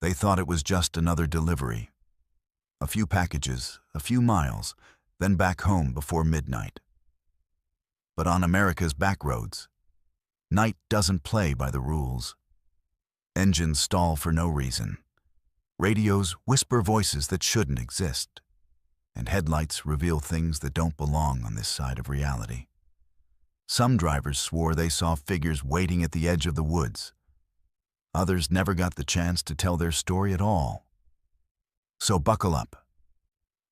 They thought it was just another delivery. A few packages, a few miles, then back home before midnight. But on America's backroads, night doesn't play by the rules. Engines stall for no reason. Radios whisper voices that shouldn't exist. And headlights reveal things that don't belong on this side of reality. Some drivers swore they saw figures waiting at the edge of the woods. Others never got the chance to tell their story at all. So buckle up.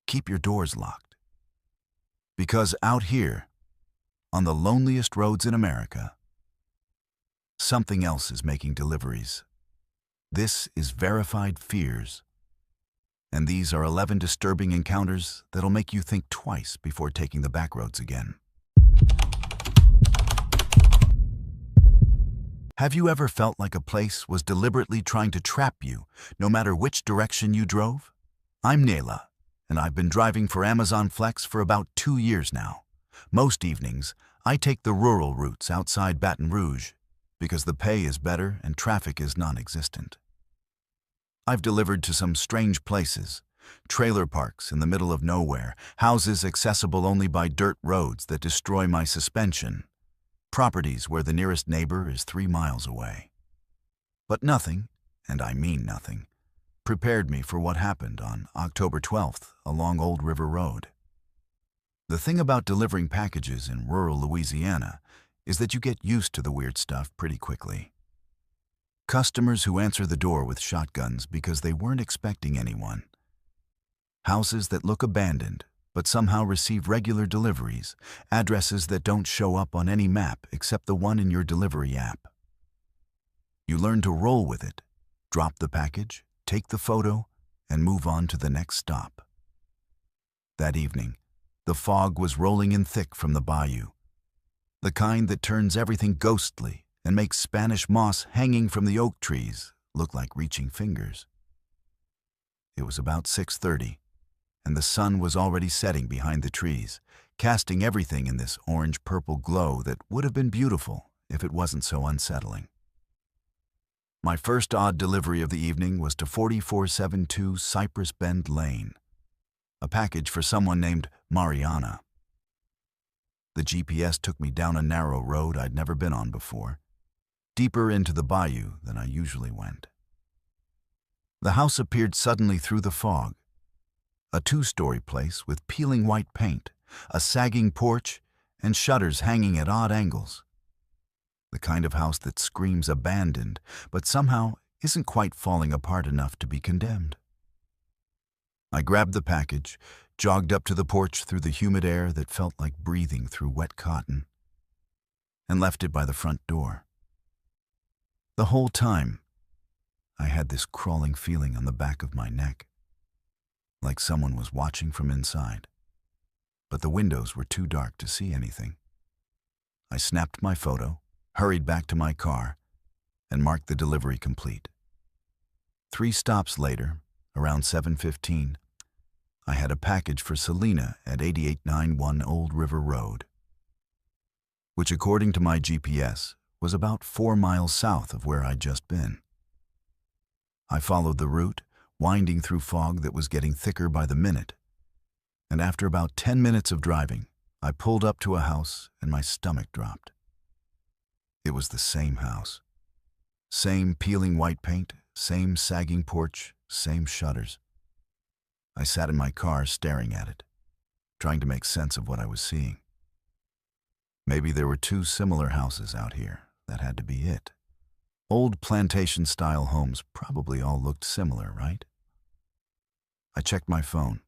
Keep your doors locked. Because out here, on the loneliest roads in America, something else is making deliveries. This is Verified Fears. And these are 11 disturbing encounters that'll make you think twice before taking the backroads again. Have you ever felt like a place was deliberately trying to trap you, no matter which direction you drove? I'm Nayla, and I've been driving for Amazon Flex for about 2 years now. Most evenings, I take the rural routes outside Baton Rouge because the pay is better and traffic is non-existent. I've delivered to some strange places, trailer parks in the middle of nowhere, houses accessible only by dirt roads that destroy my suspension, properties where the nearest neighbor is 3 miles away. But nothing, and I mean nothing, prepared me for what happened on October 12th along Old River Road. The thing about delivering packages in rural Louisiana is that you get used to the weird stuff pretty quickly. Customers who answer the door with shotguns because they weren't expecting anyone. Houses that look abandoned but somehow receive regular deliveries, addresses that don't show up on any map except the one in your delivery app. You learn to roll with it, drop the package, take the photo, and move on to the next stop. That evening, the fog was rolling in thick from the bayou, the kind that turns everything ghostly and makes Spanish moss hanging from the oak trees look like reaching fingers. It was about 6:30, and the sun was already setting behind the trees, casting everything in this orange-purple glow that would have been beautiful if it wasn't so unsettling. My first odd delivery of the evening was to 4472 Cypress Bend Lane, a package for someone named Mariana. The GPS took me down a narrow road I'd never been on before, deeper into the bayou than I usually went. The house appeared suddenly through the fog, a 2-story place with peeling white paint, a sagging porch, and shutters hanging at odd angles. The kind of house that screams abandoned, but somehow isn't quite falling apart enough to be condemned. I grabbed the package, jogged up to the porch through the humid air that felt like breathing through wet cotton, and left it by the front door. The whole time, I had this crawling feeling on the back of my neck, like someone was watching from inside, but the windows were too dark to see anything. I snapped my photo, hurried back to my car, and marked the delivery complete. 3 stops later, around 7:15, I had a package for Selena at 8891 Old River Road, which according to my GPS was about 4 miles south of where I'd just been. I followed the route, winding through fog that was getting thicker by the minute, and after about 10 minutes of driving, I pulled up to a house and my stomach dropped. It was the same house. Same peeling white paint, same sagging porch, same shutters. I sat in my car staring at it, trying to make sense of what I was seeing. Maybe there were 2 similar houses out here. That had to be it. Old plantation-style homes probably all looked similar, right? I checked my phone.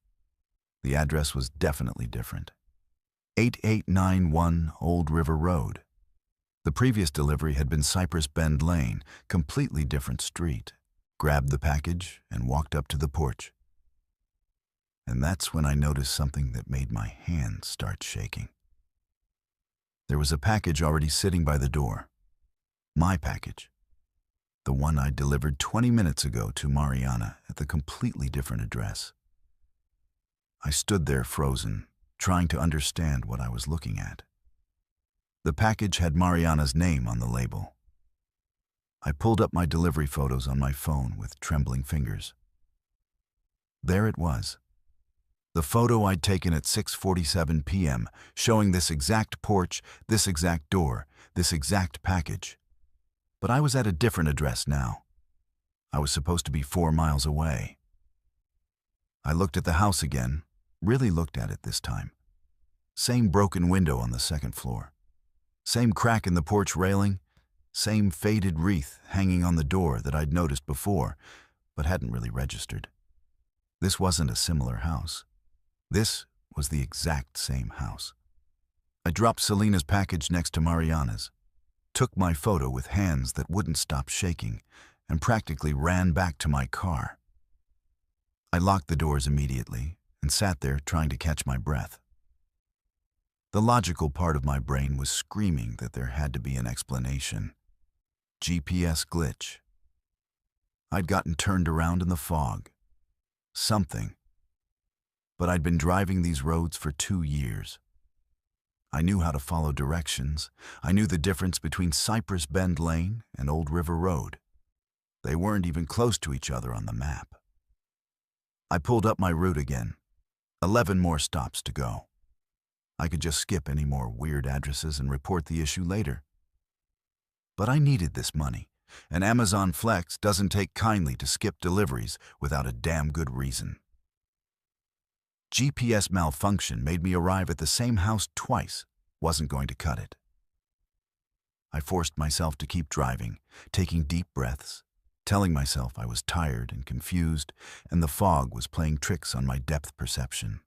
The address was definitely different. 8891 Old River Road. The previous delivery had been Cypress Bend Lane, completely different street. Grabbed the package and walked up to the porch. And that's when I noticed something that made my hands start shaking. There was a package already sitting by the door. My package. The one I delivered 20 minutes ago to Mariana at the completely different address. I stood there frozen, trying to understand what I was looking at. The package had Mariana's name on the label. I pulled up my delivery photos on my phone with trembling fingers. There it was. The photo I'd taken at 6:47 p.m., showing this exact porch, this exact door, this exact package. But I was at a different address now. I was supposed to be 4 miles away. I looked at the house again, really looked at it this time. Same broken window on the second floor. Same crack in the porch railing. Same faded wreath hanging on the door that I'd noticed before, but hadn't really registered. This wasn't a similar house. This was the exact same house. I dropped Selena's package next to Mariana's, took my photo with hands that wouldn't stop shaking, and practically ran back to my car. I locked the doors immediately and sat there trying to catch my breath. The logical part of my brain was screaming that there had to be an explanation. GPS glitch. I'd gotten turned around in the fog. Something. But I'd been driving these roads for 2 years. I knew how to follow directions. I knew the difference between Cypress Bend Lane and Old River Road. They weren't even close to each other on the map. I pulled up my route again. 11 more stops to go. I could just skip any more weird addresses and report the issue later. But I needed this money, and Amazon Flex doesn't take kindly to skip deliveries without a damn good reason. GPS malfunction made me arrive at the same house twice. Wasn't going to cut it. I forced myself to keep driving, taking deep breaths, telling myself I was tired and confused, and the fog was playing tricks on my depth perception.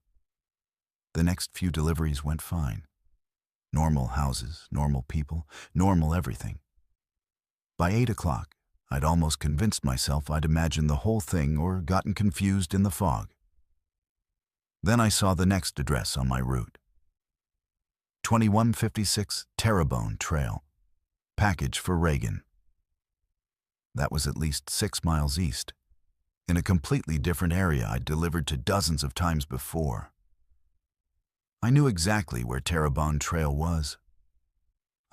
The next few deliveries went fine. Normal houses, normal people, normal everything. By 8 o'clock, I'd almost convinced myself I'd imagined the whole thing or gotten confused in the fog. Then I saw the next address on my route. 2156 Terrebonne Trail. Package for Reagan. That was at least 6 miles east, in a completely different area I'd delivered to dozens of times before. I knew exactly where Terrebonne Trail was.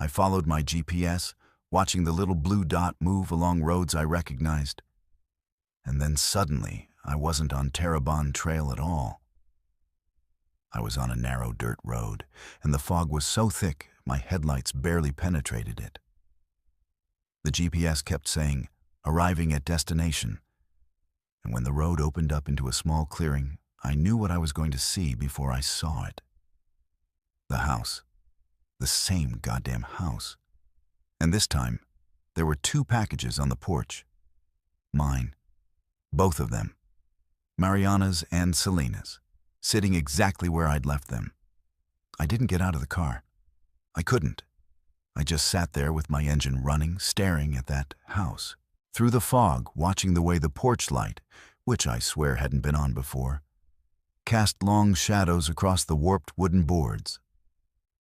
I followed my GPS, watching the little blue dot move along roads I recognized. And then suddenly, I wasn't on Terrebonne Trail at all. I was on a narrow dirt road, and the fog was so thick my headlights barely penetrated it. The GPS kept saying, "Arriving at destination." And when the road opened up into a small clearing, I knew what I was going to see before I saw it. The house. The same goddamn house. And this time, there were 2 packages on the porch. Mine. Both of them. Mariana's and Selena's, sitting exactly where I'd left them. I didn't get out of the car. I couldn't. I just sat there with my engine running, staring at that house. Through the fog, watching the way the porch light, which I swear hadn't been on before, cast long shadows across the warped wooden boards.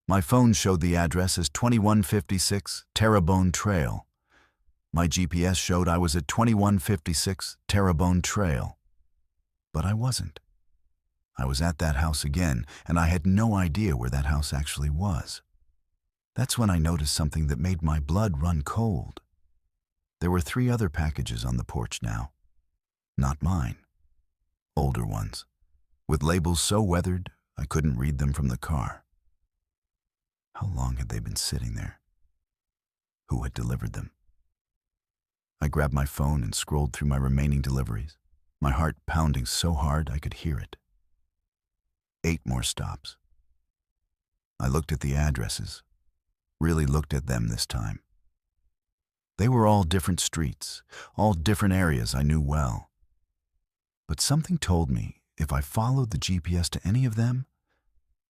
My phone showed the address as 2156 Terrebonne Trail. My GPS showed I was at 2156 Terrebonne Trail. But I wasn't. I was at that house again, and I had no idea where that house actually was. That's when I noticed something that made my blood run cold. There were 3 other packages on the porch now. Not mine. Older ones, with labels so weathered I couldn't read them from the car. How long had they been sitting there? Who had delivered them? I grabbed my phone and scrolled through my remaining deliveries, my heart pounding so hard I could hear it. 8 more stops. I looked at the addresses, really looked at them this time. They were all different streets, all different areas I knew well. But something told me if I followed the GPS to any of them,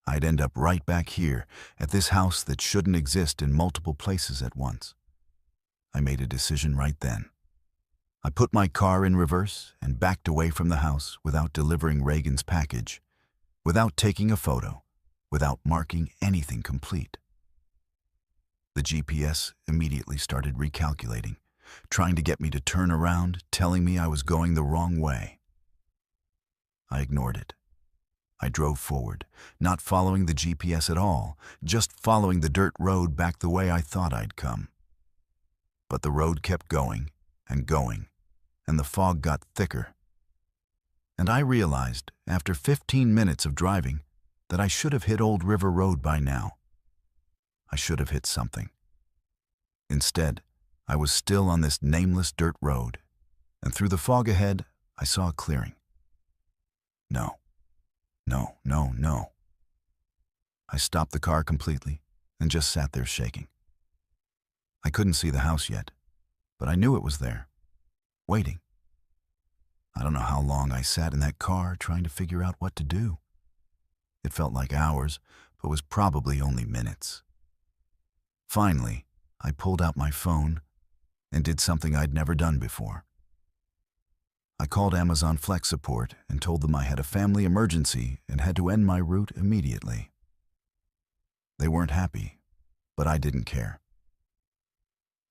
I'd end up right back here at this house that shouldn't exist in multiple places at once. I made a decision right then. I put my car in reverse and backed away from the house without delivering Reagan's package, without taking a photo, without marking anything complete. The GPS immediately started recalculating, trying to get me to turn around, telling me I was going the wrong way. I ignored it. I drove forward, not following the GPS at all, just following the dirt road back the way I thought I'd come. But the road kept going and going, and the fog got thicker. And I realized, after 15 minutes of driving, that I should have hit Old River Road by now. I should have hit something. Instead, I was still on this nameless dirt road, and through the fog ahead, I saw a clearing. No, no, no, no. I stopped the car completely and just sat there shaking. I couldn't see the house yet, but I knew it was there, waiting. I don't know how long I sat in that car trying to figure out what to do. It felt like hours, but was probably only minutes. Finally, I pulled out my phone and did something I'd never done before. I called Amazon Flex support and told them I had a family emergency and had to end my route immediately. They weren't happy, but I didn't care.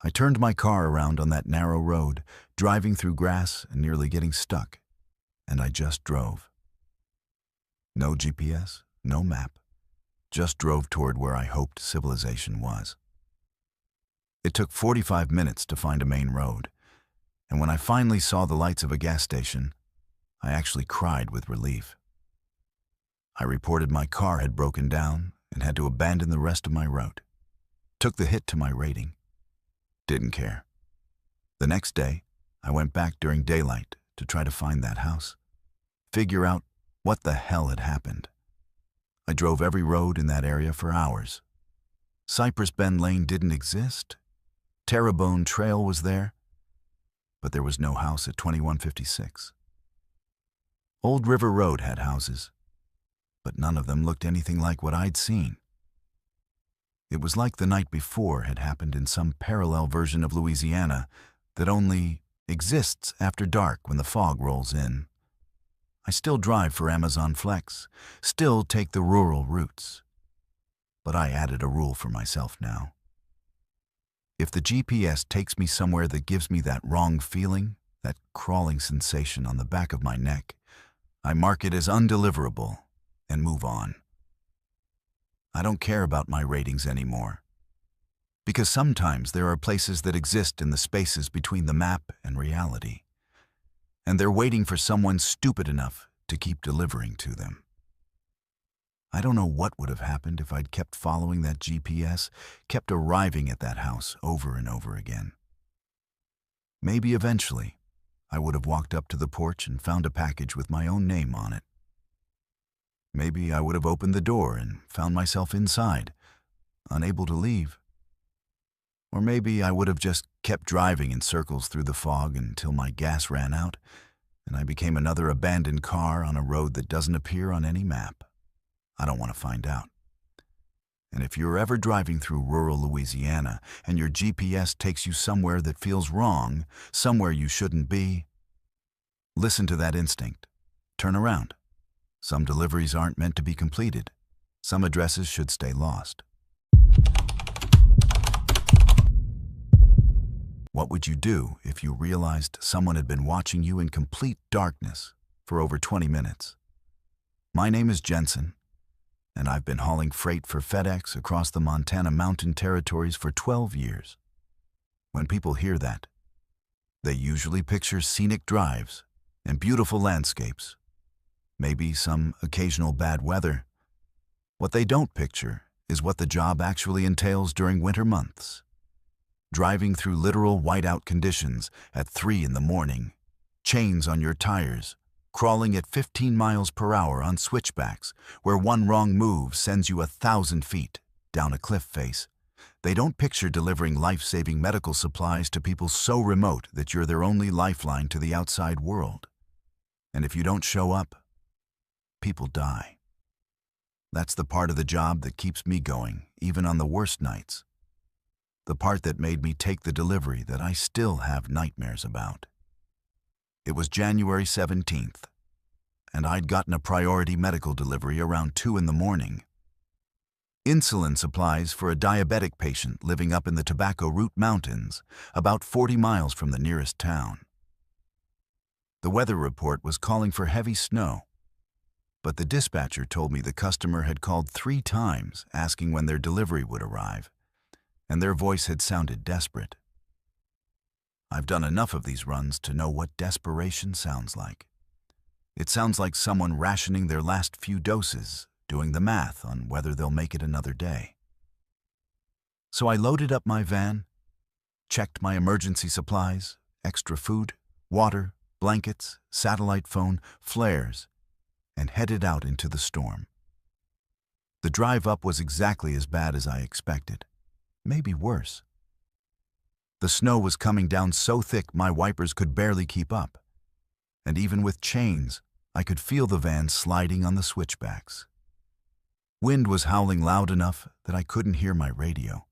I turned my car around on that narrow road, driving through grass and nearly getting stuck, and I just drove. No GPS, no map, just drove toward where I hoped civilization was. It took 45 minutes to find a main road, and when I finally saw the lights of a gas station, I actually cried with relief. I reported my car had broken down and had to abandon the rest of my route. Took the hit to my rating. Didn't care. The next day, I went back during daylight to try to find that house, figure out what the hell had happened. I drove every road in that area for hours. Cypress Bend Lane didn't exist. Terrebonne Trail was there, but there was no house at 2156. Old River Road had houses, but none of them looked anything like what I'd seen. It was like the night before had happened in some parallel version of Louisiana that only exists after dark when the fog rolls in. I still drive for Amazon Flex, still take the rural routes. But I added a rule for myself now. If the GPS takes me somewhere that gives me that wrong feeling, that crawling sensation on the back of my neck, I mark it as undeliverable and move on. I don't care about my ratings anymore, because sometimes there are places that exist in the spaces between the map and reality, and they're waiting for someone stupid enough to keep delivering to them. I don't know what would have happened if I'd kept following that GPS, kept arriving at that house over and over again. Maybe eventually, I would have walked up to the porch and found a package with my own name on it. Maybe I would have opened the door and found myself inside, unable to leave. Or maybe I would have just kept driving in circles through the fog until my gas ran out, and I became another abandoned car on a road that doesn't appear on any map. I don't want to find out. And if you're ever driving through rural Louisiana and your GPS takes you somewhere that feels wrong, somewhere you shouldn't be, listen to that instinct. Turn around. Some deliveries aren't meant to be completed. Some addresses should stay lost. What would you do if you realized someone had been watching you in complete darkness for over 20 minutes? My name is Jensen, and I've been hauling freight for FedEx across the Montana Mountain Territories for 12 years. When people hear that, they usually picture scenic drives and beautiful landscapes, maybe some occasional bad weather. What they don't picture is what the job actually entails during winter months. Driving through literal whiteout conditions at 3 in the morning, chains on your tires, crawling at 15 miles per hour on switchbacks, where one wrong move sends you 1,000 feet down a cliff face. They don't picture delivering life-saving medical supplies to people so remote that you're their only lifeline to the outside world. And if you don't show up, people die. That's the part of the job that keeps me going, even on the worst nights. The part that made me take the delivery that I still have nightmares about. It was January 17th, and I'd gotten a priority medical delivery around 2 in the morning. Insulin supplies for a diabetic patient living up in the Tobacco Root Mountains, about 40 miles from the nearest town. The weather report was calling for heavy snow, but the dispatcher told me the customer had called 3 times asking when their delivery would arrive, and their voice had sounded desperate. I've done enough of these runs to know what desperation sounds like. It sounds like someone rationing their last few doses, doing the math on whether they'll make it another day. So I loaded up my van, checked my emergency supplies, extra food, water, blankets, satellite phone, flares, and headed out into the storm. The drive up was exactly as bad as I expected, maybe worse. The snow was coming down so thick my wipers could barely keep up, and even with chains, I could feel the van sliding on the switchbacks. Wind was howling loud enough that I couldn't hear my radio.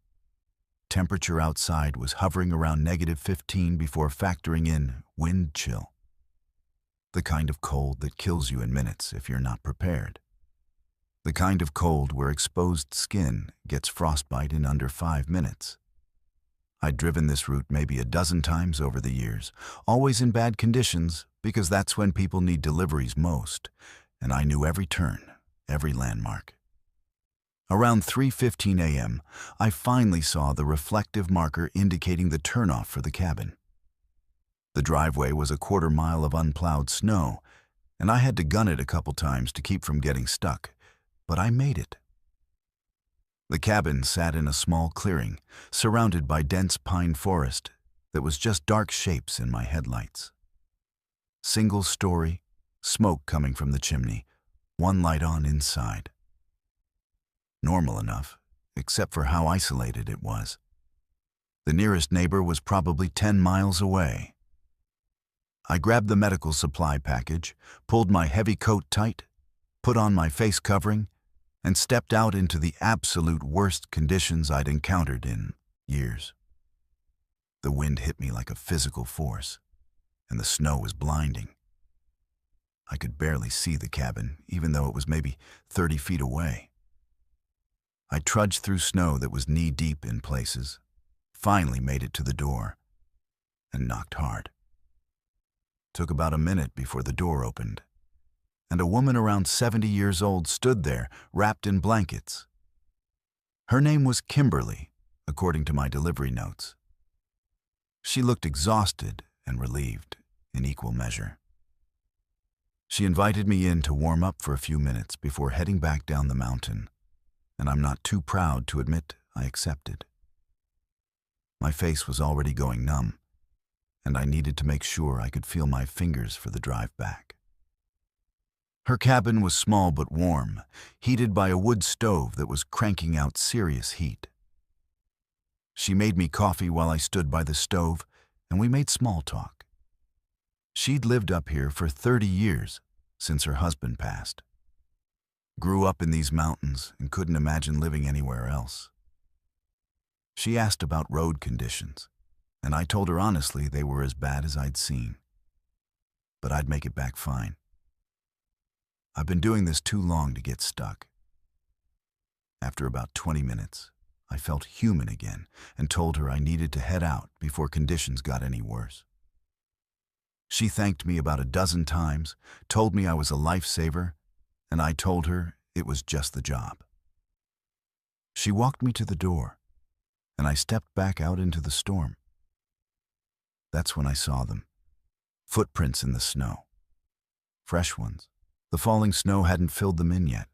Temperature outside was hovering around -15 before factoring in wind chill. The kind of cold that kills you in minutes if you're not prepared. The kind of cold where exposed skin gets frostbite in under 5 minutes. I'd driven this route maybe a dozen times over the years, always in bad conditions because that's when people need deliveries most, and I knew every turn, every landmark. Around 3:15 a.m., I finally saw the reflective marker indicating the turnoff for the cabin. The driveway was a quarter-mile of unplowed snow, and I had to gun it a couple times to keep from getting stuck, but I made it. The cabin sat in a small clearing, surrounded by dense pine forest that was just dark shapes in my headlights. Single story, smoke coming from the chimney, one light on inside. Normal enough, except for how isolated it was. The nearest neighbor was probably 10 miles away. I grabbed the medical supply package, pulled my heavy coat tight, put on my face covering, and stepped out into the absolute worst conditions I'd encountered in years. The wind hit me like a physical force, and the snow was blinding. I could barely see the cabin, even though it was maybe 30 feet away. I trudged through snow that was knee-deep in places, finally made it to the door, and knocked hard. Took about a minute before the door opened, and a woman around 70 years old stood there, wrapped in blankets. Her name was Kimberly, according to my delivery notes. She looked exhausted and relieved in equal measure. She invited me in to warm up for a few minutes before heading back down the mountain, and I'm not too proud to admit I accepted. My face was already going numb, and I needed to make sure I could feel my fingers for the drive back. Her cabin was small but warm, heated by a wood stove that was cranking out serious heat. She made me coffee while I stood by the stove, and we made small talk. She'd lived up here for 30 years, since her husband passed. Grew up in these mountains and couldn't imagine living anywhere else. She asked about road conditions, and I told her honestly they were as bad as I'd seen. But I'd make it back fine. I've been doing this too long to get stuck. After about 20 minutes, I felt human again and told her I needed to head out before conditions got any worse. She thanked me about a dozen times, told me I was a lifesaver, and I told her it was just the job. She walked me to the door, and I stepped back out into the storm. That's when I saw them. Footprints in the snow. Fresh ones. The falling snow hadn't filled them in yet.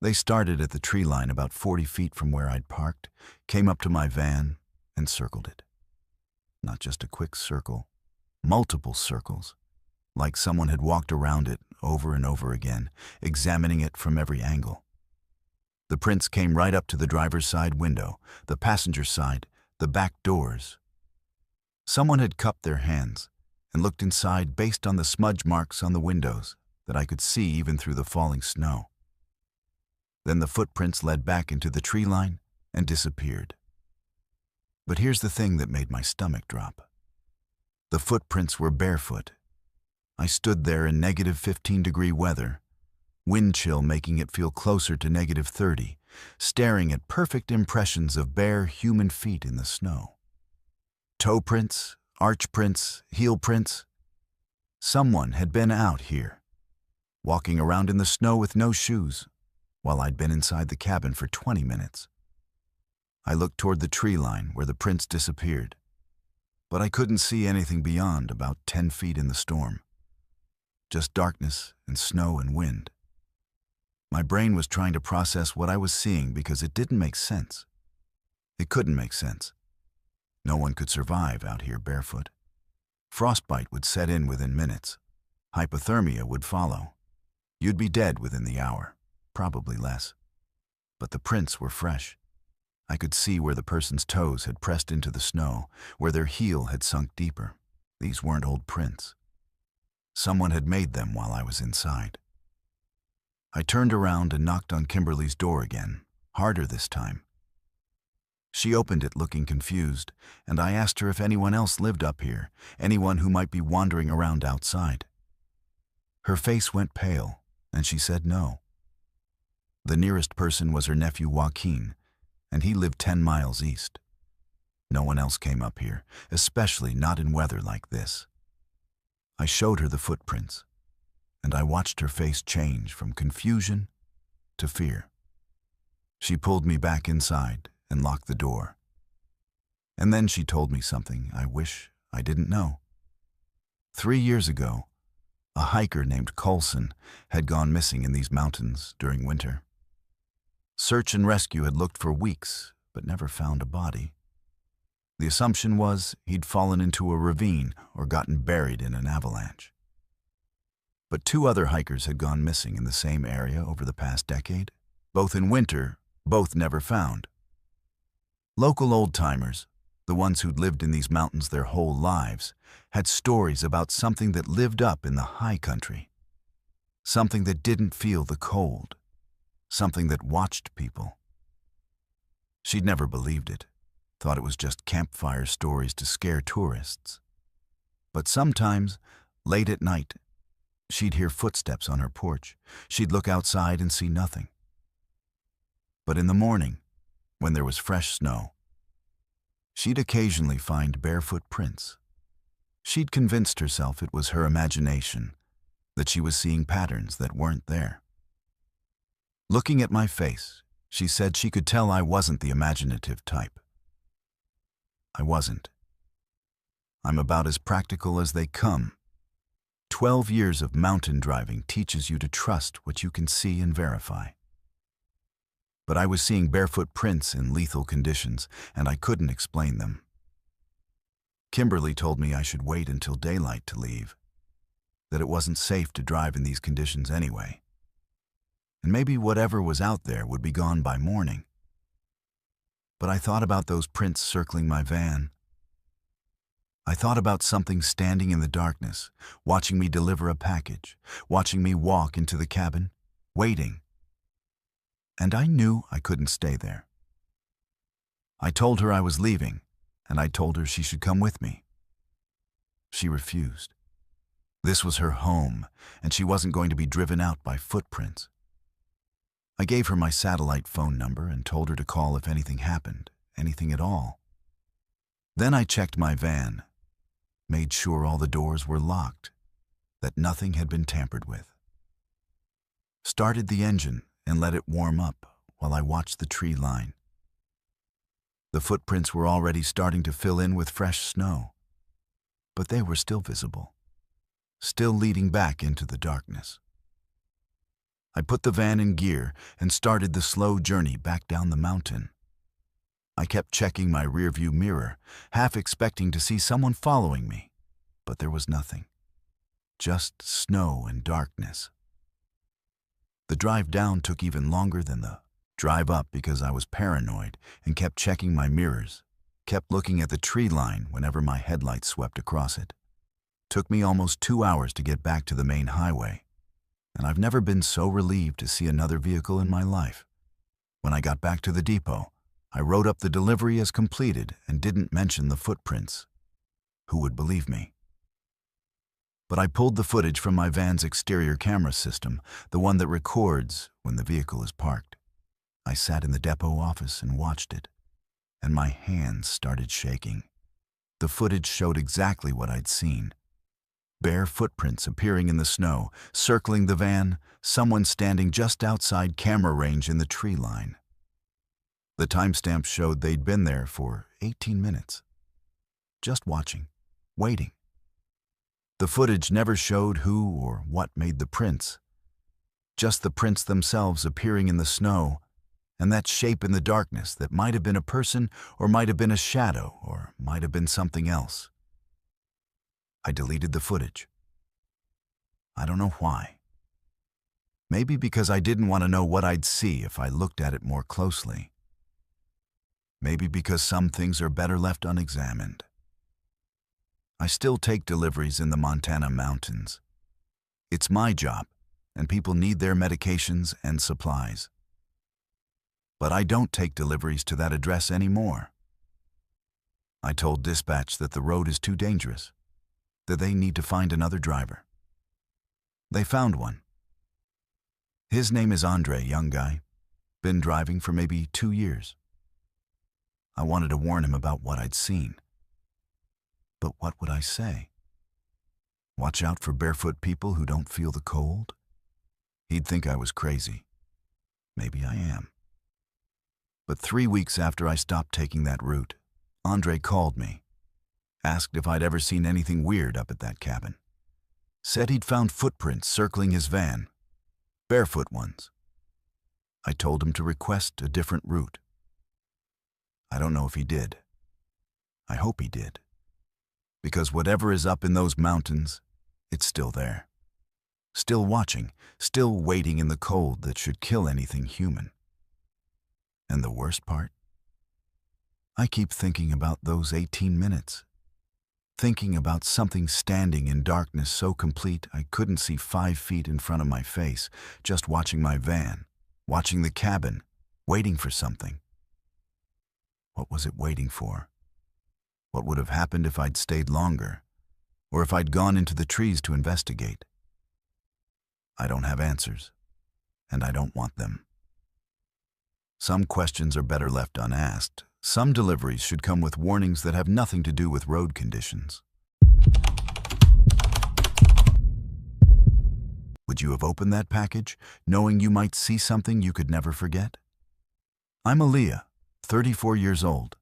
They started at the tree line about 40 feet from where I'd parked, came up to my van, and circled it. Not just a quick circle, multiple circles, like someone had walked around it over and over again, examining it from every angle. The prints came right up to the driver's side window, the passenger side, the back doors. Someone had cupped their hands and looked inside based on the smudge marks on the windows that I could see even through the falling snow. Then the footprints led back into the tree line and disappeared. But here's the thing that made my stomach drop. The footprints were barefoot. I stood there in -15-degree weather, wind chill making it feel closer to -30, staring at perfect impressions of bare human feet in the snow. Toe prints, arch prints, heel prints. Someone had been out here, walking around in the snow with no shoes, while I'd been inside the cabin for 20 minutes. I looked toward the tree line where the prints disappeared, but I couldn't see anything beyond about 10 feet in the storm. Just darkness and snow and wind. My brain was trying to process what I was seeing because it didn't make sense. It couldn't make sense. No one could survive out here barefoot. Frostbite would set in within minutes. Hypothermia would follow. You'd be dead within the hour, probably less. But the prints were fresh. I could see where the person's toes had pressed into the snow, where their heel had sunk deeper. These weren't old prints. Someone had made them while I was inside. I turned around and knocked on Kimberly's door again, harder this time. She opened it looking confused, and I asked her if anyone else lived up here, anyone who might be wandering around outside. Her face went pale, and she said no. The nearest person was her nephew Joaquin, and he lived 10 miles east. No one else came up here, especially not in weather like this. I showed her the footprints, and I watched her face change from confusion to fear. She pulled me back inside and locked the door. And then she told me something I wish I didn't know. 3 years ago, a hiker named Coulson had gone missing in these mountains during winter. Search and rescue had looked for weeks, but never found a body. The assumption was he'd fallen into a ravine or gotten buried in an avalanche. But 2 other hikers had gone missing in the same area over the past decade, both in winter, both never found. Local old-timers, the ones who'd lived in these mountains their whole lives, had stories about something that lived up in the high country. Something that didn't feel the cold. Something that watched people. She'd never believed it, thought it was just campfire stories to scare tourists. But sometimes, late at night, she'd hear footsteps on her porch. She'd look outside and see nothing. But in the morning, when there was fresh snow, she'd occasionally find barefoot prints. She'd convinced herself it was her imagination, that she was seeing patterns that weren't there. Looking at my face, she said she could tell I wasn't the imaginative type. I wasn't. I'm about as practical as they come. 12 years of mountain driving teaches you to trust what you can see and verify. But I was seeing barefoot prints in lethal conditions, and I couldn't explain them. Kimberly told me I should wait until daylight to leave, that it wasn't safe to drive in these conditions anyway. And maybe whatever was out there would be gone by morning. But I thought about those prints circling my van. I thought about something standing in the darkness, watching me deliver a package, watching me walk into the cabin, waiting. And I knew I couldn't stay there. I told her I was leaving, and I told her she should come with me. She refused. This was her home, and she wasn't going to be driven out by footprints. I gave her my satellite phone number and told her to call if anything happened, anything at all. Then I checked my van, made sure all the doors were locked, that nothing had been tampered with. Started the engine and let it warm up while I watched the tree line. The footprints were already starting to fill in with fresh snow, but they were still visible, still leading back into the darkness. I put the van in gear and started the slow journey back down the mountain. I kept checking my rearview mirror, half expecting to see someone following me, but there was nothing. Just snow and darkness. The drive down took even longer than the drive up because I was paranoid and kept checking my mirrors, kept looking at the tree line whenever my headlights swept across it. Took me almost 2 hours to get back to the main highway, and I've never been so relieved to see another vehicle in my life. When I got back to the depot, I wrote up the delivery as completed and didn't mention the footprints. Who would believe me? But I pulled the footage from my van's exterior camera system, the one that records when the vehicle is parked. I sat in the depot office and watched it, and my hands started shaking. The footage showed exactly what I'd seen. Bare footprints appearing in the snow, circling the van, someone standing just outside camera range in the tree line. The timestamp showed they'd been there for 18 minutes. just watching, waiting. The footage never showed who or what made the prints, just the prints themselves appearing in the snow, and that shape in the darkness that might have been a person or might have been a shadow or might have been something else. I deleted the footage. I don't know why. Maybe because I didn't want to know what I'd see if I looked at it more closely. Maybe because some things are better left unexamined. I still take deliveries in the Montana mountains. It's my job, and people need their medications and supplies. But I don't take deliveries to that address anymore. I told dispatch that the road is too dangerous, that they need to find another driver. They found one. His name is Andre, young guy. Been driving for maybe 2 years. I wanted to warn him about what I'd seen. But what would I say? Watch out for barefoot people who don't feel the cold? He'd think I was crazy. Maybe I am. But 3 weeks after I stopped taking that route, Andre called me, asked if I'd ever seen anything weird up at that cabin. Said he'd found footprints circling his van, barefoot ones. I told him to request a different route. I don't know if he did. I hope he did. Because whatever is up in those mountains, it's still there. Still watching, still waiting in the cold that should kill anything human. And the worst part? I keep thinking about those 18 minutes. Thinking about something standing in darkness so complete I couldn't see 5 feet in front of my face, just watching my van, watching the cabin, waiting for something. What was it waiting for? What would have happened if I'd stayed longer, or if I'd gone into the trees to investigate? I don't have answers, and I don't want them. Some questions are better left unasked. Some deliveries should come with warnings that have nothing to do with road conditions. Would you have opened that package, knowing you might see something you could never forget? I'm Aaliyah, 34 years old,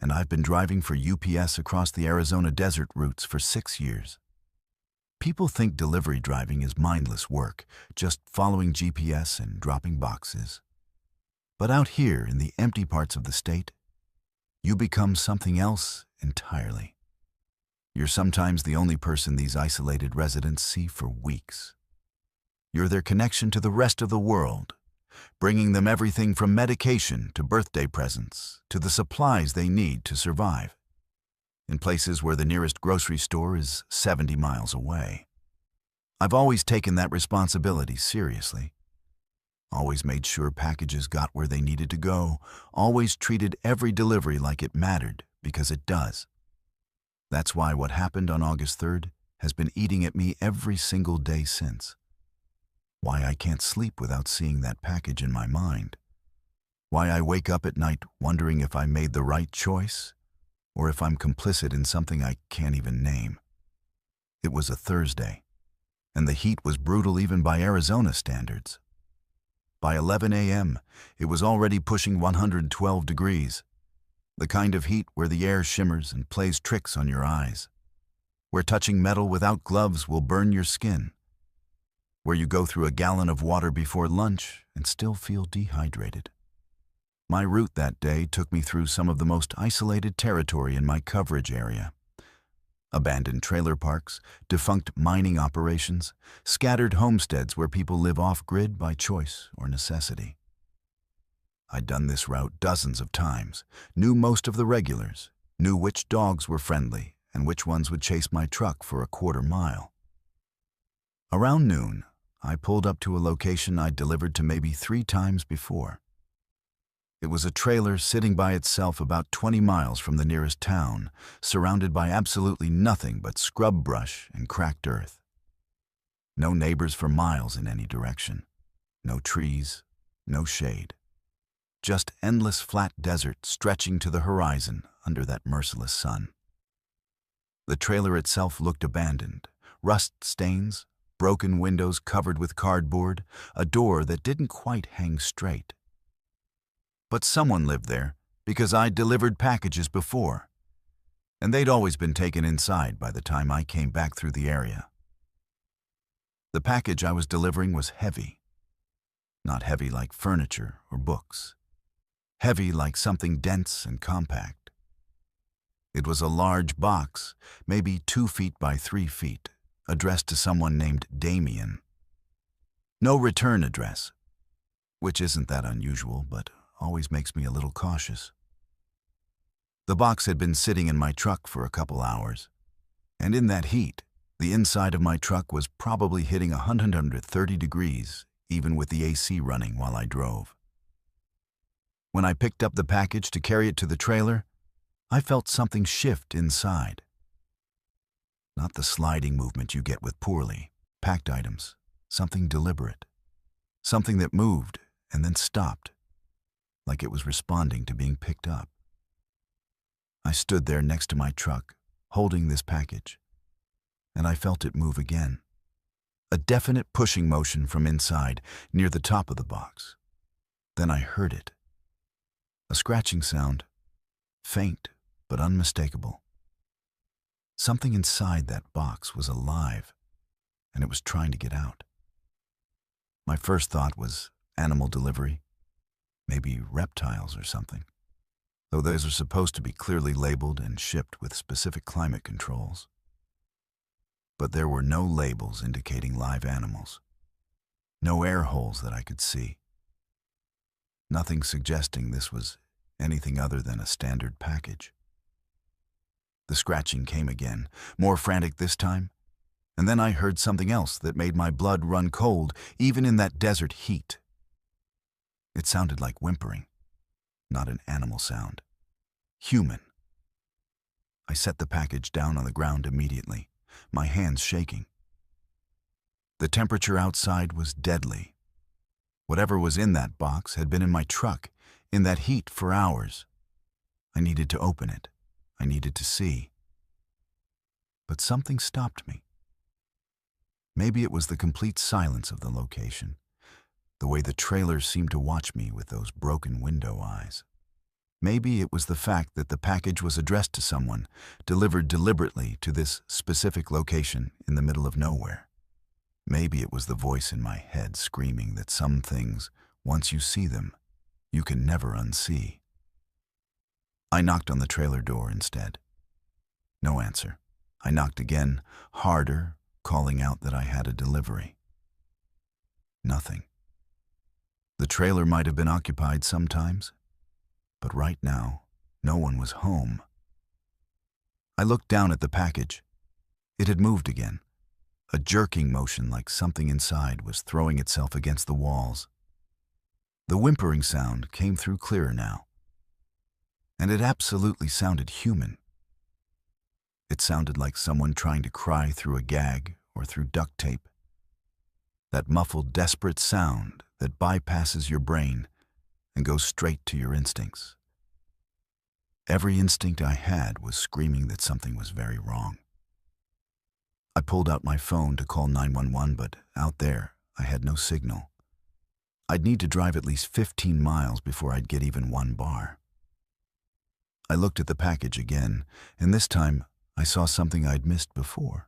and I've been driving for UPS across the Arizona desert routes for 6 years. People think delivery driving is mindless work, just following GPS and dropping boxes. But out here in the empty parts of the state, you become something else entirely. You're sometimes the only person these isolated residents see for weeks. You're their connection to the rest of the world, bringing them everything from medication to birthday presents to the supplies they need to survive, in places where the nearest grocery store is 70 miles away. I've always taken that responsibility seriously. Always made sure packages got where they needed to go, always treated every delivery like it mattered, because it does. That's why what happened on August 3rd has been eating at me every single day since. Why I can't sleep without seeing that package in my mind. Why I wake up at night wondering if I made the right choice, or if I'm complicit in something I can't even name. It was a Thursday, and the heat was brutal even by Arizona standards. By 11 a.m., it was already pushing 112 degrees, the kind of heat where the air shimmers and plays tricks on your eyes, where touching metal without gloves will burn your skin, where you go through a gallon of water before lunch and still feel dehydrated. My route that day took me through some of the most isolated territory in my coverage area. Abandoned trailer parks, defunct mining operations, scattered homesteads where people live off-grid by choice or necessity. I'd done this route dozens of times, knew most of the regulars, knew which dogs were friendly and which ones would chase my truck for a quarter mile. Around noon, I pulled up to a location I'd delivered to maybe 3 times before. It was a trailer sitting by itself about 20 miles from the nearest town, surrounded by absolutely nothing but scrub brush and cracked earth. No neighbors for miles in any direction. No trees, no shade. Just endless flat desert stretching to the horizon under that merciless sun. The trailer itself looked abandoned. Rust stains, broken windows covered with cardboard, a door that didn't quite hang straight. But someone lived there because I'd delivered packages before. and they'd always been taken inside by the time I came back through the area. The package I was delivering was heavy. Not heavy like furniture or books. Heavy like something dense and compact. It was a large box, maybe 2 feet by 3 feet, addressed to someone named Damien. No return address, which isn't that unusual, but always makes me a little cautious. The box had been sitting in my truck for a couple hours, and in that heat, the inside of my truck was probably hitting 130 degrees, even with the AC running while I drove. When I picked up the package to carry it to the trailer, I felt something shift inside. Not the sliding movement you get with poorly packed items, something deliberate. Something that moved and then stopped, like it was responding to being picked up. I stood there next to my truck, holding this package, and I felt it move again. A definite pushing motion from inside, near the top of the box. Then I heard it. A scratching sound, faint but unmistakable. Something inside that box was alive, and it was trying to get out. My first thought was animal delivery, maybe reptiles or something, though those are supposed to be clearly labeled and shipped with specific climate controls. But there were no labels indicating live animals, no air holes that I could see. Nothing suggesting this was anything other than a standard package. The scratching came again, more frantic this time, and then I heard something else that made my blood run cold, even in that desert heat. It sounded like whimpering, not an animal sound. Human. I set the package down on the ground immediately, my hands shaking. The temperature outside was deadly. Whatever was in that box had been in my truck, in that heat for hours. I needed to open it. I needed to see. But something stopped me. Maybe it was the complete silence of the location, the way the trailer seemed to watch me with those broken window eyes. Maybe it was the fact that the package was addressed to someone, delivered deliberately to this specific location in the middle of nowhere. Maybe it was the voice in my head screaming that some things, once you see them, you can never unsee. I knocked on the trailer door instead. No answer. I knocked again, harder, calling out that I had a delivery. Nothing. The trailer might have been occupied sometimes, but right now, no one was home. I looked down at the package. It had moved again, a jerking motion like something inside was throwing itself against the walls. The whimpering sound came through clearer now, and it absolutely sounded human. It sounded like someone trying to cry through a gag or through duct tape. That muffled, desperate sound that bypasses your brain and goes straight to your instincts. Every instinct I had was screaming that something was very wrong. I pulled out my phone to call 911, but out there, I had no signal. I'd need to drive at least 15 miles before I'd get even one bar. I looked at the package again, and this time I saw something I'd missed before.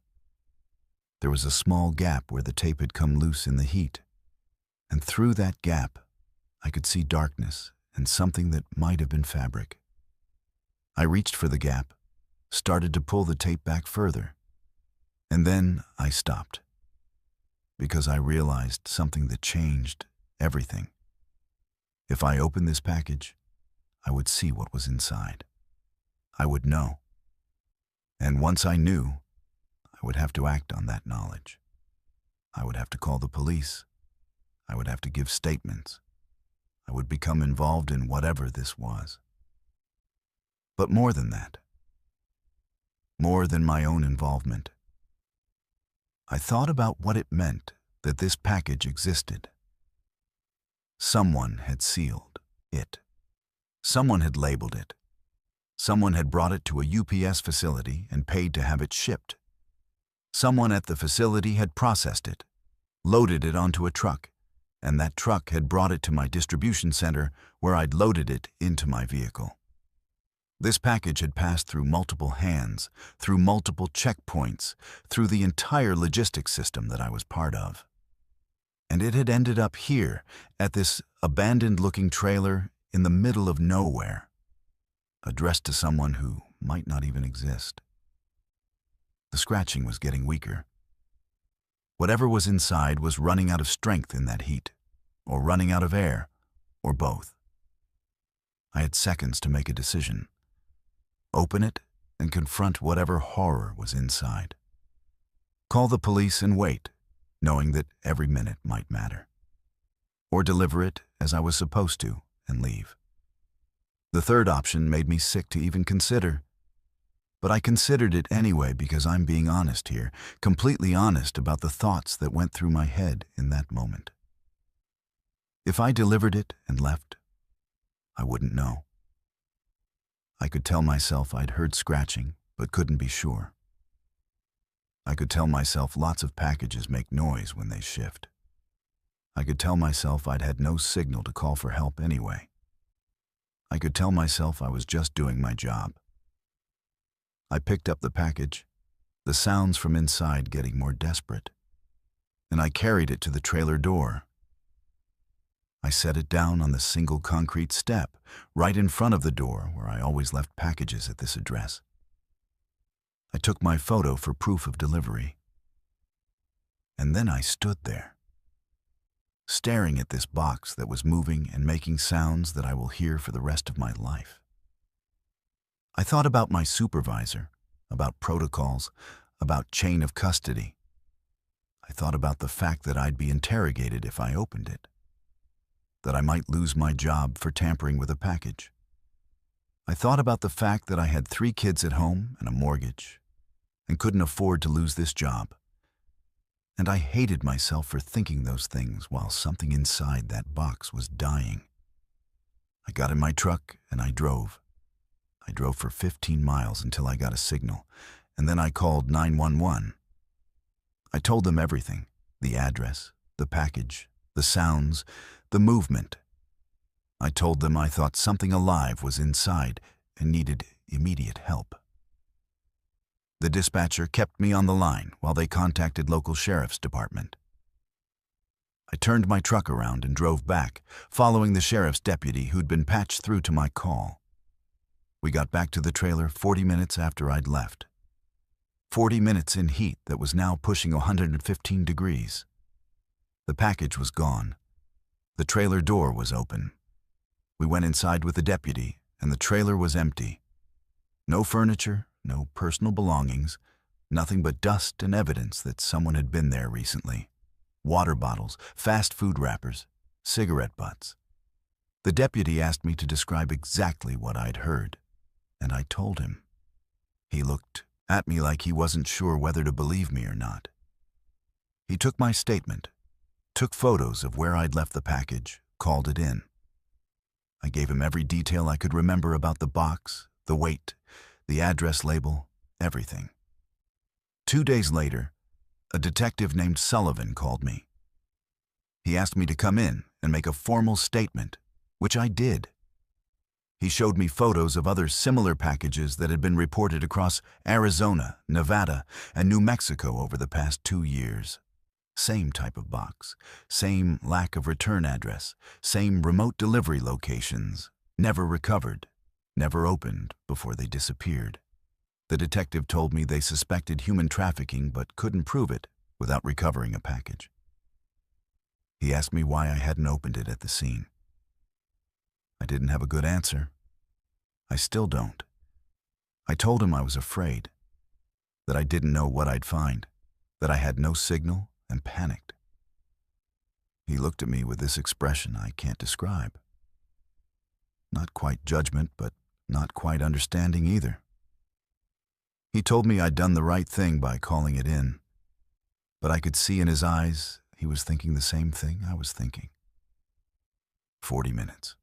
There was a small gap where the tape had come loose in the heat, and through that gap, I could see darkness and something that might have been fabric. I reached for the gap, started to pull the tape back further, and then I stopped, because I realized something that changed everything. If I opened this package, I would see what was inside. I would know. And once I knew, I would have to act on that knowledge. I would have to call the police. I would have to give statements. I would become involved in whatever this was. But more than that, more than my own involvement, I thought about what it meant that this package existed. Someone had sealed it. Someone had labeled it. Someone had brought it to a UPS facility and paid to have it shipped. Someone at the facility had processed it, loaded it onto a truck, and that truck had brought it to my distribution center where I'd loaded it into my vehicle. This package had passed through multiple hands, through multiple checkpoints, through the entire logistics system that I was part of. And it had ended up here, at this abandoned-looking trailer in the middle of nowhere, addressed to someone who might not even exist. The scratching was getting weaker. Whatever was inside was running out of strength in that heat, or running out of air, or both. I had seconds to make a decision. Open it and confront whatever horror was inside. Call the police and wait, knowing that every minute might matter. Or deliver it as I was supposed to and leave. The third option made me sick to even consider. But I considered it anyway because I'm being honest here, completely honest about the thoughts that went through my head in that moment. If I delivered it and left, I wouldn't know. I could tell myself I'd heard scratching, but couldn't be sure. I could tell myself lots of packages make noise when they shift. I could tell myself I'd had no signal to call for help anyway. I could tell myself I was just doing my job. I picked up the package, the sounds from inside getting more desperate, and I carried it to the trailer door. I set it down on the single concrete step, right in front of the door where I always left packages at this address. I took my photo for proof of delivery. And then I stood there, staring at this box that was moving and making sounds that I will hear for the rest of my life. I thought about my supervisor, about protocols, about chain of custody. I thought about the fact that I'd be interrogated if I opened it, that I might lose my job for tampering with a package. I thought about the fact that I had 3 kids at home and a mortgage, and couldn't afford to lose this job. And I hated myself for thinking those things while something inside that box was dying. I got in my truck and I drove. I drove for 15 miles until I got a signal, and then I called 911. I told them everything, the address, the package, the sounds, the movement. I told them I thought something alive was inside and needed immediate help. The dispatcher kept me on the line while they contacted local sheriff's department. I turned my truck around and drove back, following the sheriff's deputy who'd been patched through to my call. We got back to the trailer 40 minutes after I'd left. 40 minutes in heat that was now pushing 115 degrees. The package was gone. The trailer door was open. We went inside with the deputy, and the trailer was empty. No furniture, no personal belongings, nothing but dust and evidence that someone had been there recently. Water bottles, fast food wrappers, cigarette butts. The deputy asked me to describe exactly what I'd heard, and I told him. He looked at me like he wasn't sure whether to believe me or not. He took my statement, took photos of where I'd left the package, called it in. I gave him every detail I could remember about the box, the weight, the address label, everything. 2 days later, a detective named Sullivan called me. He asked me to come in and make a formal statement, which I did. He showed me photos of other similar packages that had been reported across Arizona, Nevada, and New Mexico over the past 2 years. Same type of box, same lack of return address, same remote delivery locations, never recovered, never opened before they disappeared. The detective told me they suspected human trafficking but couldn't prove it without recovering a package. He asked me why I hadn't opened it at the scene. I didn't have a good answer. I still don't. I told him I was afraid, that I didn't know what I'd find, that I had no signal, and panicked. He looked at me with this expression I can't describe. Not quite judgment, but not quite understanding either. He told me I'd done the right thing by calling it in, but I could see in his eyes he was thinking the same thing I was thinking. 40 minutes.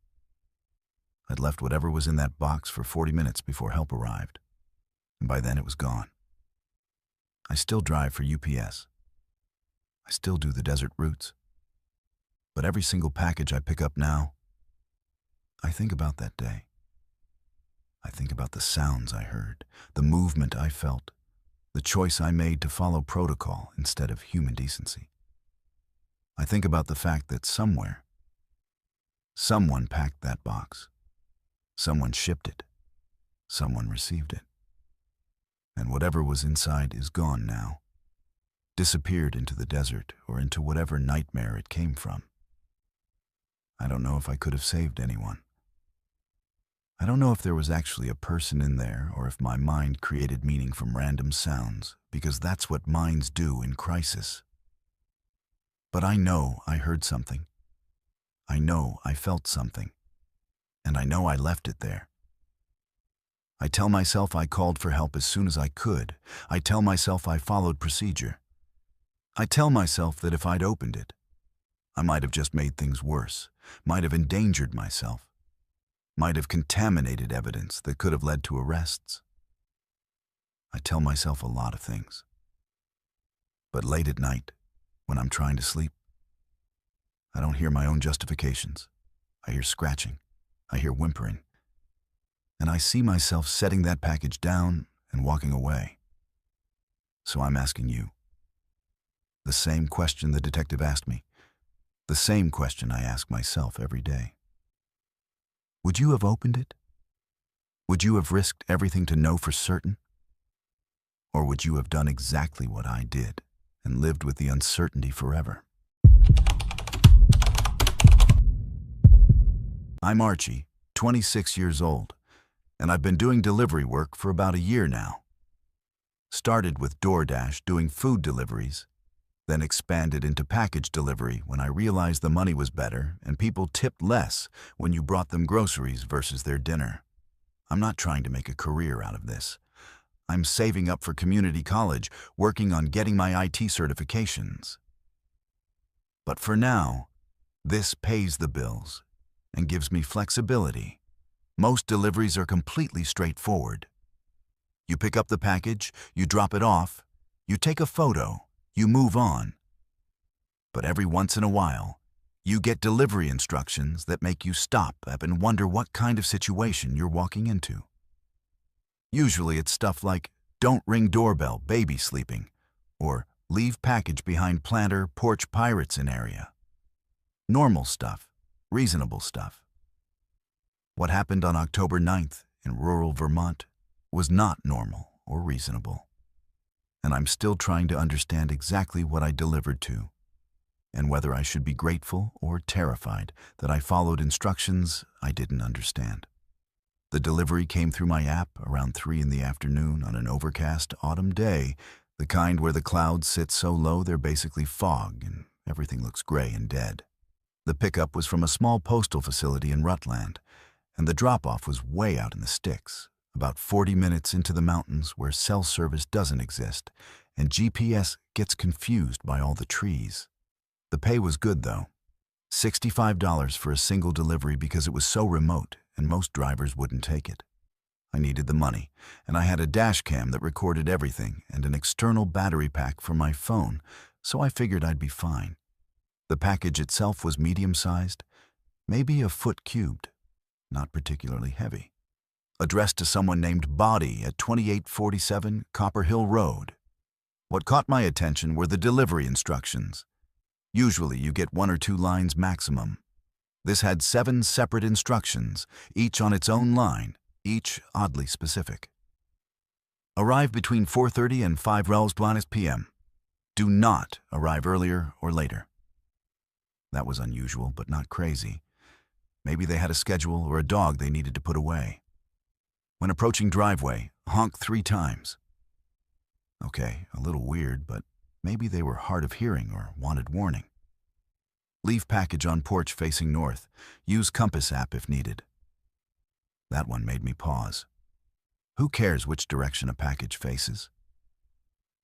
I'd left whatever was in that box for 40 minutes before help arrived, and by then it was gone. I still drive for UPS. I still do the desert routes. But every single package I pick up now, I think about that day. I think about the sounds I heard, the movement I felt, the choice I made to follow protocol instead of human decency. I think about the fact that somewhere, someone packed that box, someone shipped it, someone received it. And whatever was inside is gone now, disappeared into the desert or into whatever nightmare it came from. I don't know if I could have saved anyone. I don't know if there was actually a person in there or if my mind created meaning from random sounds, because that's what minds do in crisis. But I know I heard something. I know I felt something. And I know I left it there. I tell myself I called for help as soon as I could. I tell myself I followed procedure. I tell myself that if I'd opened it, I might have just made things worse, might have endangered myself, might have contaminated evidence that could have led to arrests. I tell myself a lot of things. But late at night, when I'm trying to sleep, I don't hear my own justifications. I hear scratching. I hear whimpering. And I see myself setting that package down and walking away. So I'm asking you the same question the detective asked me, the same question I ask myself every day. Would you have opened it? Would you have risked everything to know for certain? Or would you have done exactly what I did and lived with the uncertainty forever? I'm Archie, 26 years old, and I've been doing delivery work for about a year now. Started with DoorDash doing food deliveries, then expanded into package delivery when I realized the money was better and people tipped less when you brought them groceries versus their dinner. I'm not trying to make a career out of this. I'm saving up for community college, working on getting my IT certifications. But for now, this pays the bills and gives me flexibility. Most deliveries are completely straightforward. You pick up the package, you drop it off, you take a photo, you move on. But every once in a while, you get delivery instructions that make you stop up and wonder what kind of situation you're walking into. Usually it's stuff like, don't ring doorbell, baby sleeping, or leave package behind planter, porch pirates in area. Normal stuff, reasonable stuff. What happened on October 9th in rural Vermont was not normal or reasonable. And I'm still trying to understand exactly what I delivered to, and whether I should be grateful or terrified that I followed instructions I didn't understand. The delivery came through my app around 3 in the afternoon on an overcast autumn day, the kind where the clouds sit so low they're basically fog and everything looks gray and dead. The pickup was from a small postal facility in Rutland, and the drop-off was way out in the sticks, about 40 minutes into the mountains where cell service doesn't exist, and GPS gets confused by all the trees. The pay was good, though. $65 for a single delivery because it was so remote and most drivers wouldn't take it. I needed the money, and I had a dash cam that recorded everything and an external battery pack for my phone, so I figured I'd be fine. The package itself was medium-sized, maybe a foot cubed, not particularly heavy. Addressed to someone named Body at 2847 Copper Hill Road. What caught my attention were the delivery instructions. Usually you get 1 or 2 lines maximum. This had 7 separate instructions, each on its own line, each oddly specific. Arrive between 4:30 and 5 p.m. Do not arrive earlier or later. That was unusual, but not crazy. Maybe they had a schedule or a dog they needed to put away. When approaching driveway, honk 3 times. Okay, a little weird, but maybe they were hard of hearing or wanted warning. Leave package on porch facing north. Use compass app if needed. That one made me pause. Who cares which direction a package faces?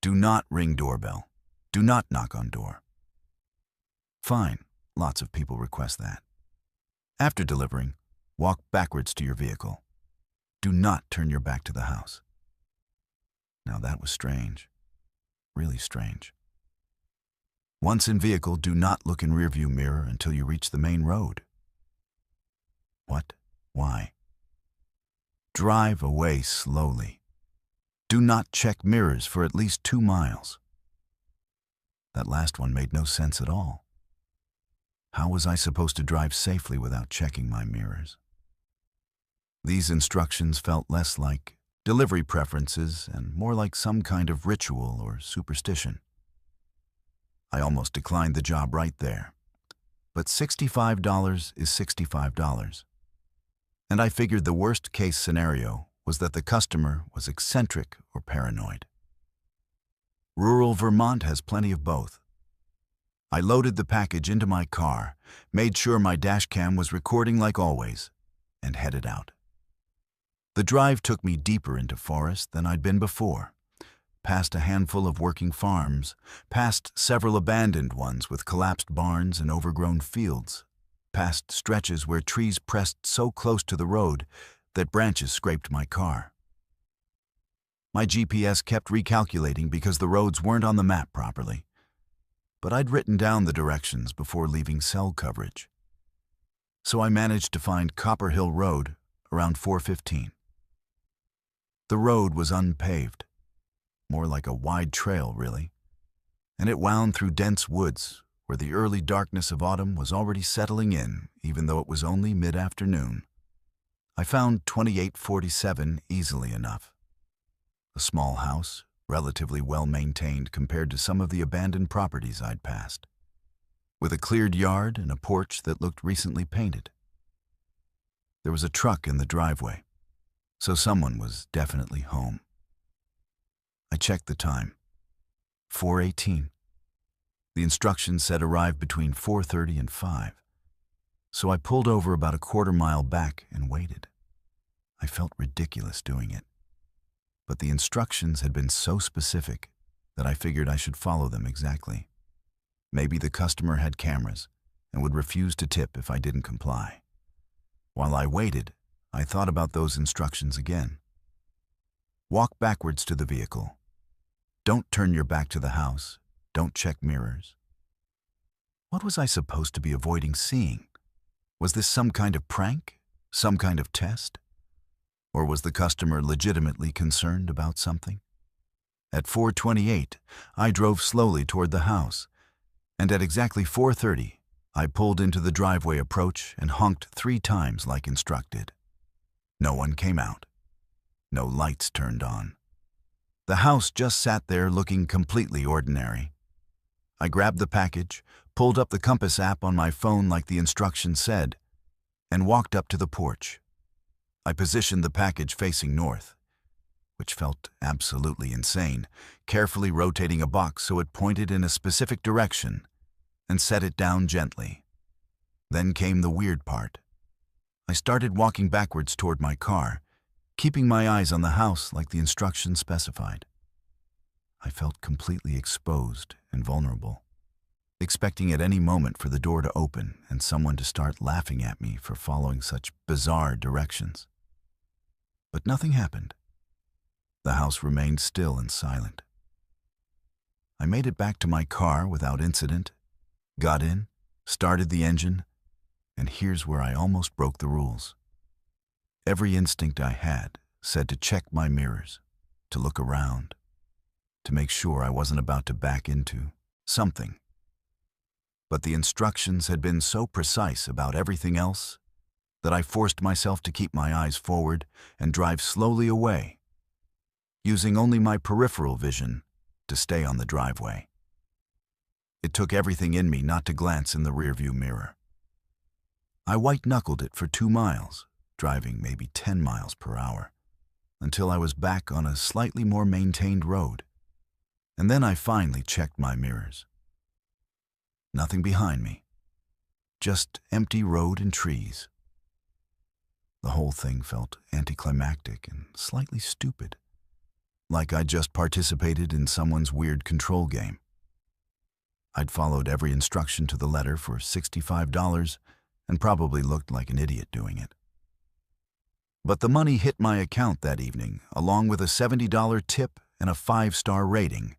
Do not ring doorbell. Do not knock on door. Fine, lots of people request that. After delivering, walk backwards to your vehicle. Do not turn your back to the house. Now that was strange. Really strange. Once in vehicle, do not look in rearview mirror until you reach the main road. What? Why? Drive away slowly. Do not check mirrors for at least 2 miles. That last one made no sense at all. How was I supposed to drive safely without checking my mirrors? These instructions felt less like delivery preferences and more like some kind of ritual or superstition. I almost declined the job right there. But $65 is $65. And I figured the worst-case scenario was that the customer was eccentric or paranoid. Rural Vermont has plenty of both. I loaded the package into my car, made sure my dashcam was recording like always, and headed out. The drive took me deeper into forest than I'd been before, past a handful of working farms, past several abandoned ones with collapsed barns and overgrown fields, past stretches where trees pressed so close to the road that branches scraped my car. My GPS kept recalculating because the roads weren't on the map properly, but I'd written down the directions before leaving cell coverage. So I managed to find Copper Hill Road around 4:15. The road was unpaved, more like a wide trail, really, and it wound through dense woods where the early darkness of autumn was already settling in, even though it was only mid-afternoon. I found 2847 easily enough. A small house, relatively well-maintained compared to some of the abandoned properties I'd passed, with a cleared yard and a porch that looked recently painted. There was a truck in the driveway, so someone was definitely home. I checked the time. 4:18. The instructions said arrive between 4:30 and 5, so I pulled over about a quarter-mile back and waited. I felt ridiculous doing it, but the instructions had been so specific that I figured I should follow them exactly. Maybe the customer had cameras and would refuse to tip if I didn't comply. While I waited, I thought about those instructions again. Walk backwards to the vehicle. Don't turn your back to the house. Don't check mirrors. What was I supposed to be avoiding seeing? Was this some kind of prank? Some kind of test? Or was the customer legitimately concerned about something? At 4:28, I drove slowly toward the house, and at exactly 4:30, I pulled into the driveway approach and honked 3 times like instructed. No one came out. No lights turned on. The house just sat there looking completely ordinary. I grabbed the package, pulled up the compass app on my phone like the instructions said, and walked up to the porch. I positioned the package facing north, which felt absolutely insane, carefully rotating a box so it pointed in a specific direction, and set it down gently. Then came the weird part. I started walking backwards toward my car, keeping my eyes on the house like the instructions specified. I felt completely exposed and vulnerable, expecting at any moment for the door to open and someone to start laughing at me for following such bizarre directions. But nothing happened. The house remained still and silent. I made it back to my car without incident, got in, started the engine, and here's where I almost broke the rules. Every instinct I had said to check my mirrors, to look around, to make sure I wasn't about to back into something. But the instructions had been so precise about everything else that I forced myself to keep my eyes forward and drive slowly away, using only my peripheral vision to stay on the driveway. It took everything in me not to glance in the rearview mirror. I white-knuckled it for 2 miles, driving maybe 10 miles per hour, until I was back on a slightly more maintained road. And then I finally checked my mirrors. Nothing behind me, just empty road and trees. The whole thing felt anticlimactic and slightly stupid, like I'd just participated in someone's weird control game. I'd followed every instruction to the letter for $65 and probably looked like an idiot doing it. But the money hit my account that evening, along with a $70 tip and a 5-star rating,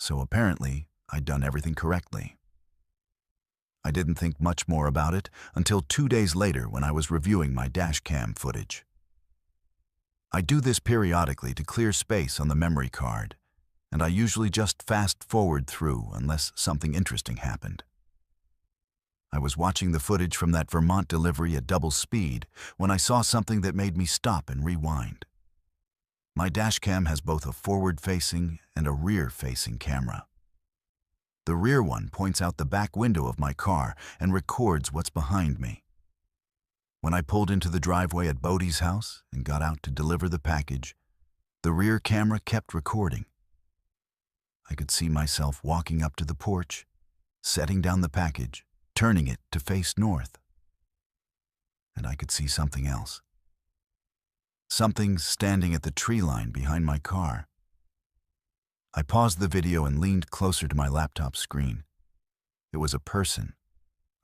so apparently I'd done everything correctly. I didn't think much more about it until 2 days later when I was reviewing my dash cam footage. I do this periodically to clear space on the memory card, and I usually just fast forward through unless something interesting happened. I was watching the footage from that Vermont delivery at double speed when I saw something that made me stop and rewind. My dashcam has both a forward-facing and a rear-facing camera. The rear one points out the back window of my car and records what's behind me. When I pulled into the driveway at Bodie's house and got out to deliver the package, the rear camera kept recording. I could see myself walking up to the porch, setting down the package, turning it to face north. And I could see something else. Something standing at the tree line behind my car. I paused the video and leaned closer to my laptop screen. It was a person,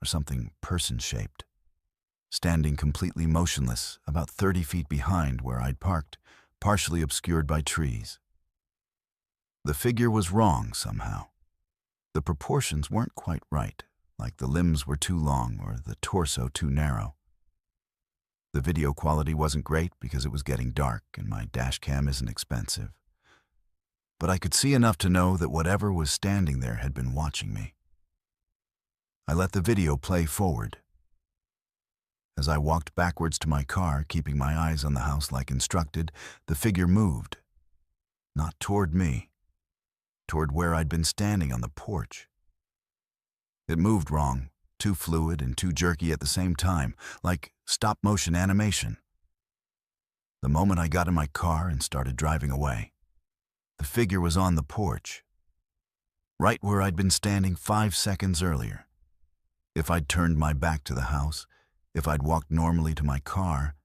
or something person-shaped, standing completely motionless about 30 feet behind where I'd parked, partially obscured by trees. The figure was wrong somehow. The proportions weren't quite right, like the limbs were too long or the torso too narrow. The video quality wasn't great because it was getting dark and my dashcam isn't expensive. But I could see enough to know that whatever was standing there had been watching me. I let the video play forward. As I walked backwards to my car, keeping my eyes on the house like instructed, the figure moved. Not toward me, toward where I'd been standing on the porch. It moved wrong, too fluid and too jerky at the same time, like stop-motion animation. The moment I got in my car and started driving away, the figure was on the porch, right where I'd been standing 5 seconds earlier. If I'd turned my back to the house, if I'd walked normally to my car,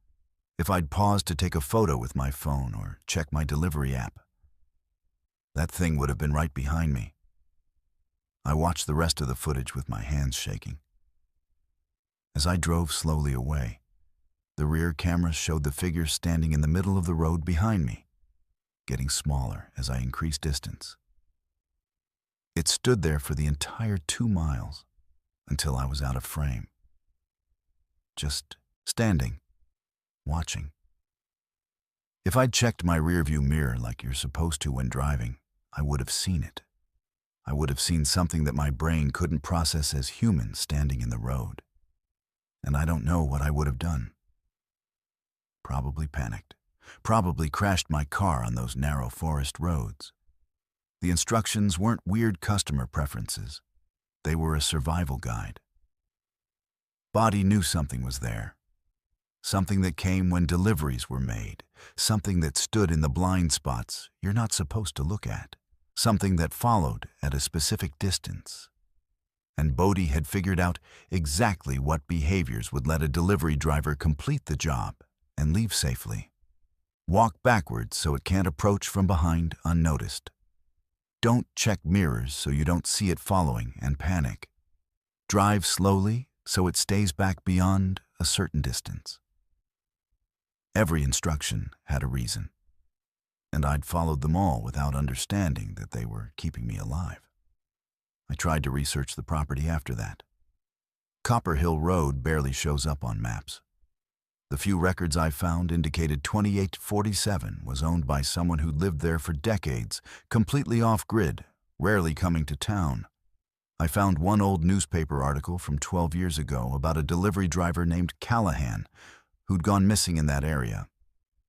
if I'd paused to take a photo with my phone or check my delivery app, that thing would have been right behind me. I watched the rest of the footage with my hands shaking. As I drove slowly away, the rear camera showed the figure standing in the middle of the road behind me, getting smaller as I increased distance. It stood there for the entire 2 miles until I was out of frame. Just standing, watching. If I'd checked my rearview mirror like you're supposed to when driving, I would have seen it. I would have seen something that my brain couldn't process as human standing in the road. And I don't know what I would have done. Probably panicked. Probably crashed my car on those narrow forest roads. The instructions weren't weird customer preferences. They were a survival guide. Body knew something was there. Something that came when deliveries were made. Something that stood in the blind spots you're not supposed to look at. Something that followed at a specific distance. And Bodie had figured out exactly what behaviors would let a delivery driver complete the job and leave safely. Walk backwards so it can't approach from behind unnoticed. Don't check mirrors so you don't see it following and panic. Drive slowly so it stays back beyond a certain distance. Every instruction had a reason, and I'd followed them all without understanding that they were keeping me alive. I tried to research the property after that. Copper Hill Road barely shows up on maps. The few records I found indicated 2847 was owned by someone who lived there for decades, completely off-grid, rarely coming to town. I found one old newspaper article from 12 years ago about a delivery driver named Callahan who'd gone missing in that area.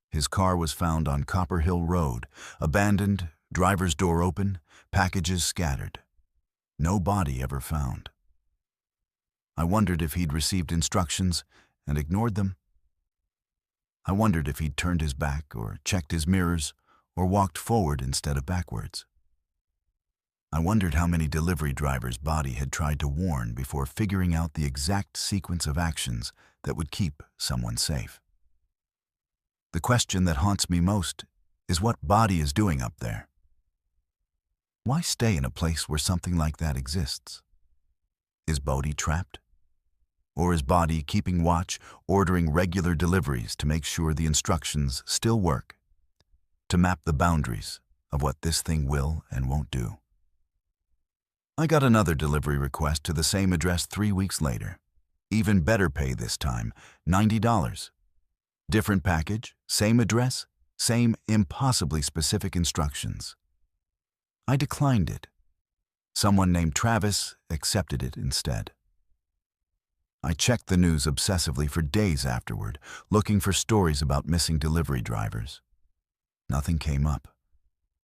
His car was found on Copper Hill Road, abandoned, driver's door open, packages scattered. No body ever found. I wondered if he'd received instructions and ignored them. I wondered if he'd turned his back or checked his mirrors or walked forward instead of backwards. I wondered how many delivery drivers Body had tried to warn before figuring out the exact sequence of actions that would keep someone safe. The question that haunts me most is what Body is doing up there. Why stay in a place where something like that exists? Is Bodie trapped? Or is Body keeping watch, ordering regular deliveries to make sure the instructions still work, to map the boundaries of what this thing will and won't do? I got another delivery request to the same address 3 weeks later. Even better pay this time, $90. Different package, same address, Same impossibly specific instructions. I declined it. Someone named Travis accepted it instead. I checked the news obsessively for days afterward, looking for stories about missing delivery drivers. Nothing came up.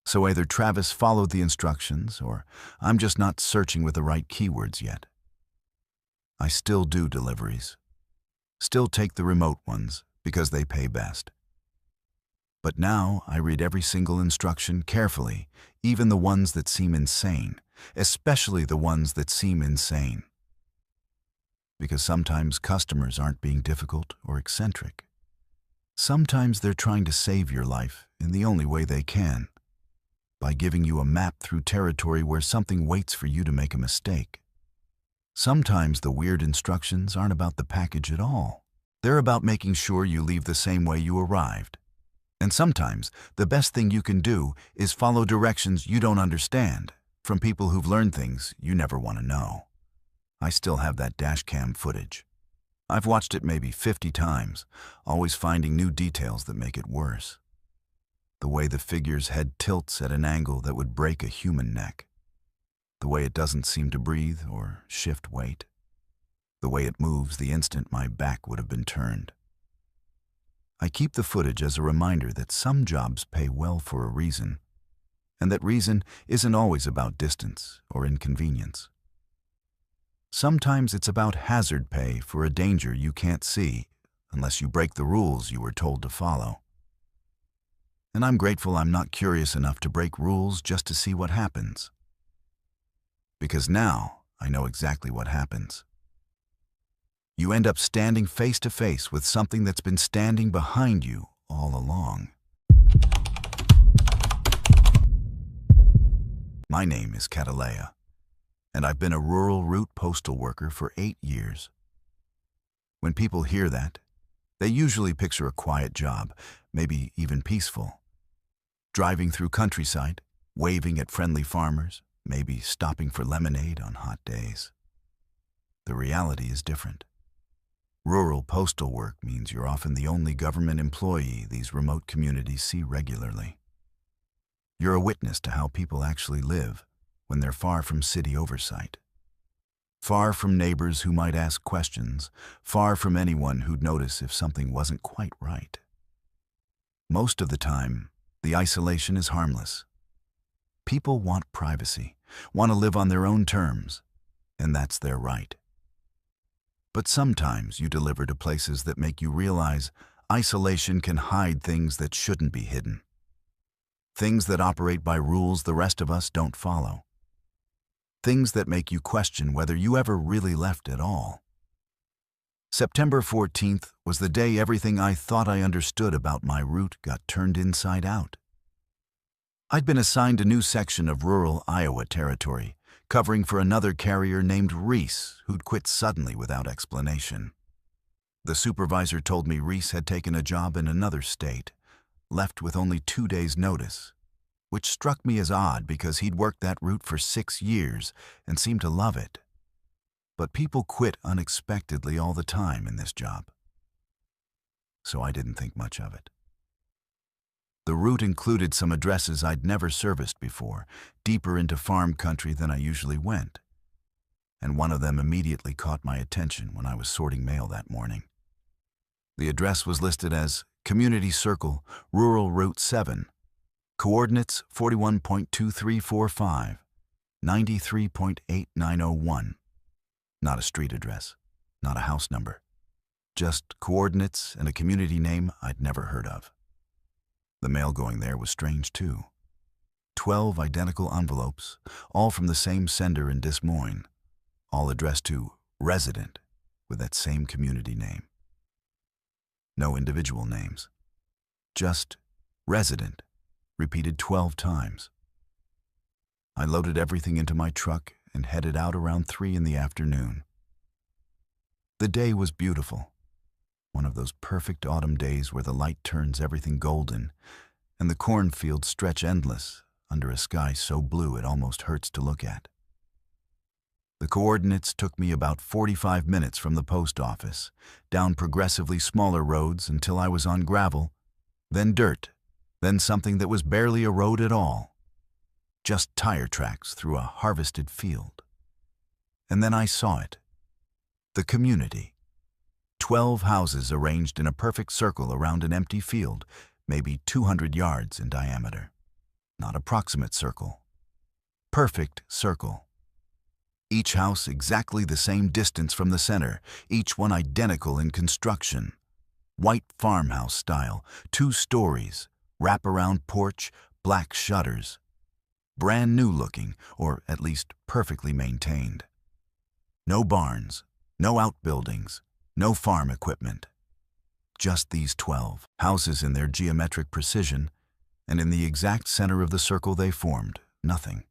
So either Travis followed the instructions, or I'm just not searching with the right keywords yet. I still do deliveries. Still take the remote ones, because they pay best. But now I read every single instruction carefully, even the ones that seem insane, especially the ones that seem insane. Because sometimes customers aren't being difficult or eccentric. Sometimes they're trying to save your life in the only way they can, by giving you a map through territory where something waits for you to make a mistake. Sometimes the weird instructions aren't about the package at all. They're about making sure you leave the same way you arrived. And sometimes the best thing you can do is follow directions you don't understand from people who've learned things you never want to know. I still have that dashcam footage. I've watched it maybe 50 times, always finding new details that make it worse. The way the figure's head tilts at an angle that would break a human neck. The way it doesn't seem to breathe or shift weight. The way it moves the instant my back would have been turned. I keep the footage as a reminder that some jobs pay well for a reason, and that reason isn't always about distance or inconvenience. Sometimes it's about hazard pay for a danger you can't see unless you break the rules you were told to follow. And I'm grateful I'm not curious enough to break rules just to see what happens. Because now I know exactly what happens. You end up standing face to face with something that's been standing behind you all along. My name is Catalea, and I've been a rural route postal worker for 8 years. When people hear that, they usually picture a quiet job, maybe even peaceful. Driving through countryside, waving at friendly farmers, maybe stopping for lemonade on hot days. The reality is different. Rural postal work means you're often the only government employee these remote communities see regularly. You're a witness to how people actually live when they're far from city oversight. Far from neighbors who might ask questions, far from anyone who'd notice if something wasn't quite right. Most of the time, the isolation is harmless. People want privacy, want to live on their own terms, and that's their right. But sometimes you deliver to places that make you realize isolation can hide things that shouldn't be hidden. Things that operate by rules the rest of us don't follow. Things that make you question whether you ever really left at all. September 14th was the day everything I thought I understood about my route got turned inside out. I'd been assigned a new section of rural Iowa territory, covering for another carrier named Reese, who'd quit suddenly without explanation. The supervisor told me Reese had taken a job in another state, left with only 2 days' notice, which struck me as odd because he'd worked that route for 6 years and seemed to love it. But people quit unexpectedly all the time in this job. So I didn't think much of it. The route included some addresses I'd never serviced before, deeper into farm country than I usually went. And one of them immediately caught my attention when I was sorting mail that morning. The address was listed as Community Circle, Rural Route 7, coordinates 41.2345, 93.8901. Not a street address, not a house number, just coordinates and a community name I'd never heard of. The mail going there was strange too. 12 identical envelopes, all from the same sender in Des Moines, all addressed to Resident with that same community name. No individual names, just Resident, repeated 12 times. I loaded everything into my truck and headed out around 3 in the afternoon. The day was beautiful. One of those perfect autumn days where the light turns everything golden and the cornfields stretch endless under a sky so blue it almost hurts to look at. The coordinates took me about 45 minutes from the post office, down progressively smaller roads until I was on gravel, then dirt, Then something that was barely a road at all. Just tire tracks through a harvested field. And then I saw it. The community. 12 houses arranged in a perfect circle around an empty field, maybe 200 yards in diameter. Not approximate circle. Perfect circle. Each house exactly the same distance from the center, each one identical in construction. White farmhouse style, 2 stories, wraparound porch, black shutters. Brand new looking, or at least perfectly maintained. No barns, no outbuildings, no farm equipment. Just these 12 houses in their geometric precision, and in the exact center of the circle they formed, nothing.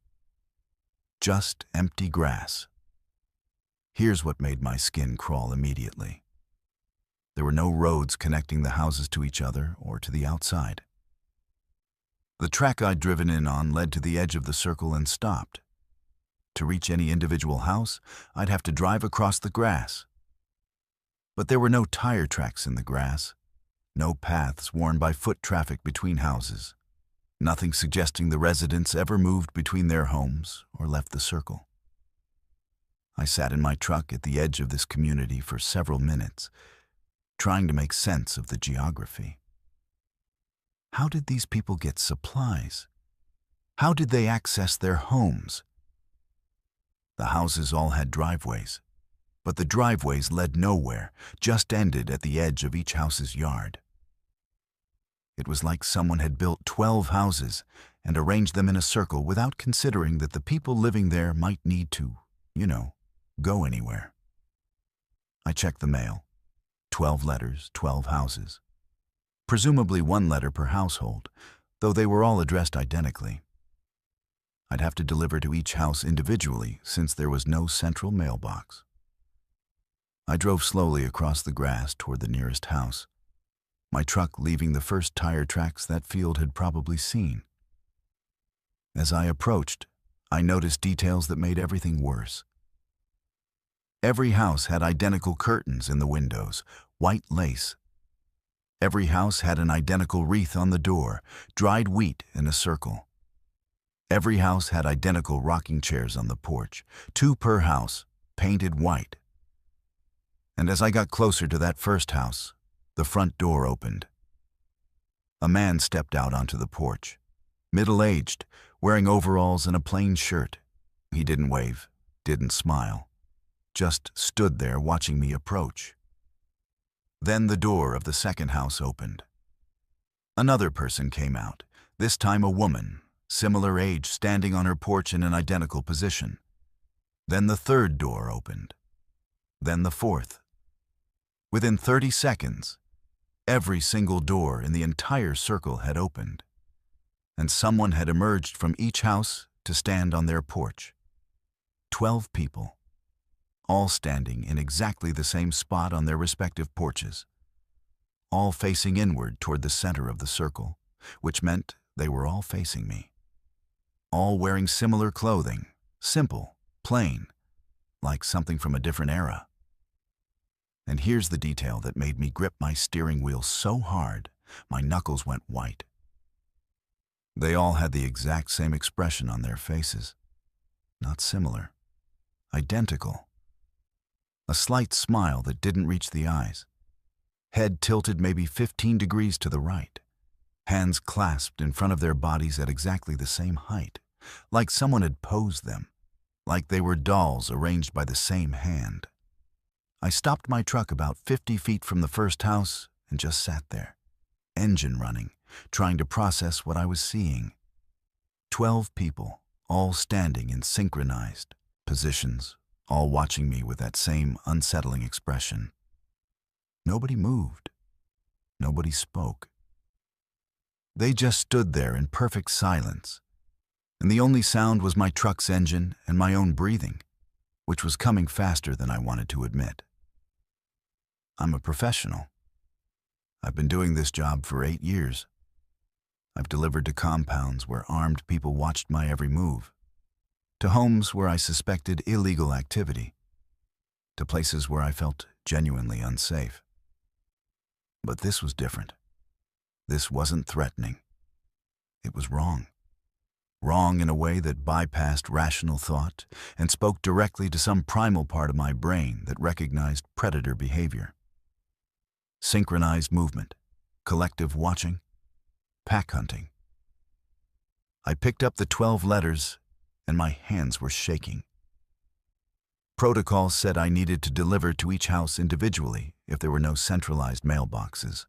Just empty grass. Here's what made my skin crawl immediately. There were no roads connecting the houses to each other or to the outside. The track I'd driven in on led to the edge of the circle and stopped. To reach any individual house, I'd have to drive across the grass. But there were no tire tracks in the grass, no paths worn by foot traffic between houses, nothing suggesting the residents ever moved between their homes or left the circle. I sat in my truck at the edge of this community for several minutes, trying to make sense of the geography. How did these people get supplies? How did they access their homes? The houses all had driveways, but the driveways led nowhere, just ended at the edge of each house's yard. It was like someone had built 12 houses and arranged them in a circle without considering that the people living there might need to, go anywhere. I checked the mail. 12 letters, 12 houses. Presumably 1 letter per household, though they were all addressed identically. I'd have to deliver to each house individually since there was no central mailbox. I drove slowly across the grass toward the nearest house, my truck leaving the first tire tracks that field had probably seen. As I approached, I noticed details that made everything worse. Every house had identical curtains in the windows, white lace. Every house had an identical wreath on the door, dried wheat in a circle. Every house had identical rocking chairs on the porch, 2 per house, painted white. And as I got closer to that first house, the front door opened. A man stepped out onto the porch, middle-aged, wearing overalls and a plain shirt. He didn't wave, didn't smile, just stood there watching me approach. Then the door of the second house opened. Another person came out, this time a woman, similar age, standing on her porch in an identical position. Then the third door opened. Then the fourth. Within 30 seconds, every single door in the entire circle had opened, and someone had emerged from each house to stand on their porch. 12 people, all standing in exactly the same spot on their respective porches, all facing inward toward the center of the circle, which meant they were all facing me. All wearing similar clothing, simple, plain, like something from a different era. And here's the detail that made me grip my steering wheel so hard, my knuckles went white. They all had the exact same expression on their faces. Not similar. Identical. A slight smile that didn't reach the eyes. Head tilted maybe 15 degrees to the right. Hands clasped in front of their bodies at exactly the same height, like someone had posed them, like they were dolls arranged by the same hand. I stopped my truck about 50 feet from the first house and just sat there, engine running, trying to process what I was seeing. 12 people, all standing in synchronized positions, all watching me with that same unsettling expression. Nobody moved. Nobody spoke. They just stood there in perfect silence, and the only sound was my truck's engine and my own breathing, which was coming faster than I wanted to admit. I'm a professional. I've been doing this job for 8 years. I've delivered to compounds where armed people watched my every move, to homes where I suspected illegal activity, to places where I felt genuinely unsafe. But this was different. This wasn't threatening. It was wrong. Wrong in a way that bypassed rational thought and spoke directly to some primal part of my brain that recognized predator behavior. Synchronized movement, collective watching, pack hunting. I picked up the 12 letters and my hands were shaking. Protocol said I needed to deliver to each house individually if there were no centralized mailboxes.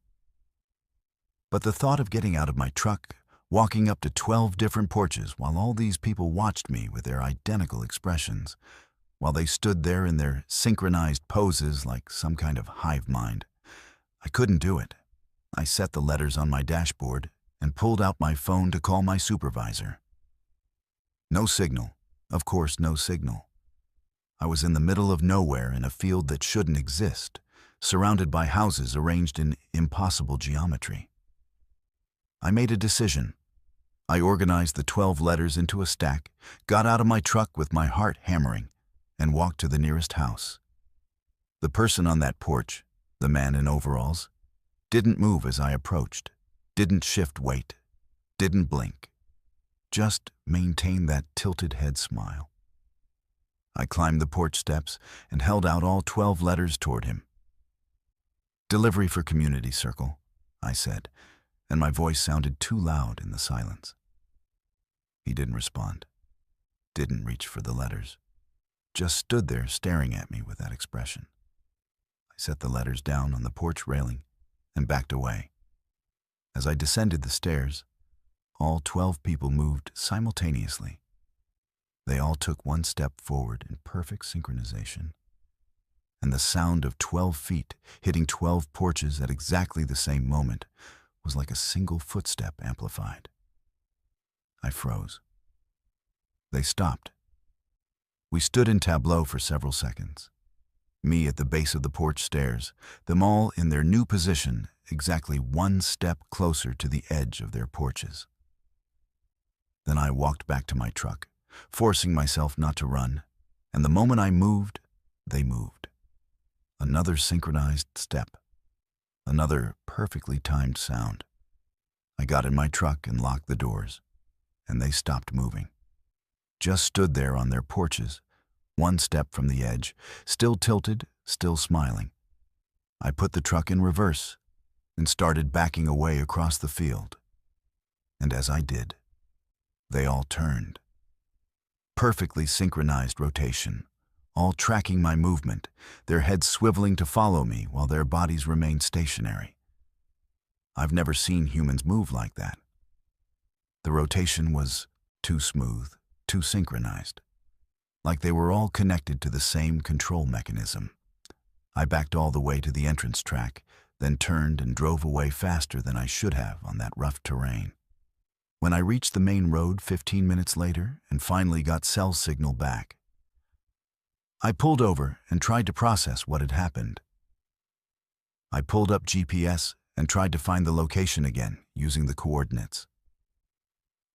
But the thought of getting out of my truck, walking up to 12 different porches while all these people watched me with their identical expressions, while they stood there in their synchronized poses like some kind of hive mind, I couldn't do it. I set the letters on my dashboard and pulled out my phone to call my supervisor. No signal. Of course, no signal. I was in the middle of nowhere in a field that shouldn't exist, surrounded by houses arranged in impossible geometry. I made a decision. I organized the 12 letters into a stack, got out of my truck with my heart hammering, and walked to the nearest house. The person on that porch, the man in overalls, didn't move as I approached, didn't shift weight, didn't blink, just maintained that tilted head smile. I climbed the porch steps and held out all 12 letters toward him. "Delivery for Community Circle," I said, and my voice sounded too loud in the silence. He didn't respond, didn't reach for the letters, just stood there staring at me with that expression. I set the letters down on the porch railing and backed away. As I descended the stairs, all 12 people moved simultaneously. They all took one step forward in perfect synchronization, and the sound of 12 feet hitting 12 porches at exactly the same moment was like a single footstep amplified. I froze. They stopped. We stood in tableau for several seconds. Me at the base of the porch stairs, them all in their new position, exactly one step closer to the edge of their porches. Then I walked back to my truck, forcing myself not to run, and the moment I moved, they moved. Another synchronized step. Another perfectly timed sound. I got in my truck and locked the doors, and they stopped moving. Just stood there on their porches, one step from the edge, still tilted, still smiling. I put the truck in reverse and started backing away across the field. And as I did, they all turned. Perfectly synchronized rotation, all tracking my movement, their heads swiveling to follow me while their bodies remained stationary. I've never seen humans move like that. The rotation was too smooth, too synchronized, like they were all connected to the same control mechanism. I backed all the way to the entrance track, then turned and drove away faster than I should have on that rough terrain. When I reached the main road 15 minutes later and finally got cell signal back, I pulled over and tried to process what had happened. I pulled up GPS and tried to find the location again using the coordinates.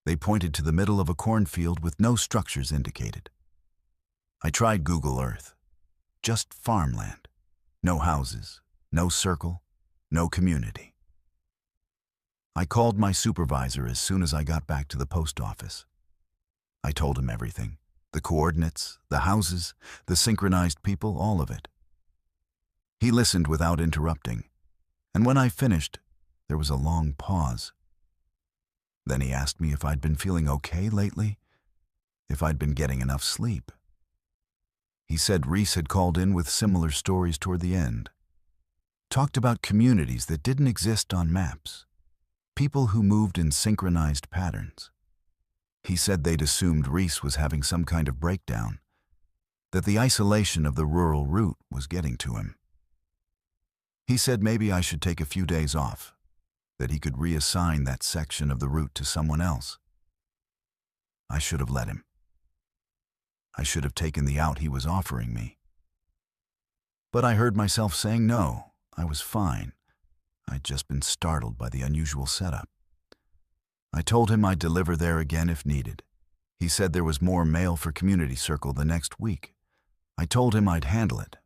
They pointed to the middle of a cornfield with no structures indicated. I tried Google Earth. Just farmland. No houses, no circle, no community. I called my supervisor as soon as I got back to the post office. I told him everything. The coordinates, the houses, the synchronized people, all of it. He listened without interrupting, and when I finished, there was a long pause. Then he asked me if I'd been feeling okay lately, if I'd been getting enough sleep. He said Reese had called in with similar stories toward the end. Talked about communities that didn't exist on maps, people who moved in synchronized patterns. He said they'd assumed Reese was having some kind of breakdown, that the isolation of the rural route was getting to him. He said maybe I should take a few days off, that he could reassign that section of the route to someone else. I should have let him. I should have taken the out he was offering me. But I heard myself saying no, I was fine. I'd just been startled by the unusual setup. I told him I'd deliver there again if needed. He said there was more mail for Community Circle the next week. I told him I'd handle it.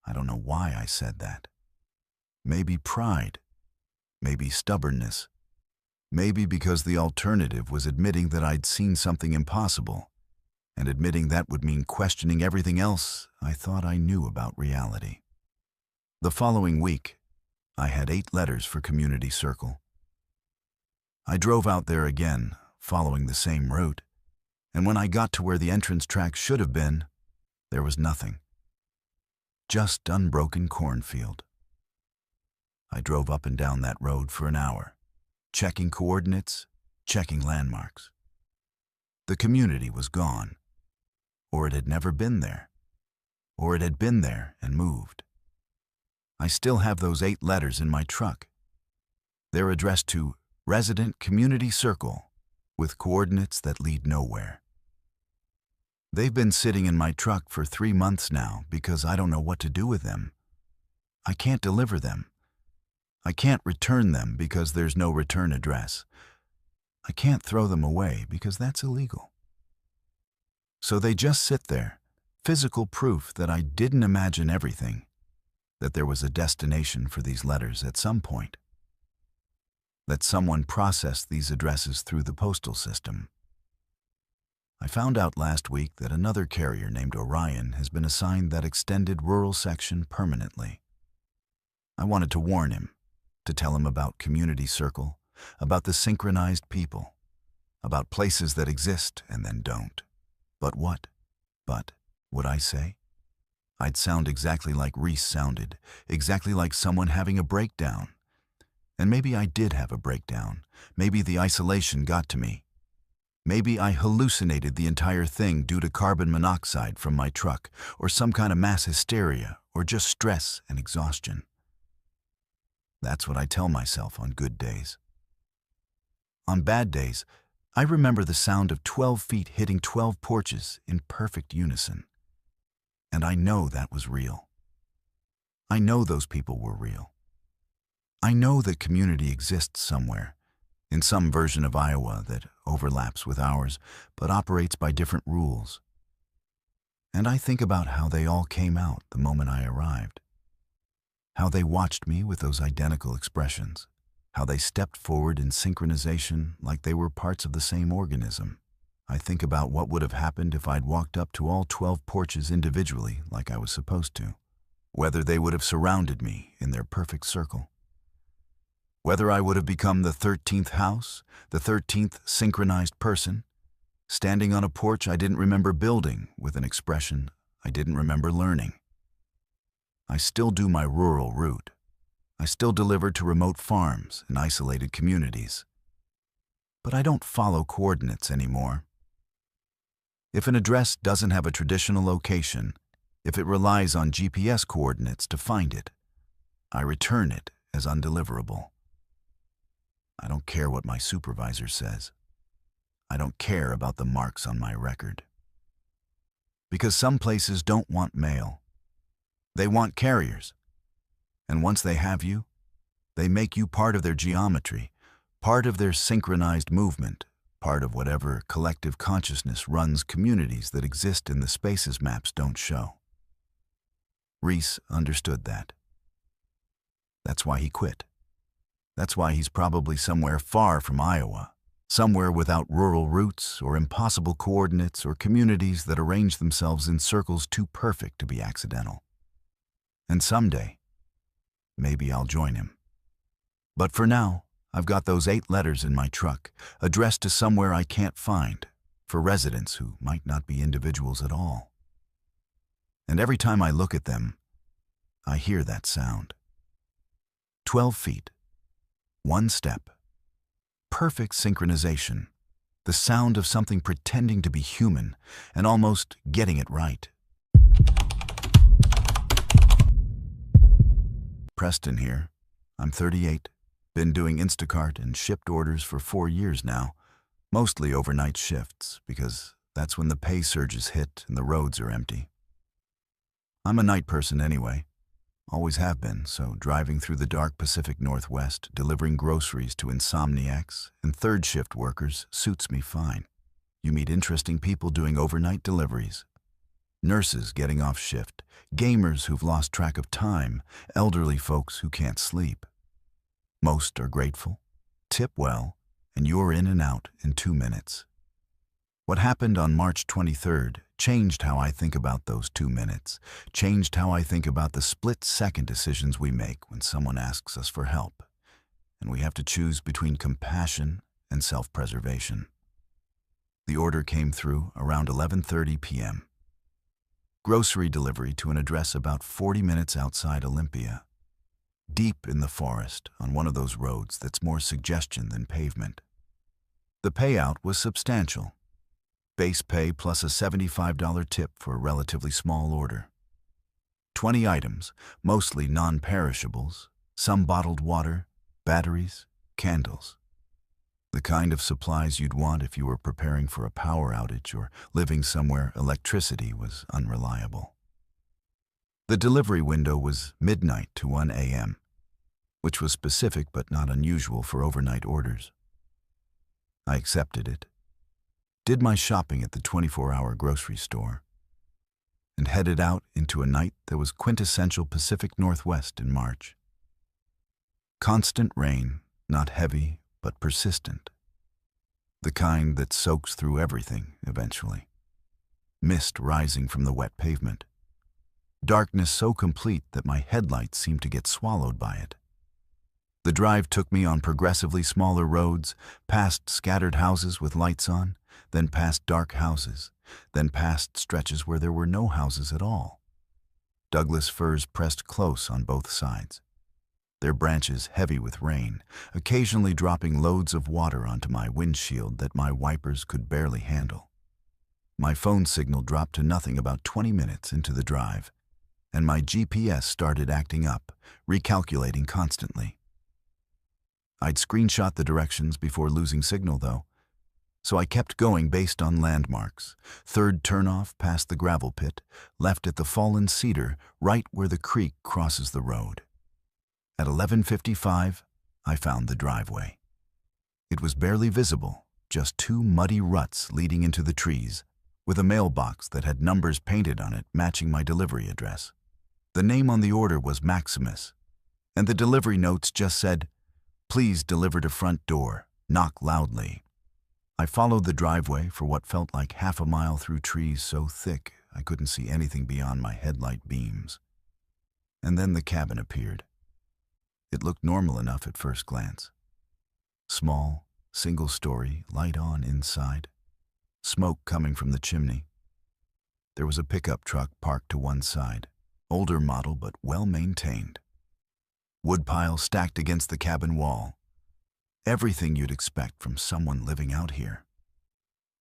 I don't know why I said that. Maybe pride, maybe stubbornness, Maybe because the alternative was admitting that I'd seen something impossible, and admitting that would mean questioning everything else I thought I knew about reality. The following week, I had 8 letters for Community Circle. I drove out there again, following the same route, and when I got to where the entrance track should have been, there was nothing. Just unbroken cornfield. I drove up and down that road for an hour, checking coordinates, checking landmarks. The community was gone, or it had never been there, or it had been there and moved. I still have those 8 letters in my truck. They're addressed to Resident Community Circle with coordinates that lead nowhere. They've been sitting in my truck for 3 months now because I don't know what to do with them. I can't deliver them. I can't return them because there's no return address. I can't throw them away because that's illegal. So they just sit there, physical proof that I didn't imagine everything, that there was a destination for these letters at some point, that someone processed these addresses through the postal system. I found out last week that another carrier named Orion has been assigned that extended rural section permanently. I wanted to warn him, to tell him about Community Circle, about the synchronized people, about places that exist and then don't. But what? But, would I say? I'd sound exactly like Reese sounded, exactly like someone having a breakdown. And maybe I did have a breakdown. Maybe the isolation got to me. Maybe I hallucinated the entire thing due to carbon monoxide from my truck, or some kind of mass hysteria, or just stress and exhaustion. That's what I tell myself on good days. On bad days, I remember the sound of 12 feet hitting 12 porches in perfect unison. And I know that was real. I know those people were real. I know that community exists somewhere, in some version of Iowa that overlaps with ours, but operates by different rules. And I think about how they all came out the moment I arrived. How they watched me with those identical expressions. How they stepped forward in synchronization like they were parts of the same organism. I think about what would have happened if I'd walked up to all 12 porches individually like I was supposed to. Whether they would have surrounded me in their perfect circle. Whether I would have become the 13th house, the 13th synchronized person, standing on a porch I didn't remember building with an expression I didn't remember learning. I still do my rural route. I still deliver to remote farms and isolated communities. But I don't follow coordinates anymore. If an address doesn't have a traditional location, if it relies on GPS coordinates to find it, I return it as undeliverable. I don't care what my supervisor says. I don't care about the marks on my record. Because some places don't want mail. They want carriers. And once they have you, they make you part of their geometry, part of their synchronized movement, part of whatever collective consciousness runs communities that exist in the spaces maps don't show. Reese understood that. That's why he quit. That's why he's probably somewhere far from Iowa, somewhere without rural roots or impossible coordinates or communities that arrange themselves in circles too perfect to be accidental. And someday, maybe I'll join him. But for now, I've got those 8 letters in my truck, addressed to somewhere I can't find, for residents who might not be individuals at all. And every time I look at them, I hear that sound. 12 feet. 1 step. Perfect synchronization. The sound of something pretending to be human and almost getting it right. Preston here. I'm 38. Been doing Instacart and shipped orders for 4 years now. Mostly overnight shifts because that's when the pay surges hit and the roads are empty. I'm a night person anyway. Always have been, so driving through the dark Pacific Northwest, delivering groceries to insomniacs and third shift workers suits me fine. You meet interesting people doing overnight deliveries. Nurses getting off shift, gamers who've lost track of time, elderly folks who can't sleep. Most are grateful, tip well, and you're in and out in 2 minutes. What happened on March 23rd changed how I think about those 2 minutes, changed how I think about the split-second decisions we make when someone asks us for help, and we have to choose between compassion and self-preservation. The order came through around 11:30 p.m. Grocery delivery to an address about 40 minutes outside Olympia. Deep in the forest, on one of those roads that's more suggestion than pavement. The payout was substantial. Base pay plus a $75 tip for a relatively small order. 20 items, mostly non-perishables, some bottled water, batteries, candles. The kind of supplies you'd want if you were preparing for a power outage or living somewhere electricity was unreliable. The delivery window was midnight to 1 a.m., which was specific but not unusual for overnight orders. I accepted it, did my shopping at the 24-hour grocery store, and headed out into a night that was quintessential Pacific Northwest in March. Constant rain, not heavy but persistent. The kind that soaks through everything eventually. Mist rising from the wet pavement. Darkness so complete that my headlights seemed to get swallowed by it. The drive took me on progressively smaller roads, past scattered houses with lights on, then past dark houses, then past stretches where there were no houses at all. Douglas firs pressed close on both sides, their branches heavy with rain, occasionally dropping loads of water onto my windshield that my wipers could barely handle. My phone signal dropped to nothing about 20 minutes into the drive, and my GPS started acting up, recalculating constantly. I'd screenshot the directions before losing signal, though, so I kept going based on landmarks. Third turnoff past the gravel pit, left at the fallen cedar, right where the creek crosses the road. At 11:55, I found the driveway. It was barely visible, just 2 muddy ruts leading into the trees, with a mailbox that had numbers painted on it matching my delivery address. The name on the order was Maximus, and the delivery notes just said, "Please deliver to front door, knock loudly." I followed the driveway for what felt like half a mile through trees so thick I couldn't see anything beyond my headlight beams. And then the cabin appeared. It looked normal enough at first glance. Small, single-story, light on inside. Smoke coming from the chimney. There was a pickup truck parked to one side, older model but well-maintained. Woodpile stacked against the cabin wall. Everything you'd expect from someone living out here.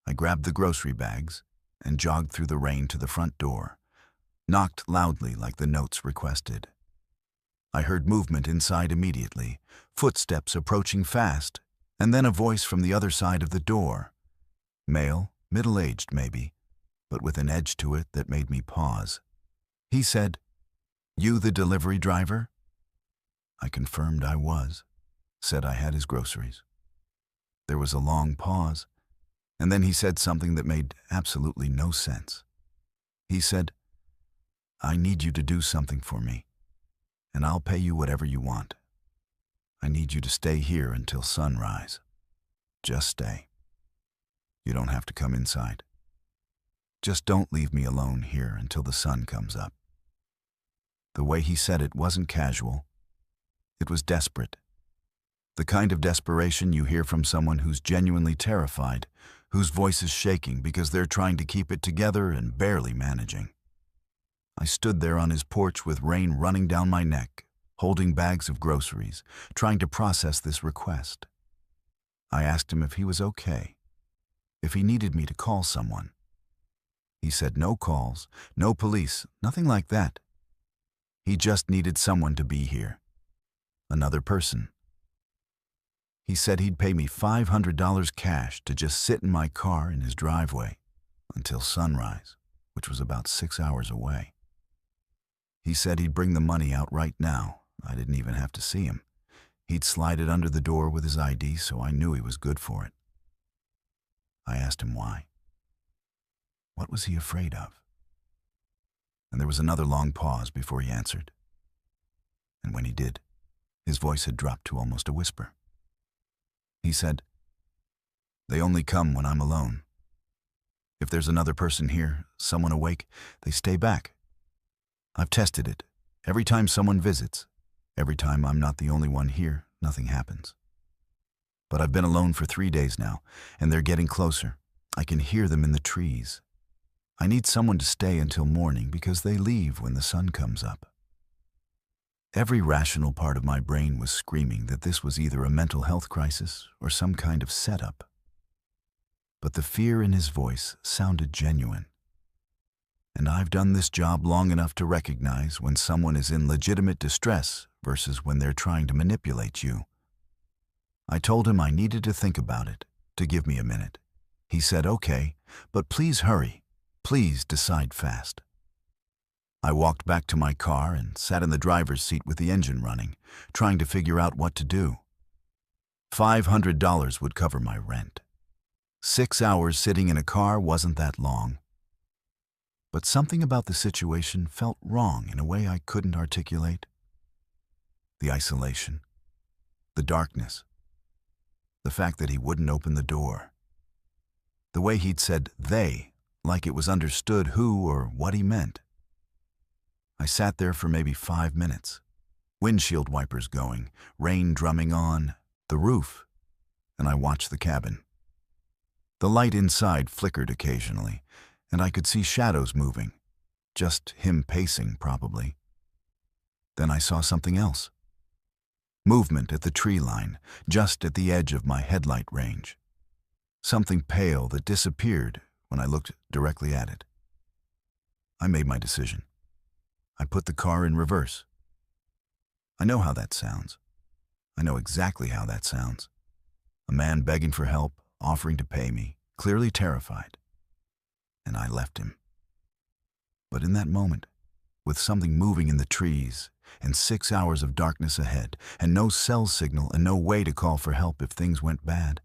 I grabbed the grocery bags and jogged through the rain to the front door, knocked loudly like the notes requested. I heard movement inside immediately, footsteps approaching fast, and then a voice from the other side of the door. Male, middle-aged maybe, but with an edge to it that made me pause. He said, "You the delivery driver?" I confirmed I was, said I had his groceries. There was a long pause, and then he said something that made absolutely no sense. He said, "I need you to do something for me, and I'll pay you whatever you want. I need you to stay here until sunrise. Just stay. You don't have to come inside. Just don't leave me alone here until the sun comes up." The way he said it wasn't casual. It was desperate. The kind of desperation you hear from someone who's genuinely terrified, whose voice is shaking because they're trying to keep it together and barely managing. I stood there on his porch with rain running down my neck, holding bags of groceries, trying to process this request. I asked him if he was okay, if he needed me to call someone. He said no calls, no police, nothing like that. He just needed someone to be here. Another person. He said he'd pay me $500 cash to just sit in my car in his driveway until sunrise, which was about 6 hours away. He said he'd bring the money out right now. I didn't even have to see him. He'd slide it under the door with his ID, so I knew he was good for it. I asked him why. What was he afraid of? And there was another long pause before he answered. And when he did, his voice had dropped to almost a whisper. He said, They only come when I'm alone. If there's another person here, someone awake, they stay back. I've tested it. Every time someone visits, every time I'm not the only one here, nothing happens. But I've been alone for 3 days now, and they're getting closer. I can hear them in the trees. I need someone to stay until morning because they leave when the sun comes up. Every rational part of my brain was screaming that this was either a mental health crisis or some kind of setup. But the fear in his voice sounded genuine. And I've done this job long enough to recognize when someone is in legitimate distress versus when they're trying to manipulate you. I told him I needed to think about it, to give me a minute. He said, "Okay, but please hurry. Please decide fast." I walked back to my car and sat in the driver's seat with the engine running, trying to figure out what to do. $500 would cover my rent. 6 hours sitting in a car wasn't that long. But something about the situation felt wrong in a way I couldn't articulate. The isolation, the darkness, the fact that he wouldn't open the door, the way he'd said "they" like it was understood who or what he meant. I sat there for maybe 5 minutes, windshield wipers going, rain drumming on the roof, and I watched the cabin. The light inside flickered occasionally, and I could see shadows moving, just him pacing probably. Then I saw something else. Movement at the tree line, just at the edge of my headlight range. Something pale that disappeared when I looked directly at it. I made my decision. I put the car in reverse. I know how that sounds. I know exactly how that sounds. A man begging for help, offering to pay me, clearly terrified. And I left him. But in that moment, with something moving in the trees, and 6 hours of darkness ahead, and no cell signal and no way to call for help if things went bad,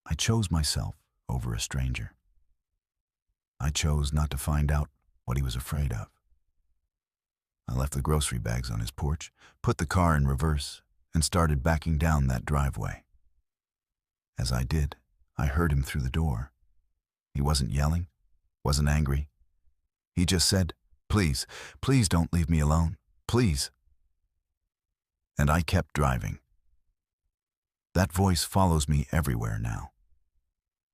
I chose myself over a stranger. I chose not to find out what he was afraid of. I left the grocery bags on his porch, put the car in reverse, and started backing down that driveway. As I did, I heard him through the door. He wasn't yelling, wasn't angry. He just said, "Please, please don't leave me alone, please." And I kept driving. That voice follows me everywhere now.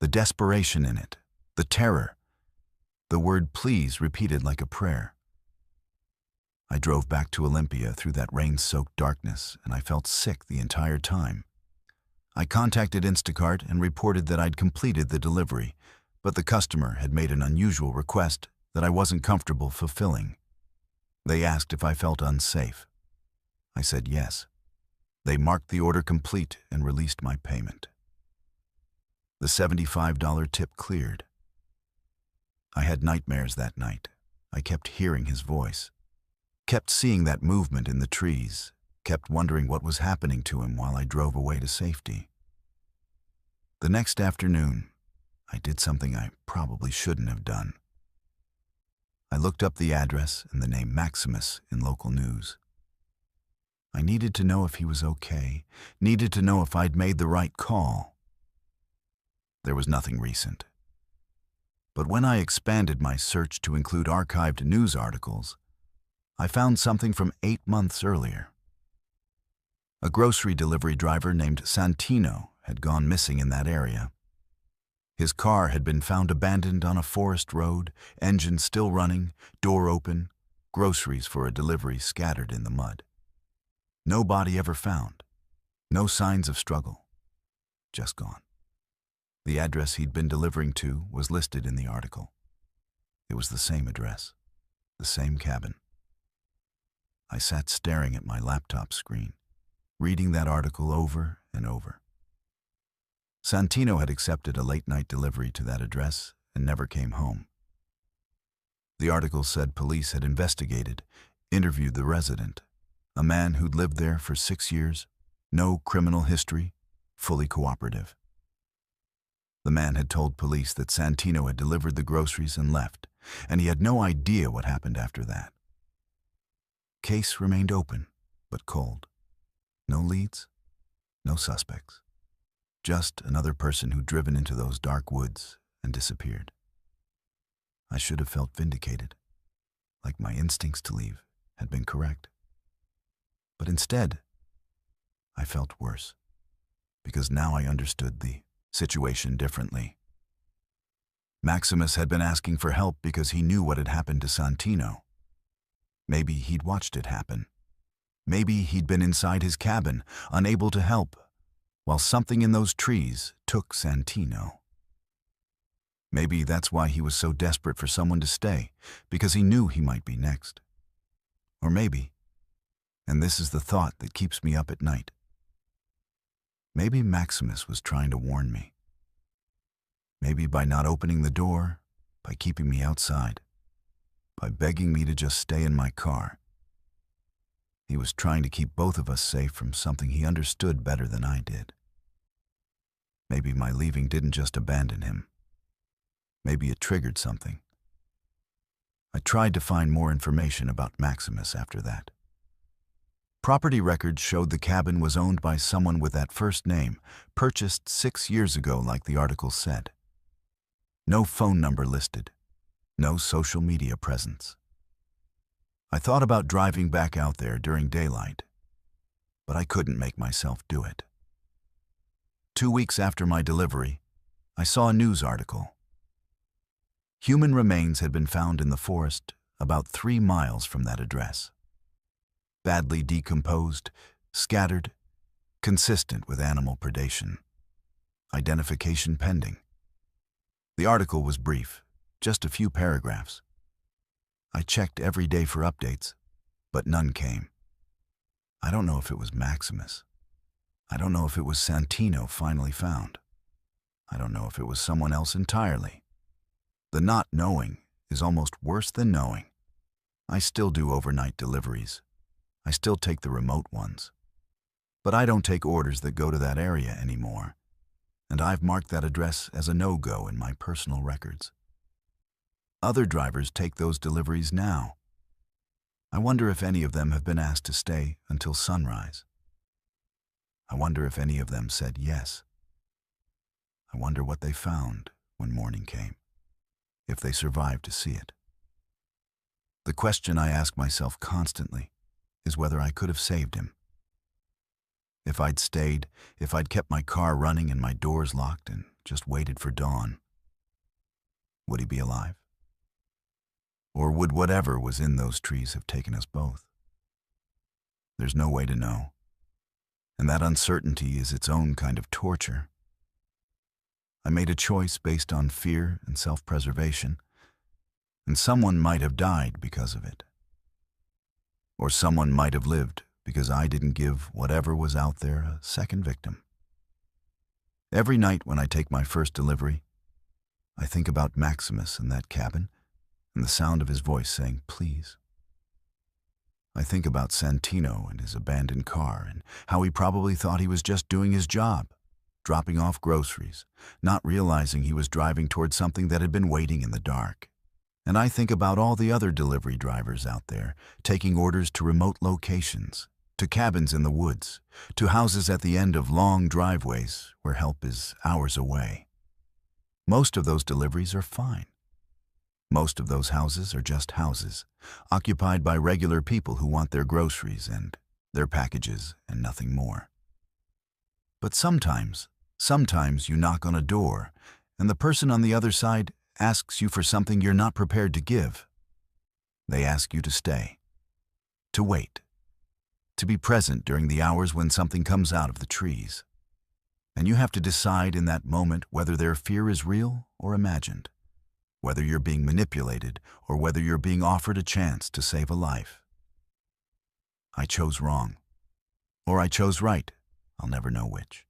The desperation in it, the terror, the word "please" repeated like a prayer. I drove back to Olympia through that rain-soaked darkness, and I felt sick the entire time. I contacted Instacart and reported that I'd completed the delivery, but the customer had made an unusual request that I wasn't comfortable fulfilling. They asked if I felt unsafe. I said yes. They marked the order complete and released my payment. The $75 tip cleared. I had nightmares that night. I kept hearing his voice, kept seeing that movement in the trees, kept wondering what was happening to him while I drove away to safety. The next afternoon, I did something I probably shouldn't have done. I looked up the address and the name Maximus in local news. I needed to know if he was okay, needed to know if I'd made the right call. There was nothing recent. But when I expanded my search to include archived news articles, I found something from 8 months earlier. A grocery delivery driver named Santino had gone missing in that area. His car had been found abandoned on a forest road, engine still running, door open, groceries for a delivery scattered in the mud. No body ever found, no signs of struggle, just gone. The address he'd been delivering to was listed in the article. It was the same address, the same cabin. I sat staring at my laptop screen, reading that article over and over. Santino had accepted a late-night delivery to that address and never came home. The article said police had investigated, interviewed the resident, a man who'd lived there for 6 years, no criminal history, fully cooperative. The man had told police that Santino had delivered the groceries and left, and he had no idea what happened after that. Case remained open, but cold. No leads, no suspects. Just another person who'd driven into those dark woods and disappeared. I should have felt vindicated, like my instincts to leave had been correct. But instead, I felt worse, because now I understood the situation differently. Maximus had been asking for help because he knew what had happened to Santino. Maybe he'd watched it happen. Maybe he'd been inside his cabin, unable to help, while something in those trees took Santino. Maybe that's why he was so desperate for someone to stay, because he knew he might be next. Or maybe, and this is the thought that keeps me up at night, maybe Maximus was trying to warn me. Maybe by not opening the door, by keeping me outside, by begging me to just stay in my car, he was trying to keep both of us safe from something he understood better than I did. Maybe my leaving didn't just abandon him. Maybe it triggered something. I tried to find more information about Maximus after that. Property records showed the cabin was owned by someone with that first name, purchased 6 years ago like the article said. No phone number listed. No social media presence. I thought about driving back out there during daylight, but I couldn't make myself do it. 2 weeks after my delivery, I saw a news article. Human remains had been found in the forest about 3 miles from that address. Badly decomposed, scattered, consistent with animal predation. Identification pending. The article was brief, just a few paragraphs. I checked every day for updates, but none came. I don't know if it was Maximus. I don't know if it was Santino finally found. I don't know if it was someone else entirely. The not knowing is almost worse than knowing. I still do overnight deliveries. I still take the remote ones. But I don't take orders that go to that area anymore, and I've marked that address as a no-go in my personal records. Other drivers take those deliveries now. I wonder if any of them have been asked to stay until sunrise. I wonder if any of them said yes. I wonder what they found when morning came, if they survived to see it. The question I ask myself constantly is whether I could have saved him. If I'd stayed, if I'd kept my car running and my doors locked and just waited for dawn, would he be alive? Or would whatever was in those trees have taken us both? There's no way to know. And that uncertainty is its own kind of torture. I made a choice based on fear and self-preservation, and someone might have died because of it. Or someone might have lived because I didn't give whatever was out there a second victim. Every night when I take my first delivery, I think about Maximus in that cabin and the sound of his voice saying, "Please." I think about Santino and his abandoned car and how he probably thought he was just doing his job, dropping off groceries, not realizing he was driving toward something that had been waiting in the dark. And I think about all the other delivery drivers out there, taking orders to remote locations, to cabins in the woods, to houses at the end of long driveways where help is hours away. Most of those deliveries are fine. Most of those houses are just houses, occupied by regular people who want their groceries and their packages and nothing more. But sometimes you knock on a door and the person on the other side asks you for something you're not prepared to give. They ask you to stay, to wait, to be present during the hours when something comes out of the trees. And you have to decide in that moment whether their fear is real or imagined, whether you're being manipulated or whether you're being offered a chance to save a life. I chose wrong, or I chose right. I'll never know which.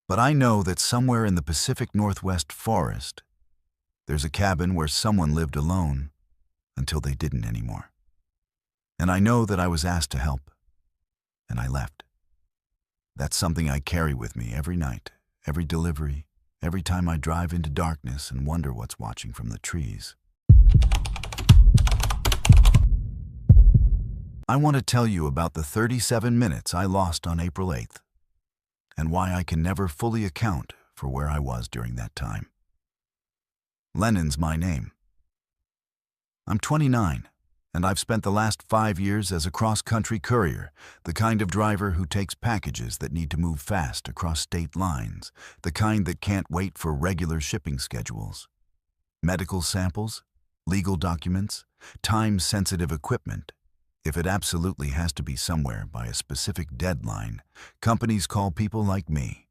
But I know that somewhere in the Pacific Northwest forest, there's a cabin where someone lived alone until they didn't anymore. And I know that I was asked to help, and I left. That's something I carry with me every night, every delivery, every time I drive into darkness and wonder what's watching from the trees. I want to tell you about the 37 minutes I lost on April 8th. and why I can never fully account for where I was during that time. Lenin's my name. I'm 29, and I've spent the last 5 years as a cross-country courier, the kind of driver who takes packages that need to move fast across state lines, the kind that can't wait for regular shipping schedules. Medical samples, legal documents, time-sensitive equipment. If it absolutely has to be somewhere by a specific deadline, companies call people like me.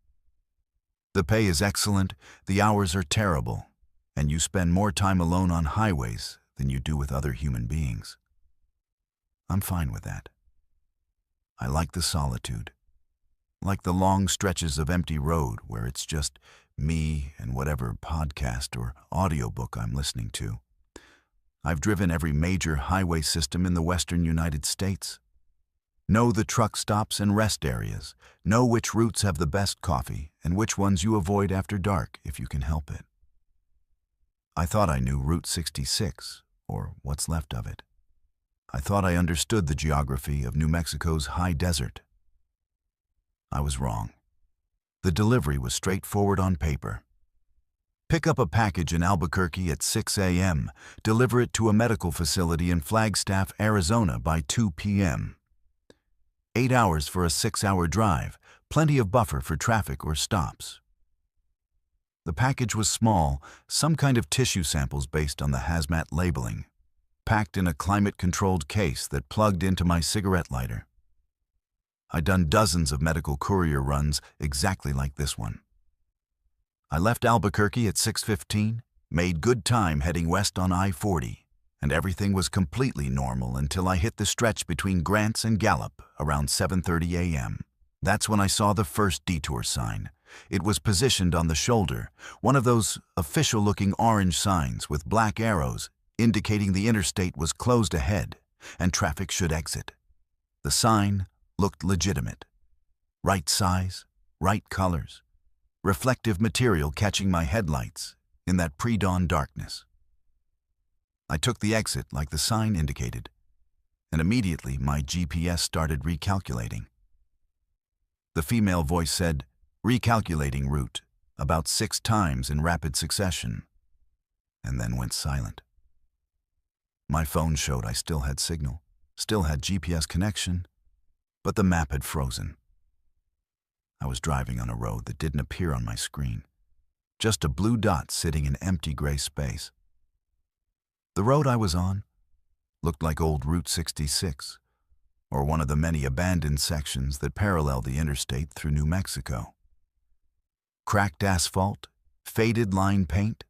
The pay is excellent, the hours are terrible, and you spend more time alone on highways than you do with other human beings. I'm fine with that. I like the solitude, like the long stretches of empty road where it's just me and whatever podcast or audiobook I'm listening to. I've driven every major highway system in the western United States. Know the truck stops and rest areas. Know which routes have the best coffee and which ones you avoid after dark if you can help it. I thought I knew Route 66, or what's left of it. I thought I understood the geography of New Mexico's high desert. I was wrong. The delivery was straightforward on paper. Pick up a package in Albuquerque at 6 a.m., deliver it to a medical facility in Flagstaff, Arizona by 2 p.m. 8 hours for a 6-hour drive, plenty of buffer for traffic or stops. The package was small, some kind of tissue samples based on the hazmat labeling, packed in a climate-controlled case that plugged into my cigarette lighter. I'd done dozens of medical courier runs exactly like this one. I left Albuquerque at 6:15, made good time heading west on I-40, and everything was completely normal until I hit the stretch between Grants and Gallup around 7:30 a.m. That's when I saw the first detour sign. It was positioned on the shoulder, one of those official-looking orange signs with black arrows indicating the interstate was closed ahead and traffic should exit. The sign looked legitimate. Right size, right colors, reflective material catching my headlights in that pre-dawn darkness. I took the exit like the sign indicated, and immediately my GPS started recalculating. The female voice said, "Recalculating route," about 6 times in rapid succession, and then went silent. My phone showed I still had signal, still had GPS connection, but the map had frozen. I was driving on a road that didn't appear on my screen, just a blue dot sitting in empty gray space. The road I was on looked like old Route 66, or one of the many abandoned sections that parallel the interstate through New Mexico. Cracked asphalt, faded line paint,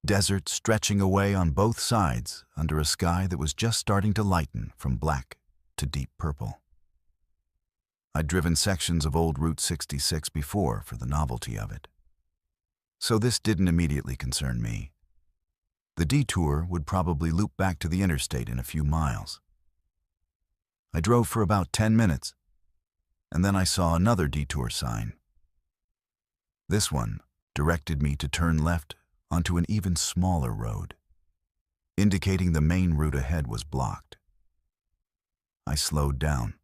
desert stretching away on both sides under a sky that was just starting to lighten from black to deep purple. I'd driven sections of old Route 66 before for the novelty of it, so this didn't immediately concern me. The detour would probably loop back to the interstate in a few miles. I drove for about 10 minutes, and then I saw another detour sign. This one directed me to turn left onto an even smaller road, indicating the main route ahead was blocked. I slowed down,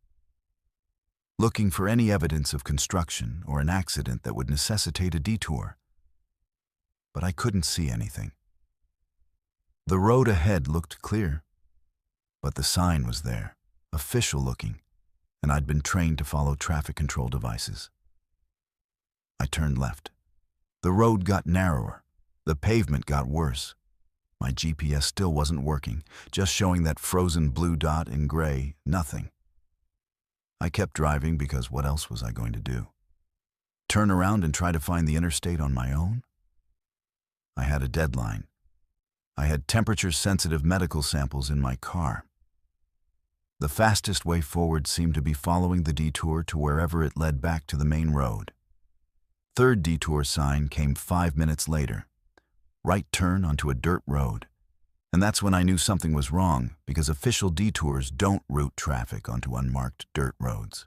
looking for any evidence of construction or an accident that would necessitate a detour, but I couldn't see anything. The road ahead looked clear, but the sign was there, official looking, and I'd been trained to follow traffic control devices. I turned left. The road got narrower. The pavement got worse. My GPS still wasn't working, just showing that frozen blue dot in gray, nothing. I kept driving because what else was I going to do? Turn around and try to find the interstate on my own? I had a deadline. I had temperature-sensitive medical samples in my car. The fastest way forward seemed to be following the detour to wherever it led back to the main road. Third detour sign came 5 minutes later. Right turn onto a dirt road. And that's when I knew something was wrong, because official detours don't route traffic onto unmarked dirt roads.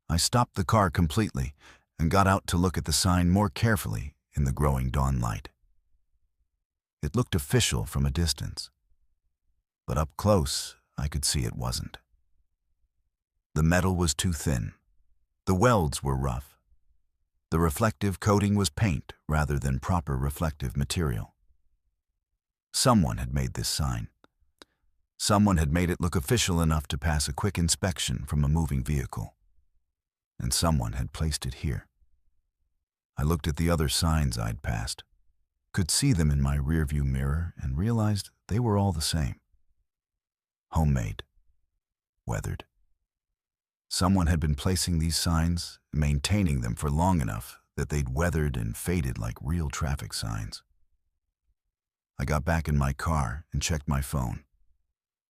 I stopped the car completely and got out to look at the sign more carefully in the growing dawn light. It looked official from a distance, but up close I could see it wasn't. The metal was too thin. The welds were rough. The reflective coating was paint rather than proper reflective material. Someone had made this sign. Someone had made it look official enough to pass a quick inspection from a moving vehicle. And someone had placed it here. I looked at the other signs I'd passed, could see them in my rearview mirror, and realized they were all the same. Homemade. Weathered. Someone had been placing these signs, maintaining them for long enough that they'd weathered and faded like real traffic signs. I got back in my car and checked my phone.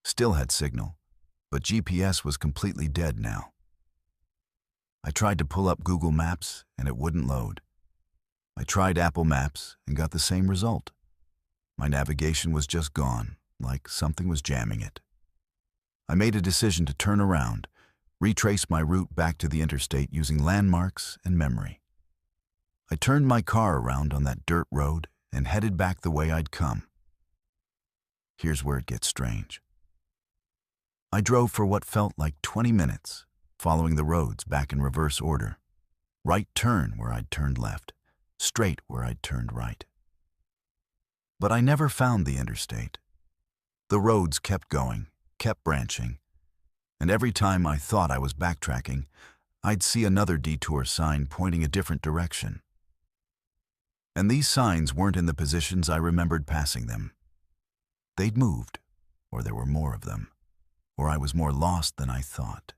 Still had signal, but GPS was completely dead now. I tried to pull up Google Maps and it wouldn't load. I tried Apple Maps and got the same result. My navigation was just gone, like something was jamming it. I made a decision to turn around, retrace my route back to the interstate using landmarks and memory. I turned my car around on that dirt road and headed back the way I'd come. Here's where it gets strange. I drove for what felt like 20 minutes, following the roads back in reverse order. Right turn where I'd turned left, straight where I'd turned right. But I never found the interstate. The roads kept going, kept branching, and every time I thought I was backtracking, I'd see another detour sign pointing a different direction. And these signs weren't in the positions I remembered passing them. They'd moved, or there were more of them, or I was more lost than I thought.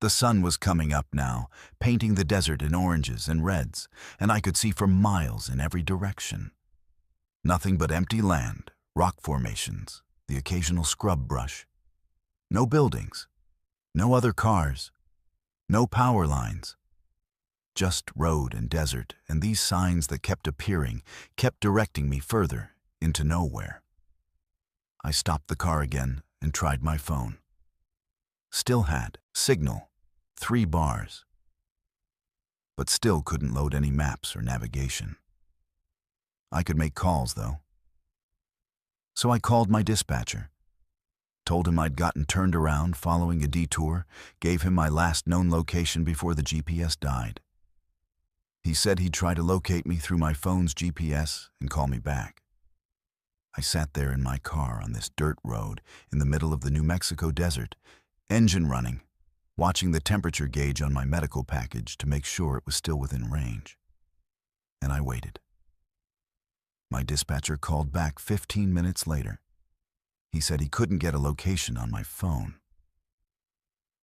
The sun was coming up now, painting the desert in oranges and reds, and I could see for miles in every direction. Nothing but empty land, rock formations, the occasional scrub brush. No buildings, no other cars, no power lines. Just road and desert, and these signs that kept appearing, kept directing me further into nowhere. I stopped the car again and tried my phone. Still had signal, 3 bars, but still couldn't load any maps or navigation. I could make calls, though. So I called my dispatcher, told him I'd gotten turned around following a detour, gave him my last known location before the GPS died. He said he'd try to locate me through my phone's GPS and call me back. I sat there in my car on this dirt road in the middle of the New Mexico desert, engine running, watching the temperature gauge on my medical package to make sure it was still within range. And I waited. My dispatcher called back 15 minutes later. He said he couldn't get a location on my phone.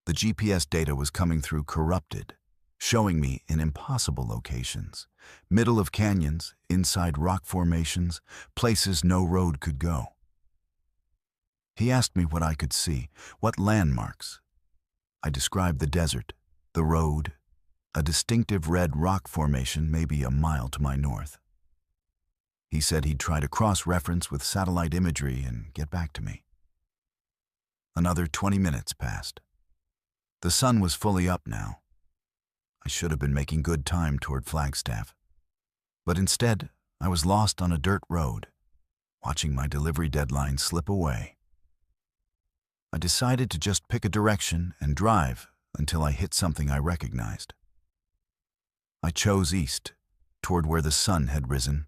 The GPS data was coming through corrupted, showing me in impossible locations, middle of canyons, inside rock formations, places no road could go. He asked me what I could see, what landmarks. I described the desert, the road, a distinctive red rock formation maybe a mile to my north. He said he'd try to cross-reference with satellite imagery and get back to me. Another 20 minutes passed. The sun was fully up now. I should have been making good time toward Flagstaff. But instead, I was lost on a dirt road, watching my delivery deadline slip away. I decided to just pick a direction and drive until I hit something I recognized. I chose east, toward where the sun had risen,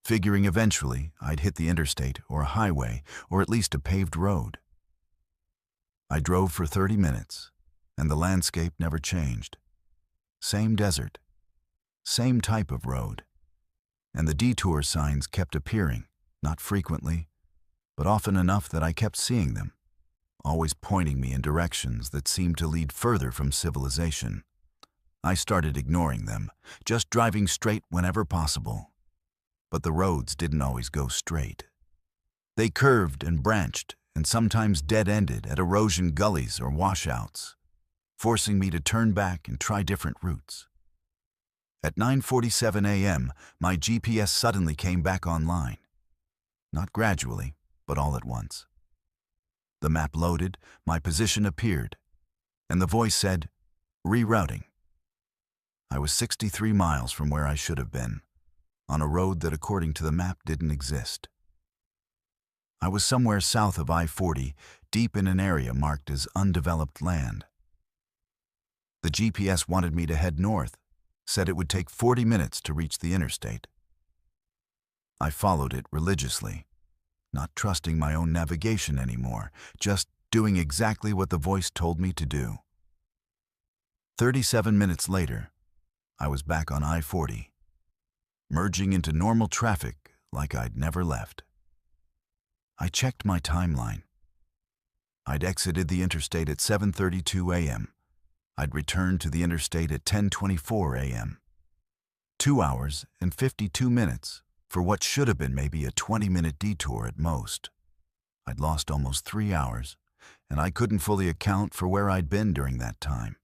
figuring eventually I'd hit the interstate or a highway or at least a paved road. I drove for 30 minutes, and the landscape never changed. Same desert, same type of road, and the detour signs kept appearing, not frequently, but often enough that I kept seeing them, always pointing me in directions that seemed to lead further from civilization. I started ignoring them, just driving straight whenever possible. But the roads didn't always go straight. They curved and branched, and sometimes dead-ended at erosion gullies or washouts, forcing me to turn back and try different routes. At 9:47 a.m., my GPS suddenly came back online. Not gradually, but all at once. The map loaded, my position appeared, and the voice said, "Rerouting." I was 63 miles from where I should have been, on a road that according to the map didn't exist. I was somewhere south of I-40, deep in an area marked as undeveloped land. The GPS wanted me to head north, said it would take 40 minutes to reach the interstate. I followed it religiously, not trusting my own navigation anymore, just doing exactly what the voice told me to do. 37 minutes later, I was back on I-40, merging into normal traffic like I'd never left. I checked my timeline. I'd exited the interstate at 7:32 a.m. I'd returned to the interstate at 10:24 a.m. 2 hours and 52 minutes for what should have been maybe a 20-minute detour at most. I'd lost almost 3 hours, and I couldn't fully account for where I'd been during that time.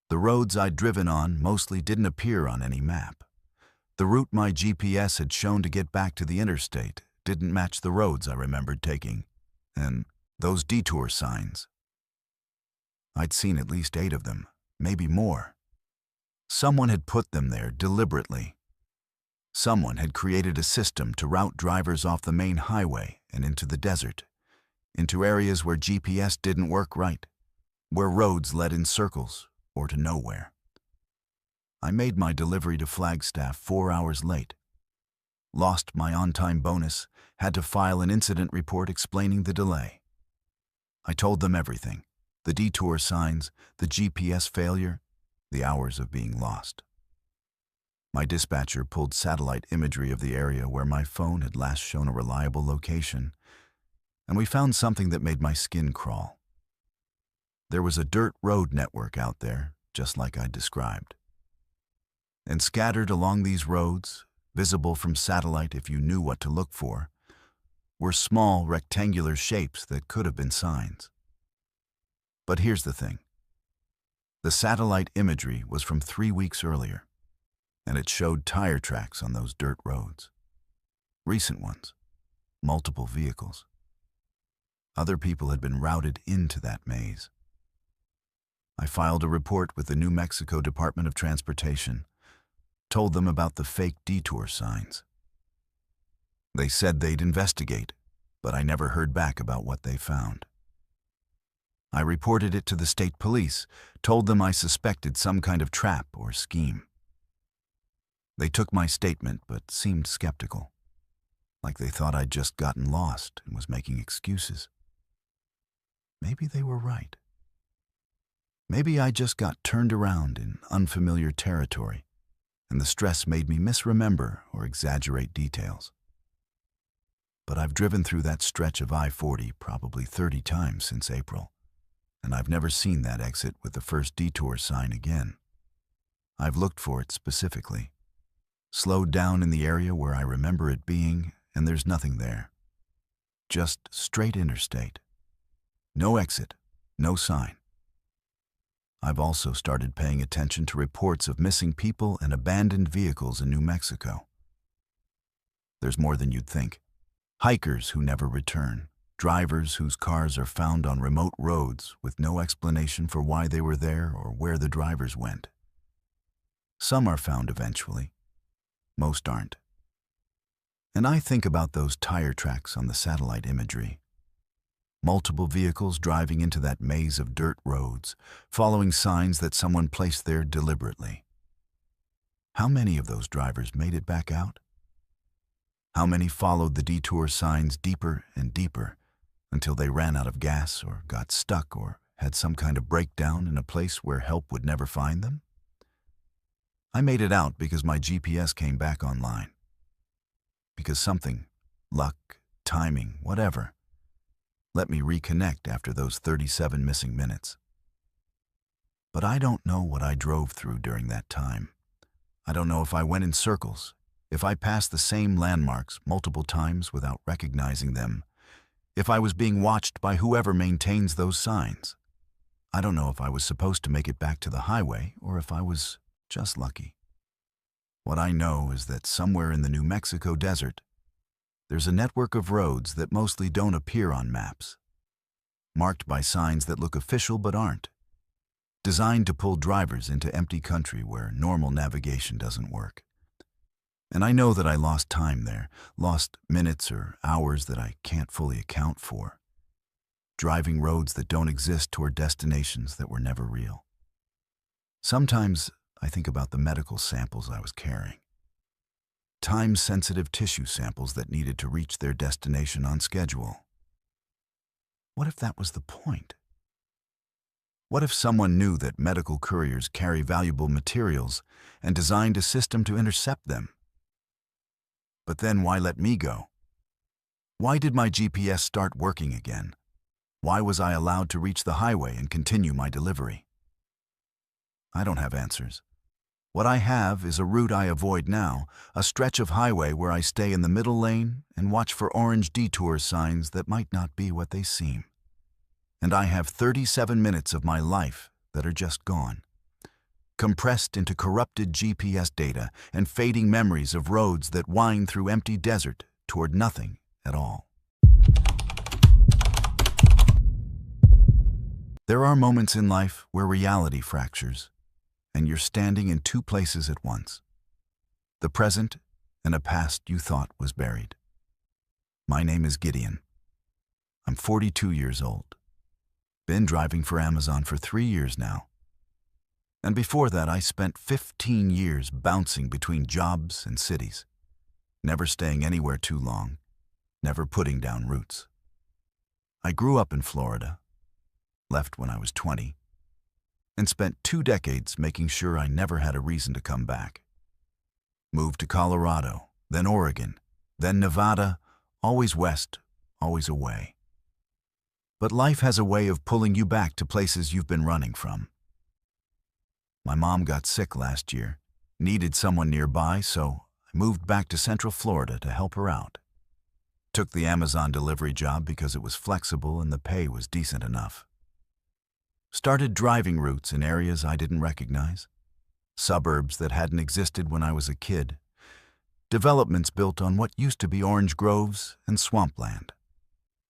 The roads I'd driven on mostly didn't appear on any map. The route my GPS had shown to get back to the interstate didn't match the roads I remembered taking, and those detour signs. I'd seen at least 8 of them, maybe more. Someone had put them there deliberately. Someone had created a system to route drivers off the main highway and into the desert, into areas where GPS didn't work right, where roads led in circles or to nowhere. I made my delivery to Flagstaff 4 hours late, lost my on-time bonus, had to file an incident report explaining the delay. I told them everything, the detour signs, the GPS failure, the hours of being lost. My dispatcher pulled satellite imagery of the area where my phone had last shown a reliable location, and we found something that made my skin crawl. There was a dirt road network out there, just like I'd described. And scattered along these roads, visible from satellite if you knew what to look for, were small rectangular shapes that could have been signs. But here's the thing. The satellite imagery was from 3 weeks earlier, and it showed tire tracks on those dirt roads. Recent ones, multiple vehicles. Other people had been routed into that maze. I filed a report with the New Mexico Department of Transportation, told them about the fake detour signs. They said they'd investigate, but I never heard back about what they found. I reported it to the state police, told them I suspected some kind of trap or scheme. They took my statement but seemed skeptical, like they thought I'd just gotten lost and was making excuses. Maybe they were right. Maybe I just got turned around in unfamiliar territory, and the stress made me misremember or exaggerate details. But I've driven through that stretch of I-40 probably 30 times since April, and I've never seen that exit with the first detour sign again. I've looked for it specifically, slowed down in the area where I remember it being, and there's nothing there. Just straight interstate. No exit, no sign. I've also started paying attention to reports of missing people and abandoned vehicles in New Mexico. There's more than you'd think. Hikers who never return, drivers whose cars are found on remote roads with no explanation for why they were there or where the drivers went. Some are found eventually. Most aren't. And I think about those tire tracks on the satellite imagery. Multiple vehicles driving into that maze of dirt roads, following signs that someone placed there deliberately. How many of those drivers made it back out? How many followed the detour signs deeper and deeper until they ran out of gas or got stuck or had some kind of breakdown in a place where help would never find them? I made it out because my GPS came back online. Because something, luck, timing, whatever, let me reconnect after those 37 missing minutes. But I don't know what I drove through during that time. I don't know if I went in circles, if I passed the same landmarks multiple times without recognizing them, if I was being watched by whoever maintains those signs. I don't know if I was supposed to make it back to the highway or if I was just lucky. What I know is that somewhere in the New Mexico desert, there's a network of roads that mostly don't appear on maps, marked by signs that look official but aren't, designed to pull drivers into empty country where normal navigation doesn't work. And I know that I lost time there, lost minutes or hours that I can't fully account for, driving roads that don't exist toward destinations that were never real. Sometimes I think about the medical samples I was carrying. Time-sensitive tissue samples that needed to reach their destination on schedule. What if that was the point? What if someone knew that medical couriers carry valuable materials and designed a system to intercept them? But then why let me go? Why did my GPS start working again? Why was I allowed to reach the highway and continue my delivery? I don't have answers. What I have is a route I avoid now, a stretch of highway where I stay in the middle lane and watch for orange detour signs that might not be what they seem. And I have 37 minutes of my life that are just gone, compressed into corrupted GPS data and fading memories of roads that wind through empty desert toward nothing at all. There are moments in life where reality fractures, and you're standing in two places at once: the present and a past you thought was buried. My name is Gideon. I'm 42 years old. Been driving for Amazon for 3 years now. And before that, I spent 15 years bouncing between jobs and cities, never staying anywhere too long, never putting down roots. I grew up in Florida, left when I was 20, and spent 2 decades making sure I never had a reason to come back. Moved to Colorado, then Oregon, then Nevada, always west, always away. But life has a way of pulling you back to places you've been running from. My mom got sick last year, needed someone nearby, so I moved back to Central Florida to help her out. Took the Amazon delivery job because it was flexible and the pay was decent enough. Started driving routes in areas I didn't recognize, suburbs that hadn't existed when I was a kid, developments built on what used to be orange groves and swampland.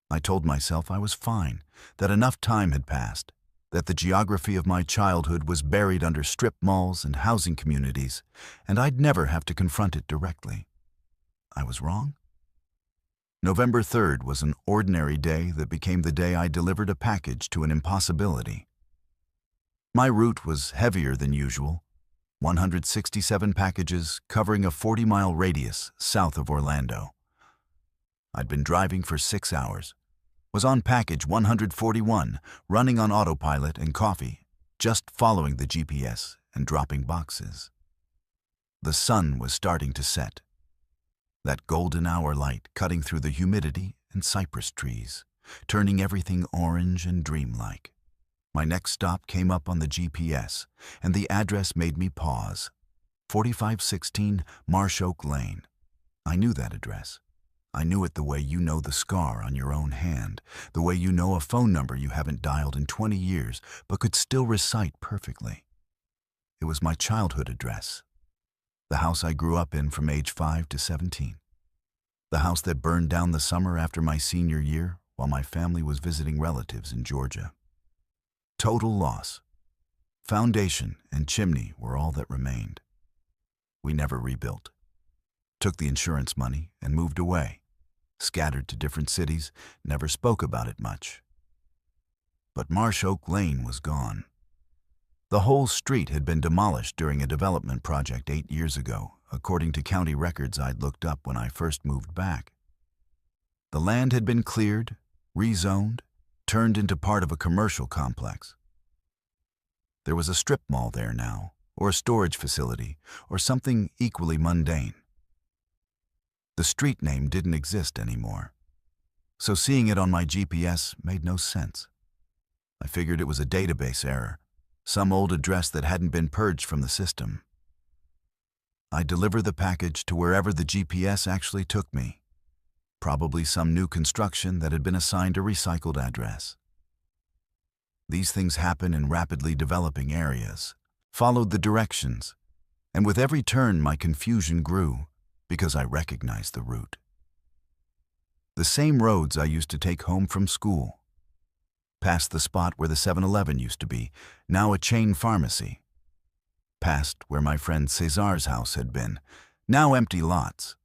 I told myself I was fine, that enough time had passed, that the geography of my childhood was buried under strip malls and housing communities, and I'd never have to confront it directly. I was wrong. November 3rd was an ordinary day that became the day I delivered a package to an impossibility. My route was heavier than usual, 167 packages covering a 40-mile radius south of Orlando. I'd been driving for 6 hours, was on package 141, running on autopilot and coffee, just following the GPS and dropping boxes. The sun was starting to set, that golden hour light cutting through the humidity and cypress trees, turning everything orange and dreamlike. My next stop came up on the GPS, and the address made me pause. 4516 Marsh Oak Lane. I knew that address. I knew it the way you know the scar on your own hand, the way you know a phone number you haven't dialed in 20 years but could still recite perfectly. It was my childhood address, the house I grew up in from age 5 to 17, the house that burned down the summer after my senior year while my family was visiting relatives in Georgia. Total loss. Foundation and chimney were all that remained. We never rebuilt. Took the insurance money and moved away. Scattered to different cities, never spoke about it much. But Marsh Oak Lane was gone. The whole street had been demolished during a development project 8 years ago, according to county records I'd looked up when I first moved back. The land had been cleared, rezoned, turned into part of a commercial complex. There was a strip mall there now, or a storage facility, or something equally mundane. The street name didn't exist anymore, so seeing it on my GPS made no sense. I figured it was a database error, some old address that hadn't been purged from the system. I delivered the package to wherever the GPS actually took me, probably some new construction that had been assigned a recycled address. These things happen in rapidly developing areas. Followed the directions, and with every turn my confusion grew, because I recognized the route. The same roads I used to take home from school. Past the spot where the 7-Eleven used to be, now a chain pharmacy. Past where my friend Cesar's house had been, now empty lots.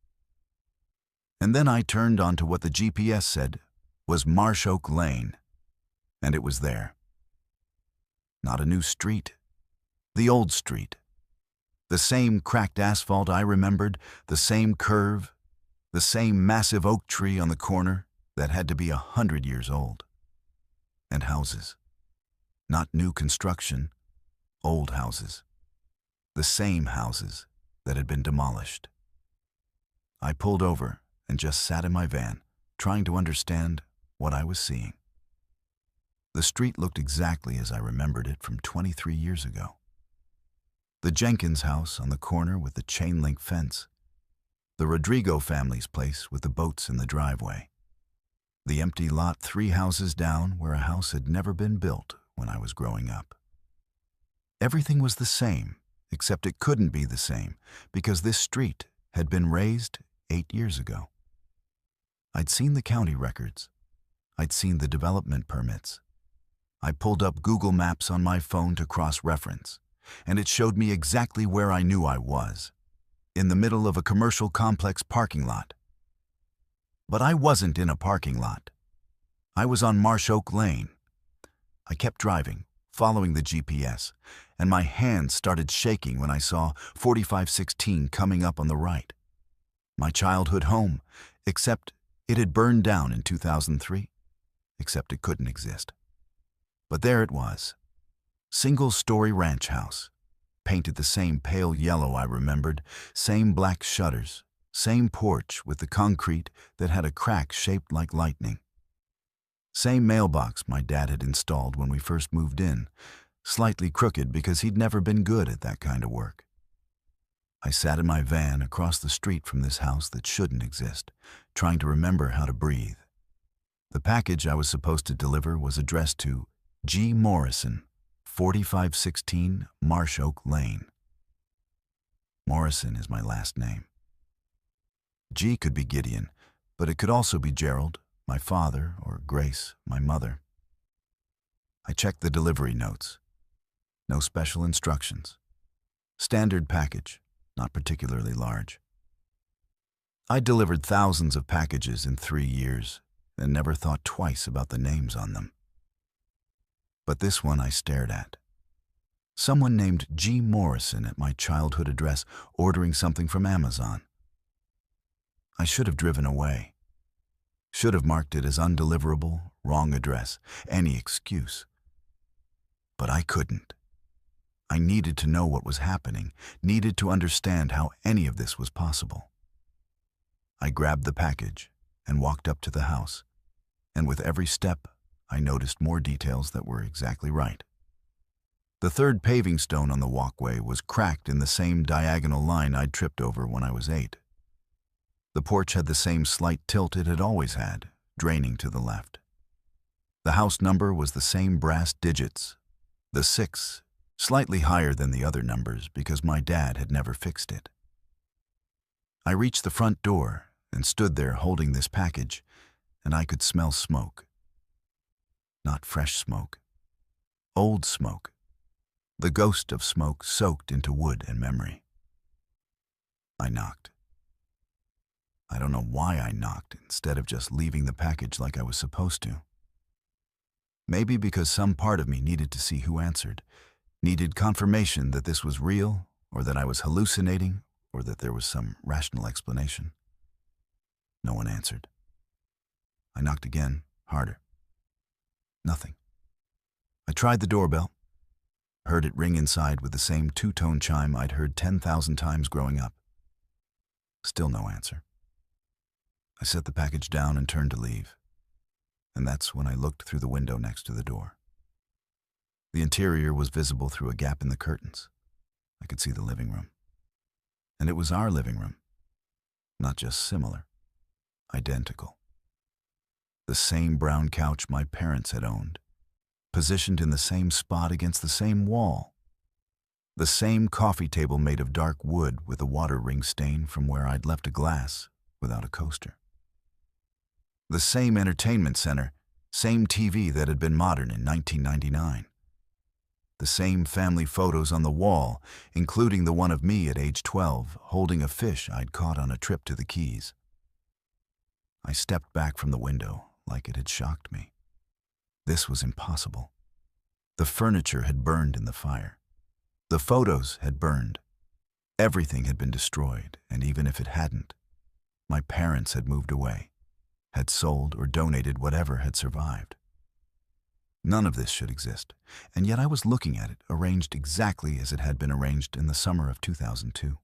And then I turned onto what the GPS said was Marsh Oak Lane, and it was there. Not a new street, The old street. The same cracked asphalt I remembered, the same curve, the same massive oak tree on the corner that had to be 100 years old. And houses. Not new construction, old houses. The same houses that had been demolished. I pulled over and just sat in my van, trying to understand what I was seeing. The street looked exactly as I remembered it from 23 years ago. The Jenkins house on the corner with the chain-link fence. The Rodrigo family's place with the boats in the driveway. The empty lot 3 houses down where a house had never been built when I was growing up. Everything was the same, except it couldn't be the same because this street had been raised 8 years ago. I'd seen the county records. I'd seen the development permits. I pulled up Google Maps on my phone to cross-reference, and it showed me exactly where I knew I was, in the middle of a commercial complex parking lot. But I wasn't in a parking lot. I was on Marsh Oak Lane. I kept driving, following the GPS, and my hands started shaking when I saw 4516 coming up on the right. My childhood home, except it had burned down in 2003, except it couldn't exist. But there it was. Single-story ranch house, painted the same pale yellow I remembered, same black shutters, same porch with the concrete that had a crack shaped like lightning. Same mailbox my dad had installed when we first moved in, slightly crooked because he'd never been good at that kind of work. I sat in my van across the street from this house that shouldn't exist, trying to remember how to breathe. The package I was supposed to deliver was addressed to G. Morrison, 4516 Marsh Oak Lane. Morrison is my last name. G could be Gideon, but it could also be Gerald, my father, or Grace, my mother. I checked the delivery notes. No special instructions. Standard package, not particularly large. I delivered thousands of packages in 3 years and never thought twice about the names on them. But this one I stared at. Someone named G. Morrison at my childhood address ordering something from Amazon. I should have driven away. Should have marked it as undeliverable, wrong address, any excuse. But I couldn't. I needed to know what was happening, needed to understand how any of this was possible. I grabbed the package and walked up to the house, and with every step, I noticed more details that were exactly right. The third paving stone on the walkway was cracked in the same diagonal line I'd tripped over when I was 8. The porch had the same slight tilt it had always had, draining to the left. The house number was the same brass digits, the 6, slightly higher than the other numbers because my dad had never fixed it. I reached the front door and stood there holding this package, and I could smell smoke. Not fresh smoke. Old smoke. The ghost of smoke soaked into wood and memory. I knocked. I don't know why I knocked instead of just leaving the package like I was supposed to. Maybe because some part of me needed to see who answered, needed confirmation that this was real, or that I was hallucinating, or that there was some rational explanation. No one answered. I knocked again, harder. Nothing. I tried the doorbell, heard it ring inside with the same two-tone chime I'd heard 10,000 times growing up. Still no answer. I set the package down and turned to leave, and that's when I looked through the window next to the door. The interior was visible through a gap in the curtains. I could see the living room. And it was our living room. Not just similar, identical. The same brown couch my parents had owned, positioned in the same spot against the same wall. The same coffee table made of dark wood with a water ring stain from where I'd left a glass without a coaster. The same entertainment center, same TV that had been modern in 1999. The same family photos on the wall, including the one of me at age 12 holding a fish I'd caught on a trip to the Keys. I stepped back from the window like it had shocked me. This was impossible. The furniture had burned in the fire. The photos had burned. Everything had been destroyed, and even if it hadn't, my parents had moved away, had sold or donated whatever had survived. None of this should exist, and yet I was looking at it, arranged exactly as it had been arranged in the summer of 2002.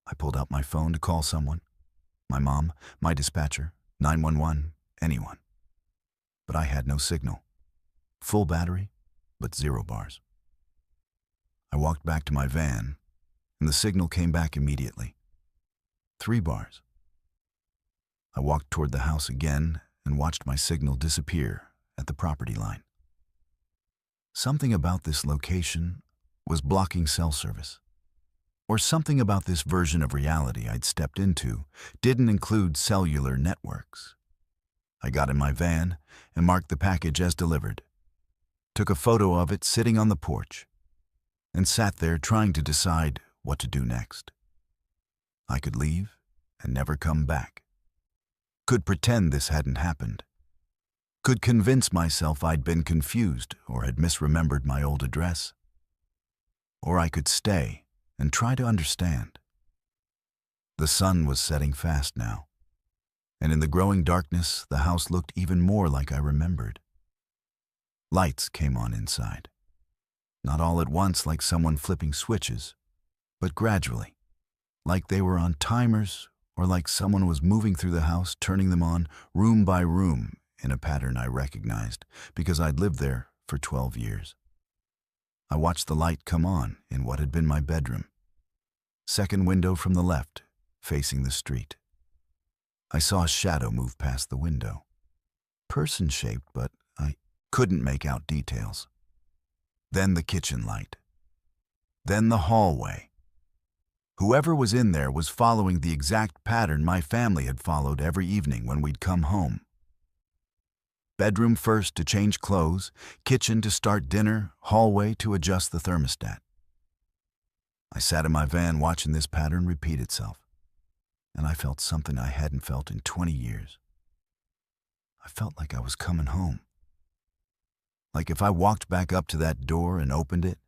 I pulled out my phone to call someone, my mom, my dispatcher, 911, anyone. But I had no signal. Full battery, but 0 bars. I walked back to my van, and the signal came back immediately. 3 bars. I walked toward the house again and watched my signal disappear at the property line. Something about this location was blocking cell service. Or something about this version of reality I'd stepped into didn't include cellular networks. I got in my van and marked the package as delivered, took a photo of it sitting on the porch, and sat there trying to decide what to do next. I could leave and never come back. Could pretend this hadn't happened. Could convince myself I'd been confused or had misremembered my old address. Or I could stay and try to understand. The sun was setting fast now, and in the growing darkness, the house looked even more like I remembered. Lights came on inside. Not all at once like someone flipping switches, but gradually, like they were on timers or like someone was moving through the house, turning them on room by room in a pattern I recognized because I'd lived there for 12 years. I watched the light come on in what had been my bedroom. Second window from the left, facing the street. I saw a shadow move past the window. Person-shaped, but I couldn't make out details. Then the kitchen light. Then the hallway. Whoever was in there was following the exact pattern my family had followed every evening when we'd come home. Bedroom first to change clothes, kitchen to start dinner, hallway to adjust the thermostat. I sat in my van watching this pattern repeat itself, and I felt something I hadn't felt in 20 years. I felt like I was coming home. Like if I walked back up to that door and opened it,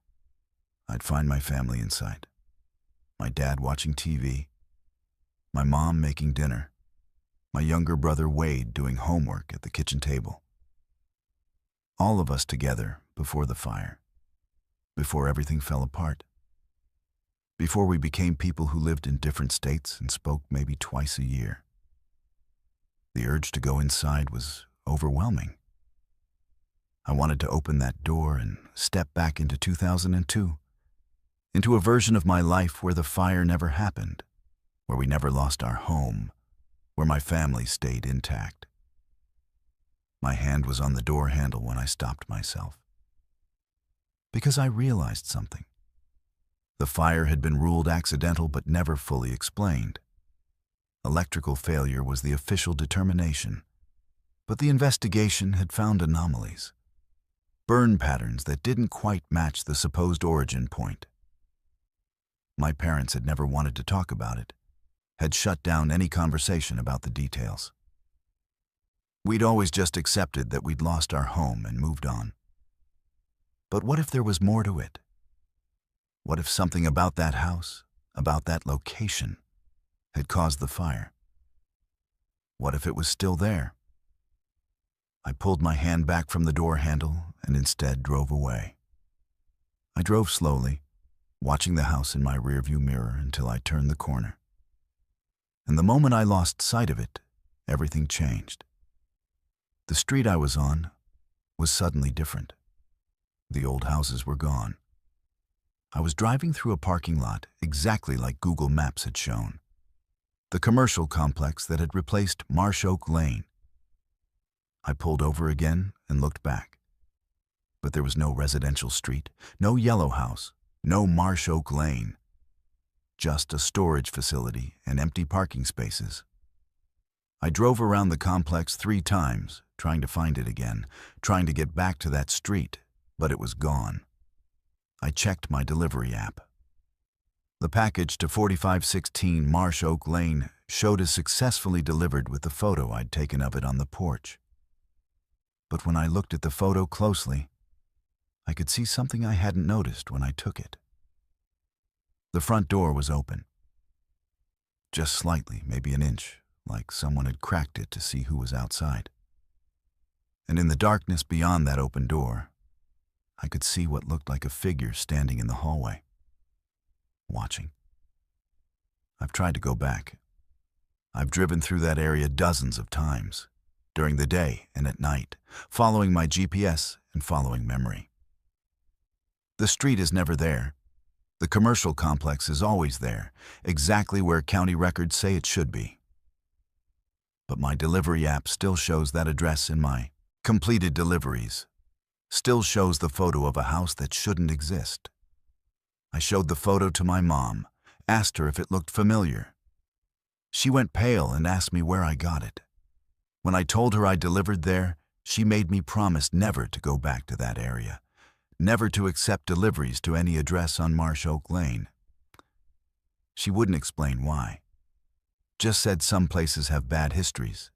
I'd find my family inside. My dad watching TV, my mom making dinner, my younger brother Wade doing homework at the kitchen table. All of us together before the fire, before everything fell apart, before we became people who lived in different states and spoke maybe twice a year. The urge to go inside was overwhelming. I wanted to open that door and step back into 2002, into a version of my life where the fire never happened, where we never lost our home, where my family stayed intact. My hand was on the door handle when I stopped myself. Because I realized something. The fire had been ruled accidental but never fully explained. Electrical failure was the official determination, but the investigation had found anomalies. Burn patterns that didn't quite match the supposed origin point. My parents had never wanted to talk about it, had shut down any conversation about the details. We'd always just accepted that we'd lost our home and moved on. But what if there was more to it? What if something about that house, about that location, had caused the fire? What if it was still there? I pulled my hand back from the door handle and instead drove away. I drove slowly, watching the house in my rearview mirror until I turned the corner. And the moment I lost sight of it, everything changed. The street I was on was suddenly different. The old houses were gone. I was driving through a parking lot exactly like Google Maps had shown. The commercial complex that had replaced Marsh Oak Lane. I pulled over again and looked back. But there was no residential street, no yellow house, no Marsh Oak Lane. Just a storage facility and empty parking spaces. I drove around the complex 3 times, trying to find it again, trying to get back to that street, but it was gone. I checked my delivery app. The package to 4516 Marsh Oak Lane showed as successfully delivered with the photo I'd taken of it on the porch. But when I looked at the photo closely, I could see something I hadn't noticed when I took it. The front door was open. Just slightly, maybe an inch, like someone had cracked it to see who was outside. And in the darkness beyond that open door, I could see what looked like a figure standing in the hallway, watching. I've tried to go back. I've driven through that area dozens of times, during the day and at night, following my GPS and following memory. The street is never there. The commercial complex is always there, exactly where county records say it should be. But my delivery app still shows that address in my completed deliveries, still shows the photo of a house that shouldn't exist. I showed the photo to my mom, asked her if it looked familiar. She went pale and asked me where I got it. When I told her I delivered there, she made me promise never to go back to that area, never to accept deliveries to any address on Marsh Oak Lane. She wouldn't explain why. Just said some places have bad histories,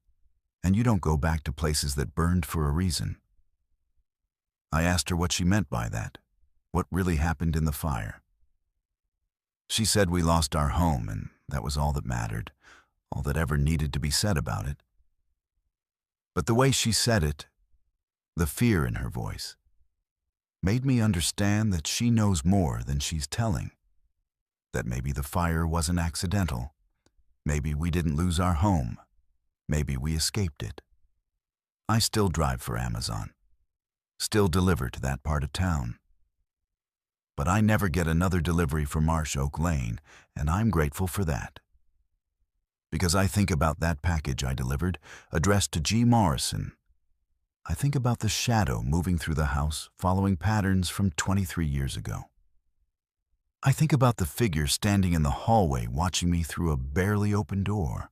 and you don't go back to places that burned for a reason. I asked her what she meant by that, what really happened in the fire. She said we lost our home, and that was all that mattered, all that ever needed to be said about it. But the way she said it, the fear in her voice, made me understand that she knows more than she's telling. That maybe the fire wasn't accidental. Maybe we didn't lose our home. Maybe we escaped it. I still drive for Amazon. Still deliver to that part of town. But I never get another delivery for Marsh Oak Lane, and I'm grateful for that. Because I think about that package I delivered, addressed to G. Morrison. I think about the shadow moving through the house, following patterns from 23 years ago. I think about the figure standing in the hallway watching me through a barely open door.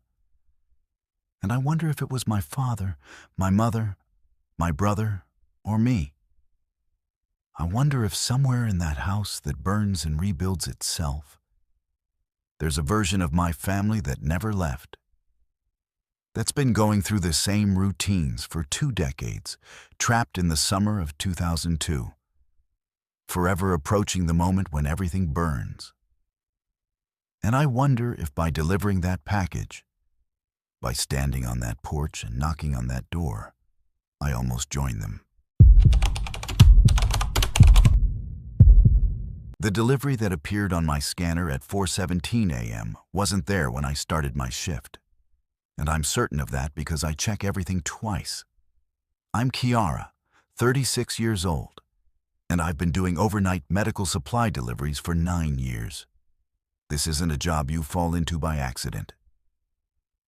And I wonder if it was my father, my mother, my brother, or me. I wonder if somewhere in that house that burns and rebuilds itself, there's a version of my family that never left, that's been going through the same routines for 2 decades, trapped in the summer of 2002, forever approaching the moment when everything burns. And I wonder if by delivering that package, by standing on that porch and knocking on that door, I almost joined them. The delivery that appeared on my scanner at 4:17 a.m. wasn't there when I started my shift. And I'm certain of that because I check everything twice. I'm Kiara, 36 years old, and I've been doing overnight medical supply deliveries for 9 years. This isn't a job you fall into by accident.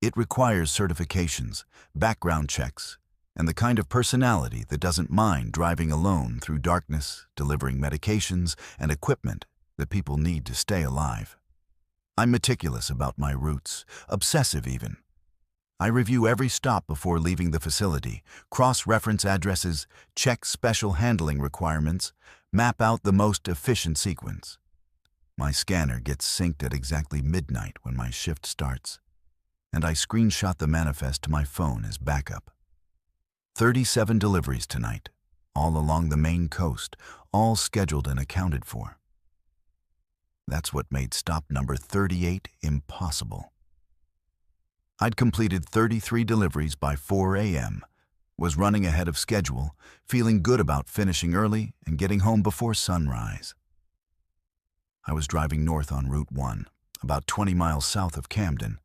It requires certifications, background checks, and the kind of personality that doesn't mind driving alone through darkness, delivering medications and equipment that people need to stay alive. I'm meticulous about my routes, obsessive even. I review every stop before leaving the facility, cross-reference addresses, check special handling requirements, map out the most efficient sequence. My scanner gets synced at exactly midnight when my shift starts, and I screenshot the manifest to my phone as backup. 37 deliveries tonight, all along the Maine coast, all scheduled and accounted for. That's what made stop number 38 impossible. I'd completed 33 deliveries by 4 a.m., was running ahead of schedule, feeling good about finishing early and getting home before sunrise. I was driving north on Route 1, about 20 miles south of Camden,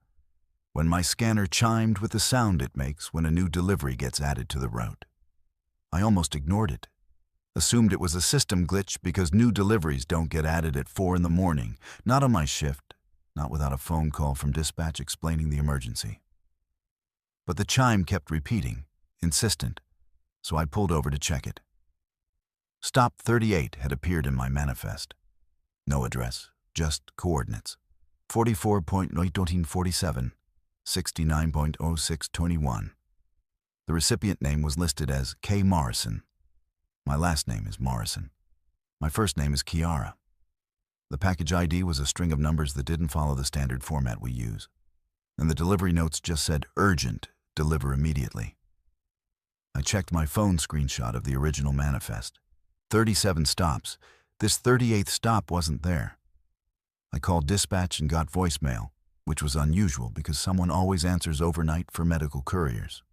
when my scanner chimed with the sound it makes when a new delivery gets added to the route. I almost ignored it, assumed it was a system glitch because new deliveries don't get added at 4 in the morning, not on my shift, not without a phone call from dispatch explaining the emergency. But the chime kept repeating, insistent, so I pulled over to check it. Stop 38 had appeared in my manifest. No address, just coordinates. 44.1947. 69.0621. The recipient name was listed as K. Morrison. My last name is Morrison. My first name is Kiara. The package ID was a string of numbers that didn't follow the standard format we use. And the delivery notes just said, urgent, deliver immediately. I checked my phone screenshot of the original manifest. 37 stops, this 38th stop wasn't there. I called dispatch and got voicemail, which was unusual because someone always answers overnight for medical couriers.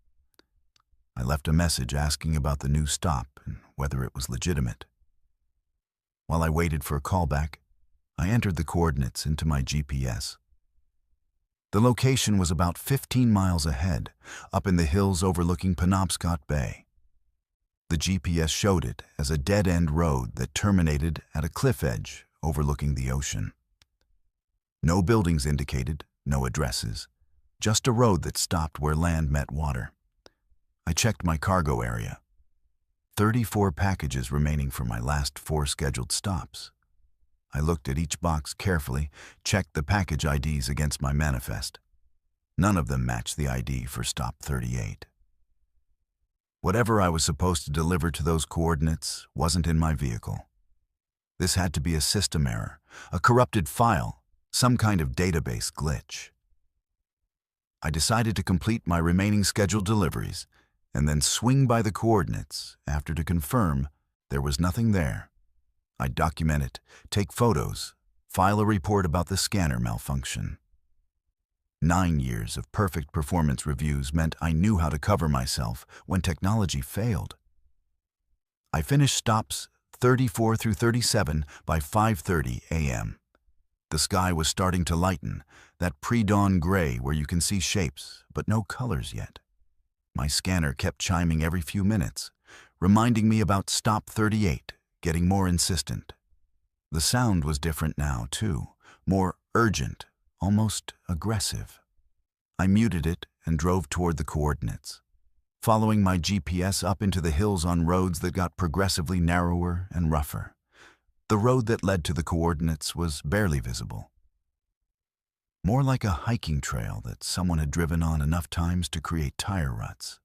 I left a message asking about the new stop and whether it was legitimate. While I waited for a callback, I entered the coordinates into my GPS. The location was about 15 miles ahead, up in the hills overlooking Penobscot Bay. The GPS showed it as a dead-end road that terminated at a cliff edge overlooking the ocean. No buildings indicated, no addresses, just a road that stopped where land met water. I checked my cargo area. 34 packages remaining for my last 4 scheduled stops. I looked at each box carefully, checked the package IDs against my manifest. None of them matched the ID for stop 38. Whatever I was supposed to deliver to those coordinates wasn't in my vehicle. This had to be a system error, a corrupted file, some kind of database glitch. I decided to complete my remaining scheduled deliveries and then swing by the coordinates after to confirm there was nothing there. I'd document it, take photos, file a report about the scanner malfunction. 9 years of perfect performance reviews meant I knew how to cover myself when technology failed. I finished stops 34 through 37 by 5:30 a.m. The sky was starting to lighten, that pre-dawn gray where you can see shapes but no colors yet. My scanner kept chiming every few minutes, reminding me about stop 38, getting more insistent. The sound was different now, too, more urgent, almost aggressive. I muted it and drove toward the coordinates, following my GPS up into the hills on roads that got progressively narrower and rougher. The road that led to the coordinates was barely visible. More like a hiking trail that someone had driven on enough times to create tire ruts.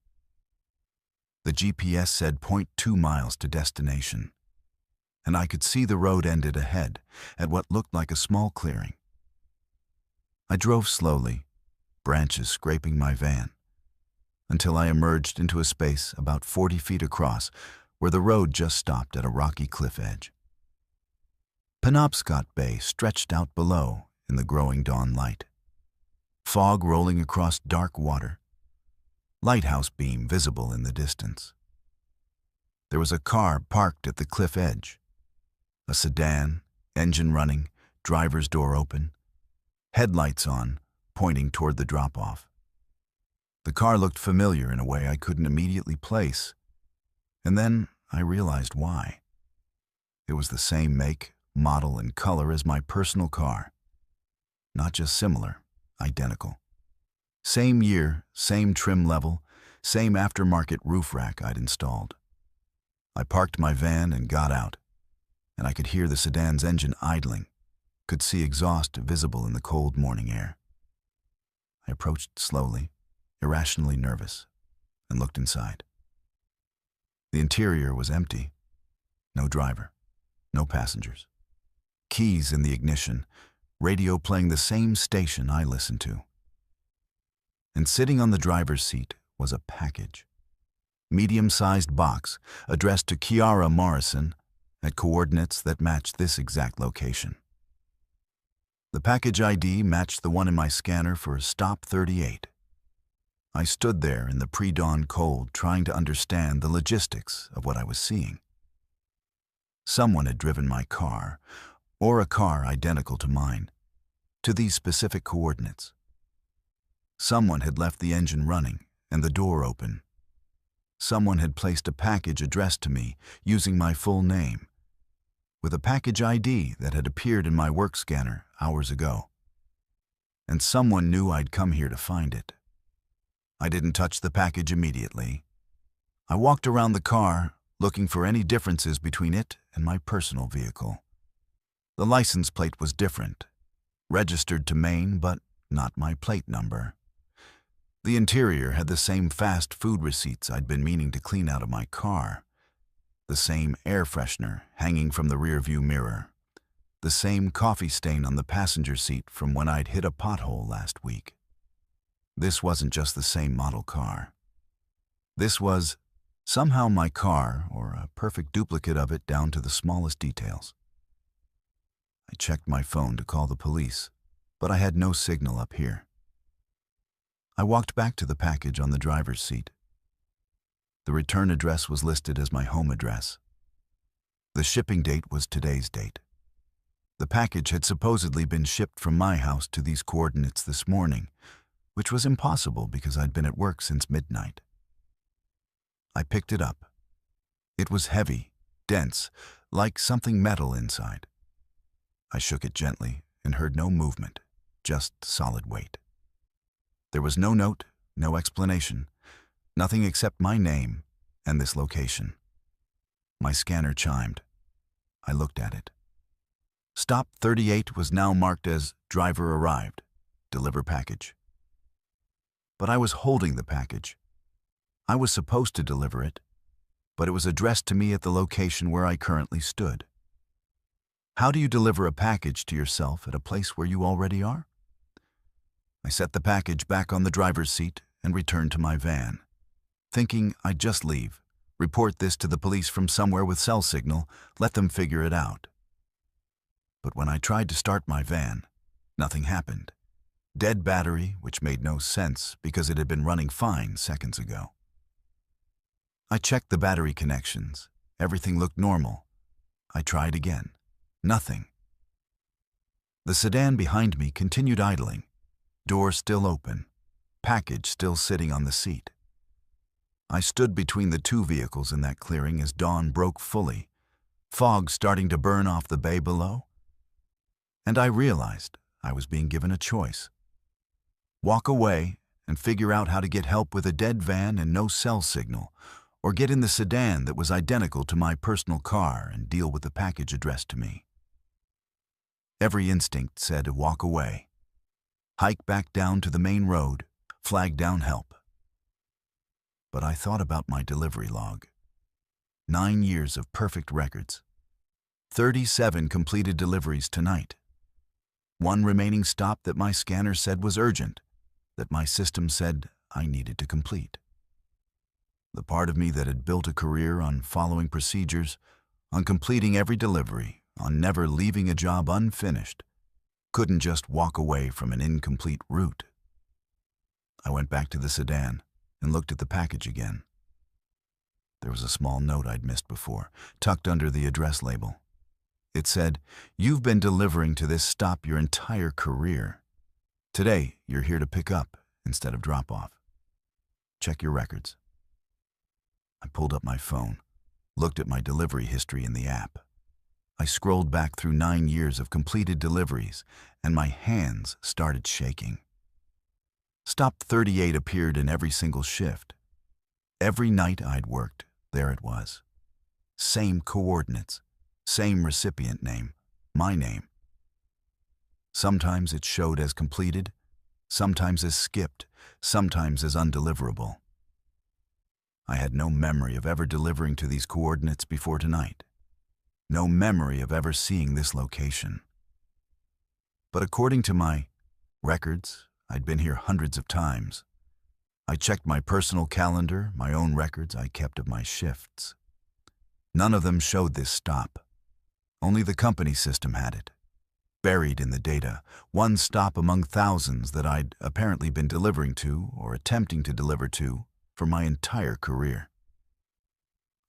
The GPS said 0.2 miles to destination, and I could see the road ended ahead at what looked like a small clearing. I drove slowly, branches scraping my van, until I emerged into a space about 40 feet across where the road just stopped at a rocky cliff edge. Penobscot Bay stretched out below in the growing dawn light. Fog rolling across dark water. Lighthouse beam visible in the distance. There was a car parked at the cliff edge. A sedan, engine running, driver's door open, headlights on, pointing toward the drop-off. The car looked familiar in a way I couldn't immediately place, and then I realized why. It was the same make, model, and color as my personal car. Not just similar, identical. Same year, same trim level, same aftermarket roof rack I'd installed. I parked my van and got out, and I could hear the sedan's engine idling, could see exhaust visible in the cold morning air. I approached slowly, irrationally nervous, and looked inside. The interior was empty. No driver, no passengers. Keys in the ignition, radio playing the same station I listened to. And sitting on the driver's seat was a package. Medium-sized box addressed to Kiara Morrison at coordinates that matched this exact location. The package ID matched the one in my scanner for stop 38. I stood there in the pre-dawn cold trying to understand the logistics of what I was seeing. Someone had driven my car, or a car identical to mine, to these specific coordinates. Someone had left the engine running and the door open. Someone had placed a package addressed to me using my full name, with a package ID that had appeared in my work scanner hours ago. And someone knew I'd come here to find it. I didn't touch the package immediately. I walked around the car, looking for any differences between it and my personal vehicle. The license plate was different, registered to Maine, but not my plate number. The interior had the same fast food receipts I'd been meaning to clean out of my car. The same air freshener hanging from the rearview mirror. The same coffee stain on the passenger seat from when I'd hit a pothole last week. This wasn't just the same model car. This was Somehow my car, or a perfect duplicate of it down to the smallest details. I checked my phone to call the police, but I had no signal up here. I walked back to the package on the driver's seat. The return address was listed as my home address. The shipping date was today's date. The package had supposedly been shipped from my house to these coordinates this morning, which was impossible because I'd been at work since midnight. I picked it up. It was heavy, dense, like something metal inside. I shook it gently and heard no movement, just solid weight. There was no note, no explanation, nothing except my name and this location. My scanner chimed. I looked at it. Stop 38 was now marked as driver arrived, deliver package. But I was holding the package. I was supposed to deliver it, but it was addressed to me at the location where I currently stood. How do you deliver a package to yourself at a place where you already are? I set the package back on the driver's seat and returned to my van, thinking I'd just leave, report this to the police from somewhere with cell signal, let them figure it out. But when I tried to start my van, nothing happened. Dead battery, which made no sense because it had been running fine seconds ago. I checked the battery connections. Everything looked normal. I tried again. Nothing. The sedan behind me continued idling. Door still open. Package still sitting on the seat. I stood between the two vehicles in that clearing as dawn broke fully, fog starting to burn off the bay below. And I realized I was being given a choice. Walk away and figure out how to get help with a dead van and no cell signal, or get in the sedan that was identical to my personal car and deal with the package addressed to me. Every instinct said to walk away. Hike back down to the main road, flag down help. But I thought about my delivery log. 9 years of perfect records. 37 completed deliveries tonight. One remaining stop that my scanner said was urgent, that my system said I needed to complete. The part of me that had built a career on following procedures, on completing every delivery, on never leaving a job unfinished, couldn't just walk away from an incomplete route. I went back to the sedan and looked at the package again. There was a small note I'd missed before, tucked under the address label. It said, "You've been delivering to this stop your entire career. Today, you're here to pick up instead of drop off. Check your records." I pulled up my phone, looked at my delivery history in the app. I scrolled back through 9 years of completed deliveries, and my hands started shaking. Stop 38 appeared in every single shift. Every night I'd worked, there it was. Same coordinates, same recipient name, my name. Sometimes it showed as completed, sometimes as skipped, sometimes as undeliverable. I had no memory of ever delivering to these coordinates before tonight. No memory of ever seeing this location. But according to my records, I'd been here hundreds of times. I checked my personal calendar, my own records I kept of my shifts. None of them showed this stop. Only the company system had it. Buried in the data, one stop among thousands that I'd apparently been delivering to or attempting to deliver to for my entire career.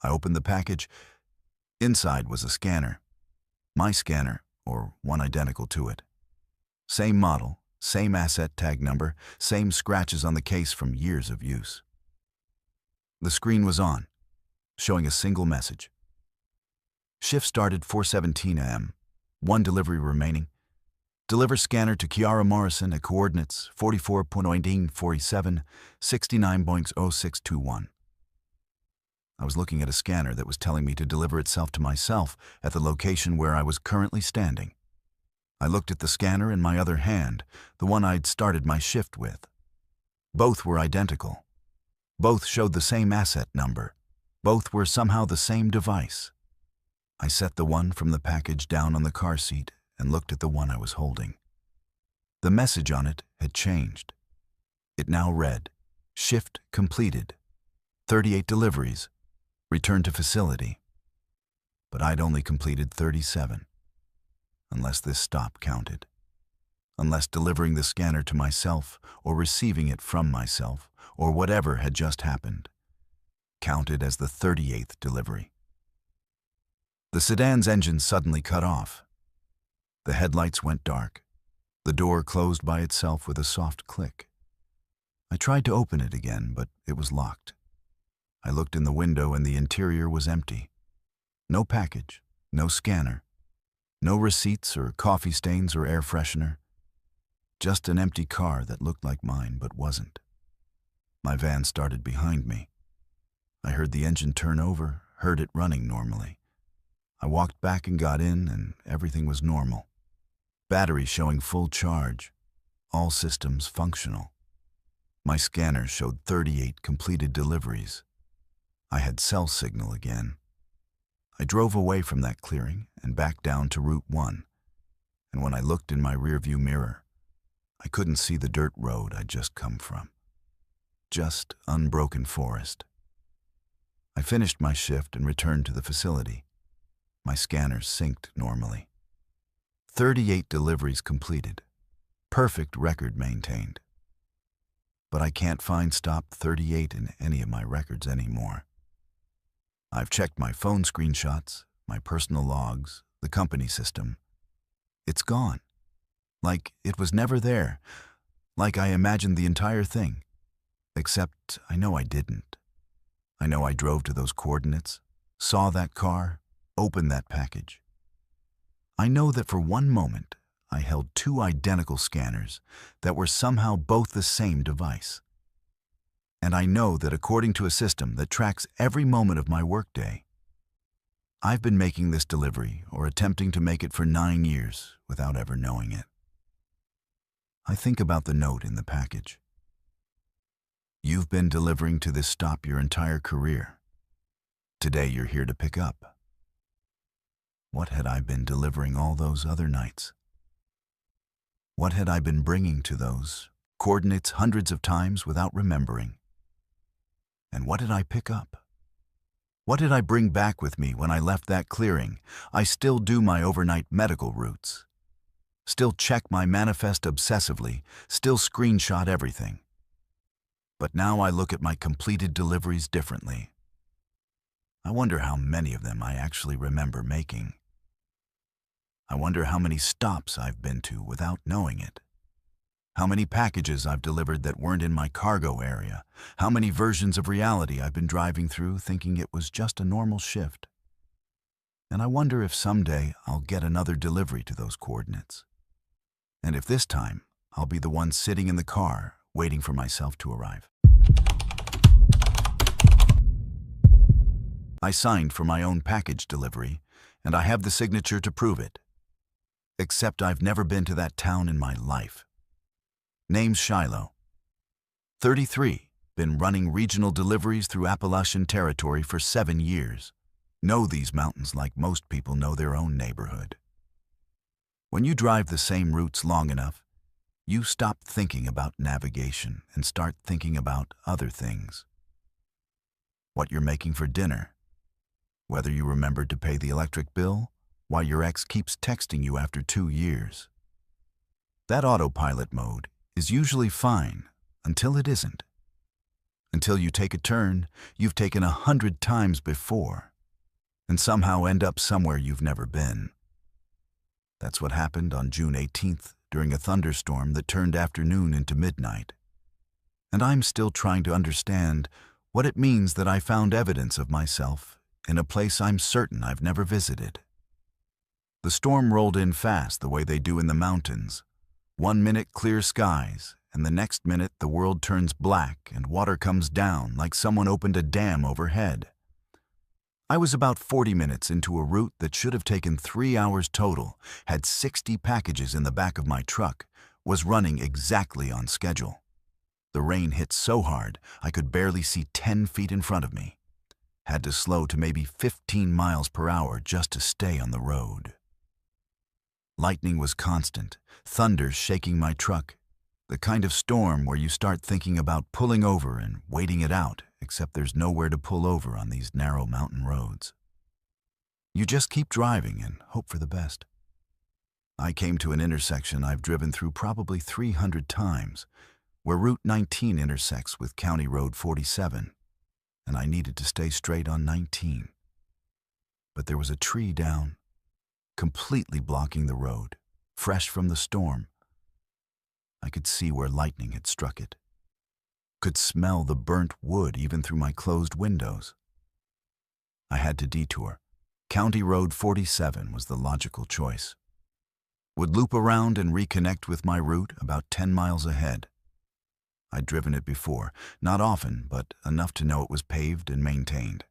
I opened the package. Inside was a scanner. My scanner, or one identical to it. Same model, same asset tag number, same scratches on the case from years of use. The screen was on, showing a single message. Shift started 4:17 a.m. 1 delivery remaining. Deliver scanner to Kiara Morrison at coordinates 44.1947, 69.0621. I was looking at a scanner that was telling me to deliver itself to myself at the location where I was currently standing. I looked at the scanner in my other hand, the one I'd started my shift with. Both were identical. Both showed the same asset number. Both were somehow the same device. I set the one from the package down on the car seat and looked at the one I was holding. The message on it had changed. It now read, "Shift completed. 38 deliveries. Return to facility. But I'd only completed 37, unless this stop counted. Unless delivering the scanner to myself or receiving it from myself or whatever had just happened counted as the 38th delivery. The sedan's engine suddenly cut off. The headlights went dark. The door closed by itself with a soft click. I tried to open it again, but it was locked. I looked in the window and the interior was empty. No package, no scanner, no receipts or coffee stains or air freshener. Just an empty car that looked like mine but wasn't. My van started behind me. I heard the engine turn over, heard it running normally. I walked back and got in, and everything was normal. Battery showing full charge, all systems functional. My scanner showed 38 completed deliveries. I had cell signal again. I drove away from that clearing and back down to Route 1, and when I looked in my rearview mirror, I couldn't see the dirt road I'd just come from. Just unbroken forest. I finished my shift and returned to the facility. My scanner synced normally. 38 deliveries completed. Perfect record maintained. But I can't find stop 38 in any of my records anymore. I've checked my phone screenshots, my personal logs, the company system. It's gone. Like it was never there. Like I imagined the entire thing. Except I know I didn't. I know I drove to those coordinates, saw that car, opened that package. I know that for one moment I held two identical scanners that were somehow both the same device. And I know that according to a system that tracks every moment of my workday, I've been making this delivery or attempting to make it for 9 years without ever knowing it. I think about the note in the package. You've been delivering to this stop your entire career. Today you're here to pick up. What had I been delivering all those other nights? What had I been bringing to those coordinates hundreds of times without remembering? And what did I pick up? What did I bring back with me when I left that clearing? I still do my overnight medical routes. Still check my manifest obsessively, still screenshot everything. But now I look at my completed deliveries differently. I wonder how many of them I actually remember making. I wonder how many stops I've been to without knowing it. How many packages I've delivered that weren't in my cargo area. How many versions of reality I've been driving through thinking it was just a normal shift. And I wonder if someday I'll get another delivery to those coordinates. And if this time I'll be the one sitting in the car waiting for myself to arrive. I signed for my own package delivery, and I have the signature to prove it. Except I've never been to that town in my life. Name's Shiloh. 33, been running regional deliveries through Appalachian territory for 7 years. Know these mountains like most people know their own neighborhood. When you drive the same routes long enough, you stop thinking about navigation and start thinking about other things. What you're making for dinner, whether you remembered to pay the electric bill, why your ex keeps texting you after 2 years. That autopilot mode is usually fine until it isn't. Until you take a turn you've taken 100 times before and somehow end up somewhere you've never been. That's what happened on June 18th during a thunderstorm that turned afternoon into midnight. And I'm still trying to understand what it means that I found evidence of myself in a place I'm certain I've never visited. The storm rolled in fast the way they do in the mountains. 1 minute clear skies, and the next minute the world turns black and water comes down like someone opened a dam overhead. I was about 40 minutes into a route that should have taken 3 hours total, had 60 packages in the back of my truck, was running exactly on schedule. The rain hit so hard I could barely see 10 feet in front of me. Had to slow to maybe 15 miles per hour just to stay on the road. Lightning was constant, thunder shaking my truck, The kind of storm where you start thinking about pulling over and waiting it out, except there's nowhere to pull over on these narrow mountain roads. You just keep driving and hope for the best. I came to an intersection I've driven through probably 300 times, where Route 19 intersects with County Road 47, and I needed to stay straight on 19. But there was a tree down, completely blocking the road, fresh from the storm. I could see where lightning had struck it. Could smell the burnt wood even through my closed windows. I had to detour. County Road 47 was the logical choice. Would loop around and reconnect with my route about 10 miles ahead. I'd driven it before, not often, but enough to know it was paved and maintained.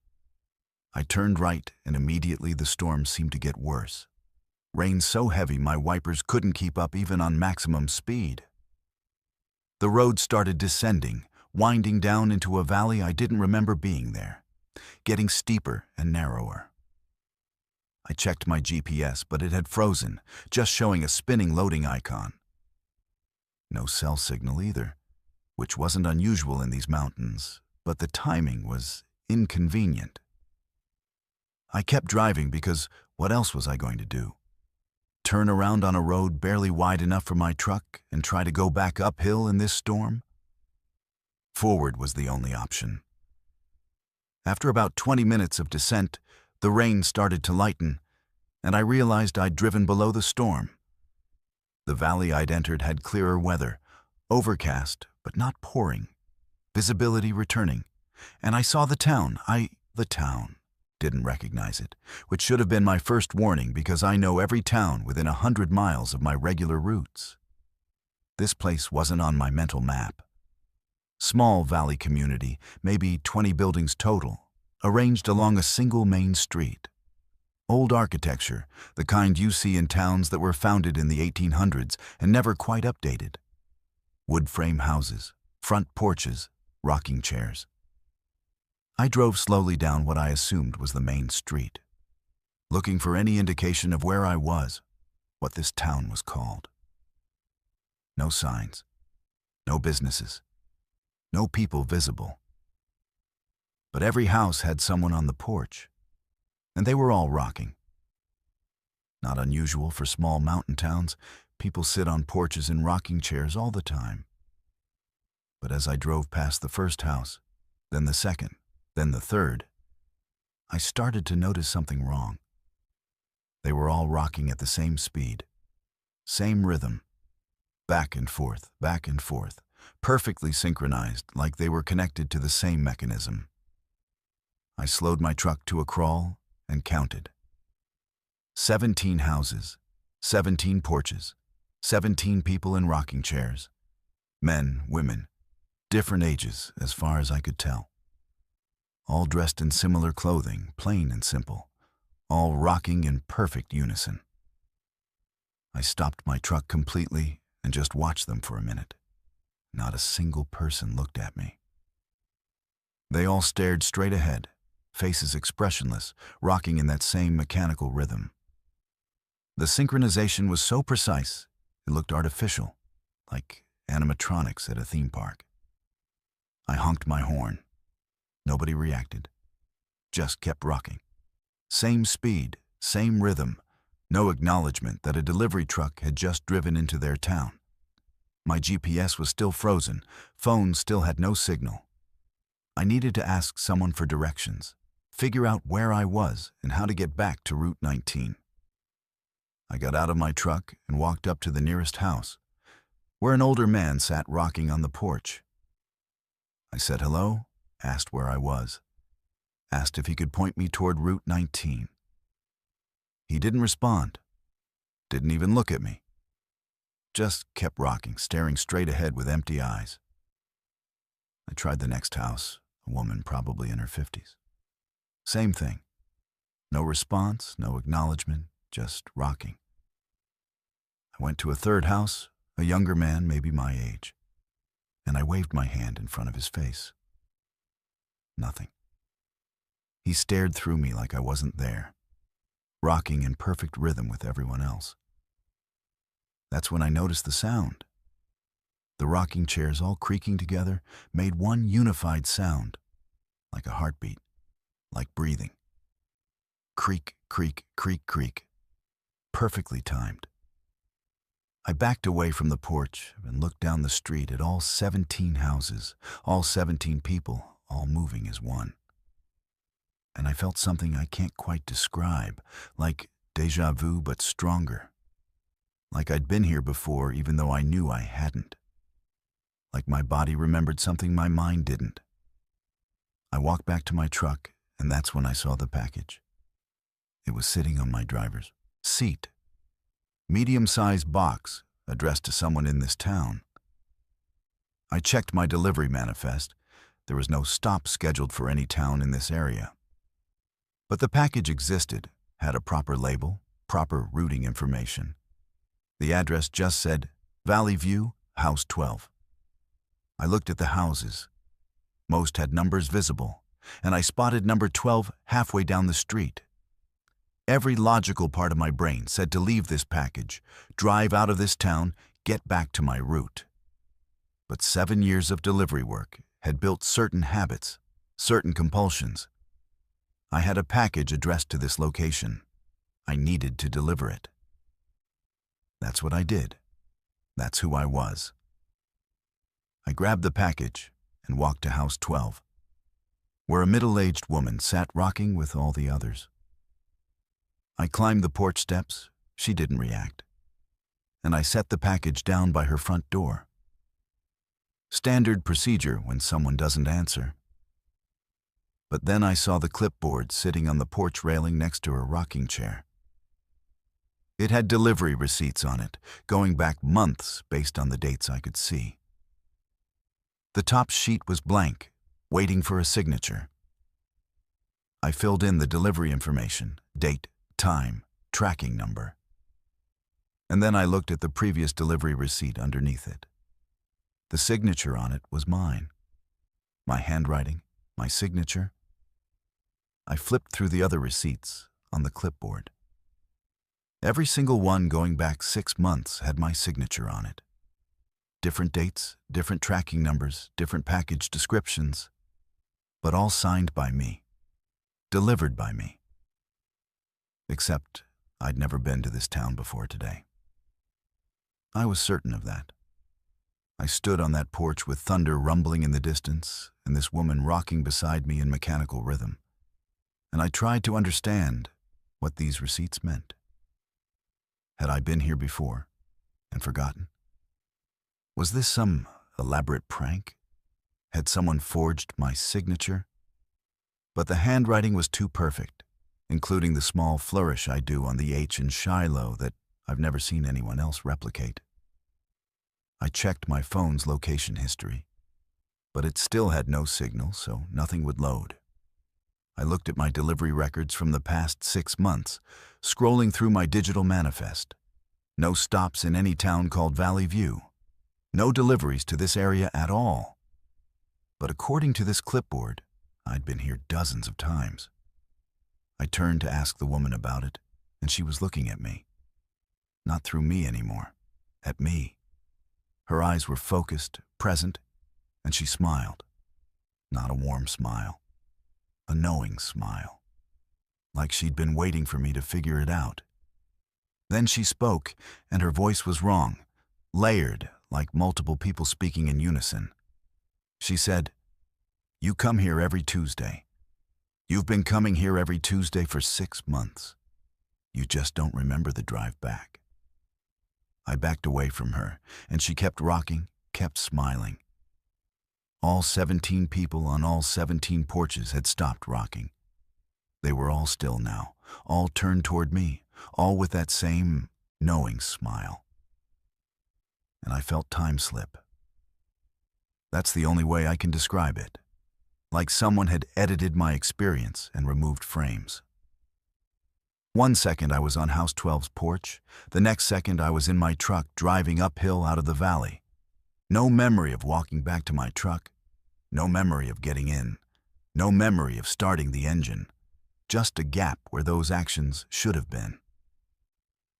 I turned right, and immediately the storm seemed to get worse. Rain so heavy my wipers couldn't keep up even on maximum speed. The road started descending, winding down into a valley I didn't remember being there, getting steeper and narrower. I checked my GPS, but it had frozen, just showing a spinning loading icon. No cell signal either, which wasn't unusual in these mountains, but the timing was inconvenient. I kept driving because what else was I going to do? Turn around on a road barely wide enough for my truck and try to go back uphill in this storm? Forward was the only option. After about 20 minutes of descent, the rain started to lighten, and I realized I'd driven below the storm. The valley I'd entered had clearer weather, overcast but not pouring, visibility returning, and I saw the town. Didn't recognize it, which should have been my first warning because I know every town within 100 miles of my regular routes. This place wasn't on my mental map. Small valley community, maybe 20 buildings total, arranged along a single main street. Old architecture, the kind you see in towns that were founded in the 1800s and never quite updated. Wood frame houses, front porches, rocking chairs. I drove slowly down what I assumed was the main street, looking for any indication of where I was, what this town was called. No signs, no businesses, no people visible. But every house had someone on the porch, and they were all rocking. Not unusual for small mountain towns, people sit on porches in rocking chairs all the time. But as I drove past the first house, then the second, then the third, I started to notice something wrong. They were all rocking at the same speed, same rhythm, back and forth, perfectly synchronized, like they were connected to the same mechanism. I slowed my truck to a crawl and counted. 17 houses, 17 porches, 17 people in rocking chairs. Men, women, different ages as far as I could tell. All dressed in similar clothing, plain and simple, all rocking in perfect unison. I stopped my truck completely and just watched them for a minute. Not a single person looked at me. They all stared straight ahead, faces expressionless, rocking in that same mechanical rhythm. The synchronization was so precise, it looked artificial, like animatronics at a theme park. I honked my horn. Nobody reacted, just kept rocking. Same speed, same rhythm, no acknowledgement that a delivery truck had just driven into their town. My GPS was still frozen, phone still had no signal. I needed to ask someone for directions, figure out where I was and how to get back to Route 19. I got out of my truck and walked up to the nearest house, where an older man sat rocking on the porch. I said hello, asked where I was, asked if he could point me toward Route 19. He didn't respond, didn't even look at me. Just kept rocking, staring straight ahead with empty eyes. I tried the next house, a woman probably in her 50s. Same thing. No response, no acknowledgement, just rocking. I went to a third house, a younger man, maybe my age, and I waved my hand in front of his face. Nothing. He stared through me like I wasn't there, rocking in perfect rhythm with everyone else. That's when I noticed the sound. The rocking chairs, all creaking together, made one unified sound, like a heartbeat, like breathing. Creak, creak, creak, creak. Perfectly timed. I backed away from the porch and looked down the street at all 17 houses, all 17 people, all moving as one. And I felt something I can't quite describe, like déjà vu but stronger. Like I'd been here before even though I knew I hadn't. Like my body remembered something my mind didn't. I walked back to my truck, and that's when I saw the package. It was sitting on my driver's seat. Medium-sized box addressed to someone in this town. I checked my delivery manifest. There was no stop scheduled for any town in this area. But the package existed, had a proper label, proper routing information. The address just said, Valley View, House 12. I looked at the houses. Most had numbers visible, and I spotted number 12 halfway down the street. Every logical part of my brain said to leave this package, drive out of this town, get back to my route. But 7 years of delivery work had built certain habits, certain compulsions. I had a package addressed to this location. I needed to deliver it. That's what I did. That's who I was. I grabbed the package and walked to House 12, where a middle-aged woman sat rocking with all the others. I climbed the porch steps. She didn't react. And I set the package down by her front door. Standard procedure when someone doesn't answer. But then I saw the clipboard sitting on the porch railing next to her rocking chair. It had delivery receipts on it, going back months based on the dates I could see. The top sheet was blank, waiting for a signature. I filled in the delivery information, date, time, tracking number. And then I looked at the previous delivery receipt underneath it. The signature on it was mine. My handwriting, my signature. I flipped through the other receipts on the clipboard. Every single one going back 6 months had my signature on it. Different dates, different tracking numbers, different package descriptions, but all signed by me, delivered by me. Except I'd never been to this town before today. I was certain of that. I stood on that porch with thunder rumbling in the distance and this woman rocking beside me in mechanical rhythm, and I tried to understand what these receipts meant. Had I been here before and forgotten? Was this some elaborate prank? Had someone forged my signature? But the handwriting was too perfect, including the small flourish I do on the H in Shiloh that I've never seen anyone else replicate. I checked my phone's location history, but it still had no signal, so nothing would load. I looked at my delivery records from the past 6 months, scrolling through my digital manifest. No stops in any town called Valley View. No deliveries to this area at all. But according to this clipboard, I'd been here dozens of times. I turned to ask the woman about it, and she was looking at me. Not through me anymore, at me. Her eyes were focused, present, and she smiled. Not a warm smile, a knowing smile. Like she'd been waiting for me to figure it out. Then she spoke, and her voice was wrong, layered, like multiple people speaking in unison. She said, "You come here every Tuesday. You've been coming here every Tuesday for 6 months. You just don't remember the drive back." I backed away from her, and she kept rocking, kept smiling. All 17 people on all 17 porches had stopped rocking. They were all still now, all turned toward me, all with that same knowing smile. And I felt time slip. That's the only way I can describe it. Like someone had edited my experience and removed frames. 1 second I was on House 12's porch, the next second I was in my truck driving uphill out of the valley. No memory of walking back to my truck, no memory of getting in, no memory of starting the engine, just a gap where those actions should have been.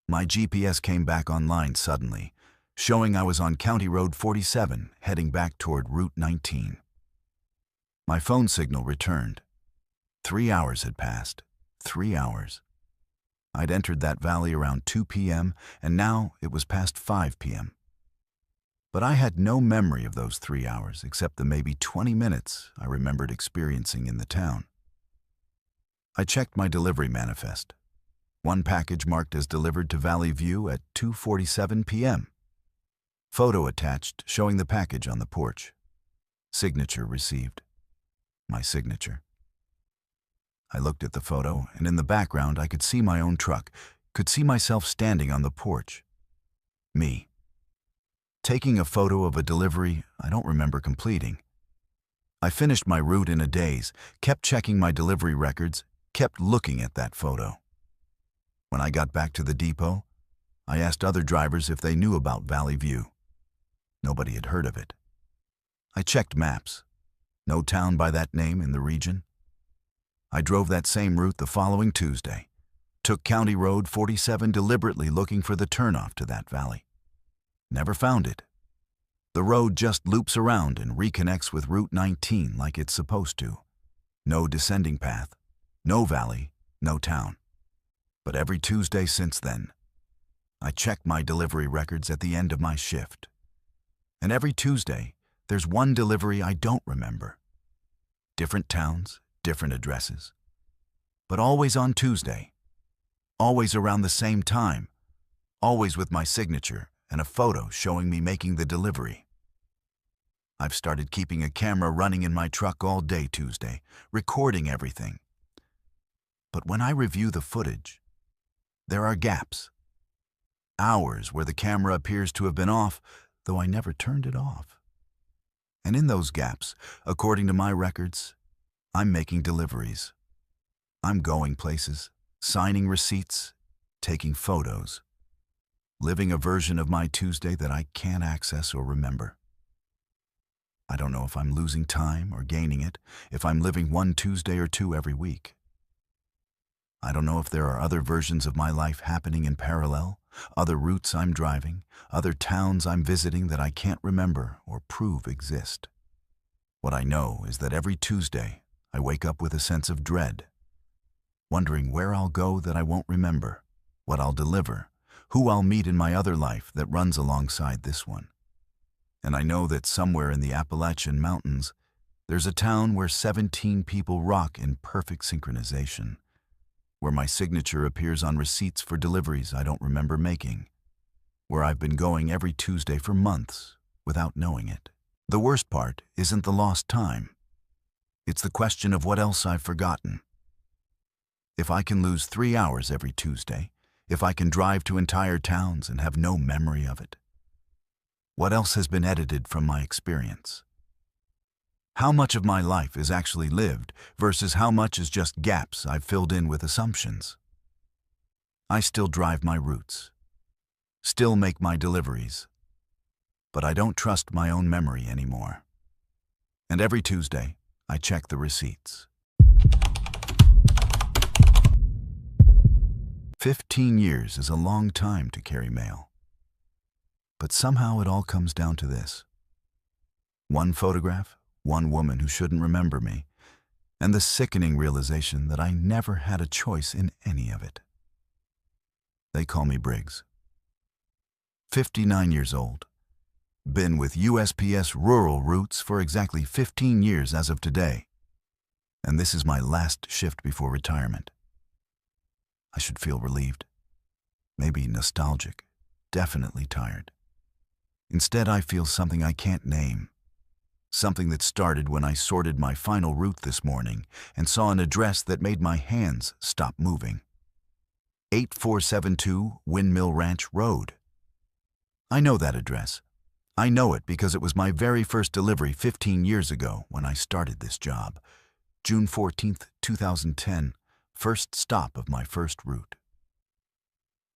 My GPS came back online suddenly, showing I was on County Road 47, heading back toward Route 19. My phone signal returned. 3 hours had passed. 3 hours. I'd entered that valley around 2 p.m., and now it was past 5 p.m. But I had no memory of those 3 hours except the maybe 20 minutes I remembered experiencing in the town. I checked my delivery manifest. One package marked as delivered to Valley View at 2:47 p.m. Photo attached showing the package on the porch. Signature received. My signature. I looked at the photo, and in the background I could see my own truck, could see myself standing on the porch. Me. Taking a photo of a delivery I don't remember completing. I finished my route in a daze, kept checking my delivery records, kept looking at that photo. When I got back to the depot, I asked other drivers if they knew about Valley View. Nobody had heard of it. I checked maps. No town by that name in the region. I drove that same route the following Tuesday, took County Road 47 deliberately looking for the turnoff to that valley. Never found it. The road just loops around and reconnects with Route 19 like it's supposed to. No descending path, no valley, no town. But every Tuesday since then, I check my delivery records at the end of my shift. And every Tuesday, there's one delivery I don't remember. Different towns, different addresses. But always on Tuesday. Always around the same time. Always with my signature and a photo showing me making the delivery. I've started keeping a camera running in my truck all day Tuesday, recording everything. But when I review the footage, there are gaps. Hours where the camera appears to have been off, though I never turned it off. And in those gaps, according to my records, I'm making deliveries. I'm going places, signing receipts, taking photos, living a version of my Tuesday that I can't access or remember. I don't know if I'm losing time or gaining it, if I'm living one Tuesday or two every week. I don't know if there are other versions of my life happening in parallel, other routes I'm driving, other towns I'm visiting that I can't remember or prove exist. What I know is that every Tuesday I wake up with a sense of dread, wondering where I'll go that I won't remember, what I'll deliver, who I'll meet in my other life that runs alongside this one. And I know that somewhere in the Appalachian Mountains, there's a town where 17 people rock in perfect synchronization, where my signature appears on receipts for deliveries I don't remember making, where I've been going every Tuesday for months without knowing it. The worst part isn't the lost time. It's the question of what else I've forgotten. If I can lose 3 hours every Tuesday, if I can drive to entire towns and have no memory of it, what else has been edited from my experience? How much of my life is actually lived versus how much is just gaps I've filled in with assumptions? I still drive my routes, still make my deliveries, but I don't trust my own memory anymore. And every Tuesday, I check the receipts. 15 years is a long time to carry mail. But somehow it all comes down to this. One photograph, one woman who shouldn't remember me, and the sickening realization that I never had a choice in any of it. They call me Briggs. 59 years old. Been with USPS rural routes for exactly 15 years as of today. And this is my last shift before retirement. I should feel relieved. Maybe nostalgic. Definitely tired. Instead, I feel something I can't name. Something that started when I sorted my final route this morning and saw an address that made my hands stop moving. 8472 Windmill Ranch Road. I know that address. I know it because it was my very first delivery 15 years ago when I started this job. June 14th, 2010, first stop of my first route.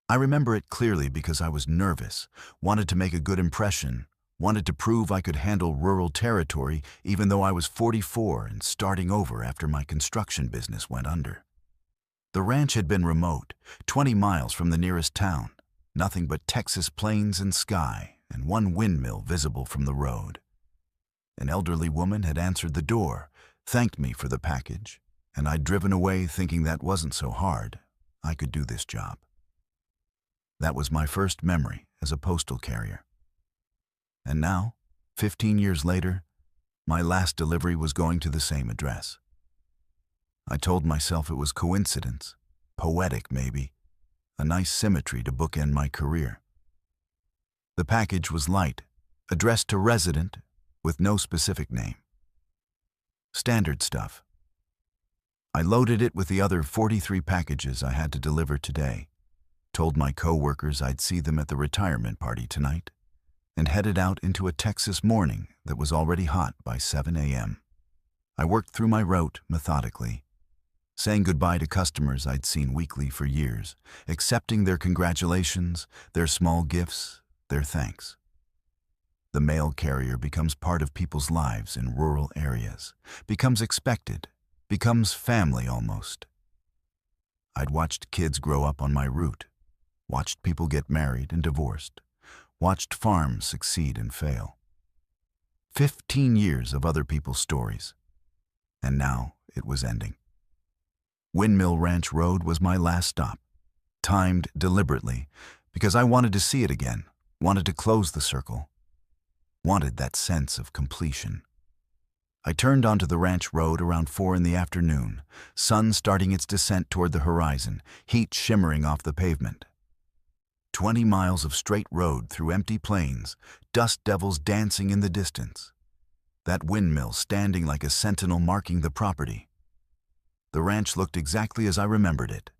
I remember it clearly because I was nervous, wanted to make a good impression, wanted to prove I could handle rural territory even though I was 44 and starting over after my construction business went under. The ranch had been remote, 20 miles from the nearest town, nothing but Texas plains and sky, and one windmill visible from the road. An elderly woman had answered the door, thanked me for the package, and I'd driven away thinking that wasn't so hard. I could do this job. That was my first memory as a postal carrier. And now, 15 years later, my last delivery was going to the same address. I told myself it was coincidence, poetic maybe, a nice symmetry to bookend my career. The package was light, addressed to resident, with no specific name. Standard stuff. I loaded it with the other 43 packages I had to deliver today, told my co-workers I'd see them at the retirement party tonight, and headed out into a Texas morning that was already hot by 7 a.m. I worked through my route methodically, saying goodbye to customers I'd seen weekly for years, accepting their congratulations, their small gifts, their thanks. The mail carrier becomes part of people's lives in rural areas, becomes expected, becomes family almost. I'd watched kids grow up on my route, watched people get married and divorced, watched farms succeed and fail. 15 years of other people's stories, and now it was ending. Windmill Ranch Road was my last stop, timed deliberately because I wanted to see it again, wanted to close the circle, wanted that sense of completion. I turned onto the ranch road around 4 in the afternoon, sun starting its descent toward the horizon, heat shimmering off the pavement. 20 miles of straight road through empty plains, dust devils dancing in the distance. That windmill standing like a sentinel marking the property. The ranch looked exactly as I remembered it.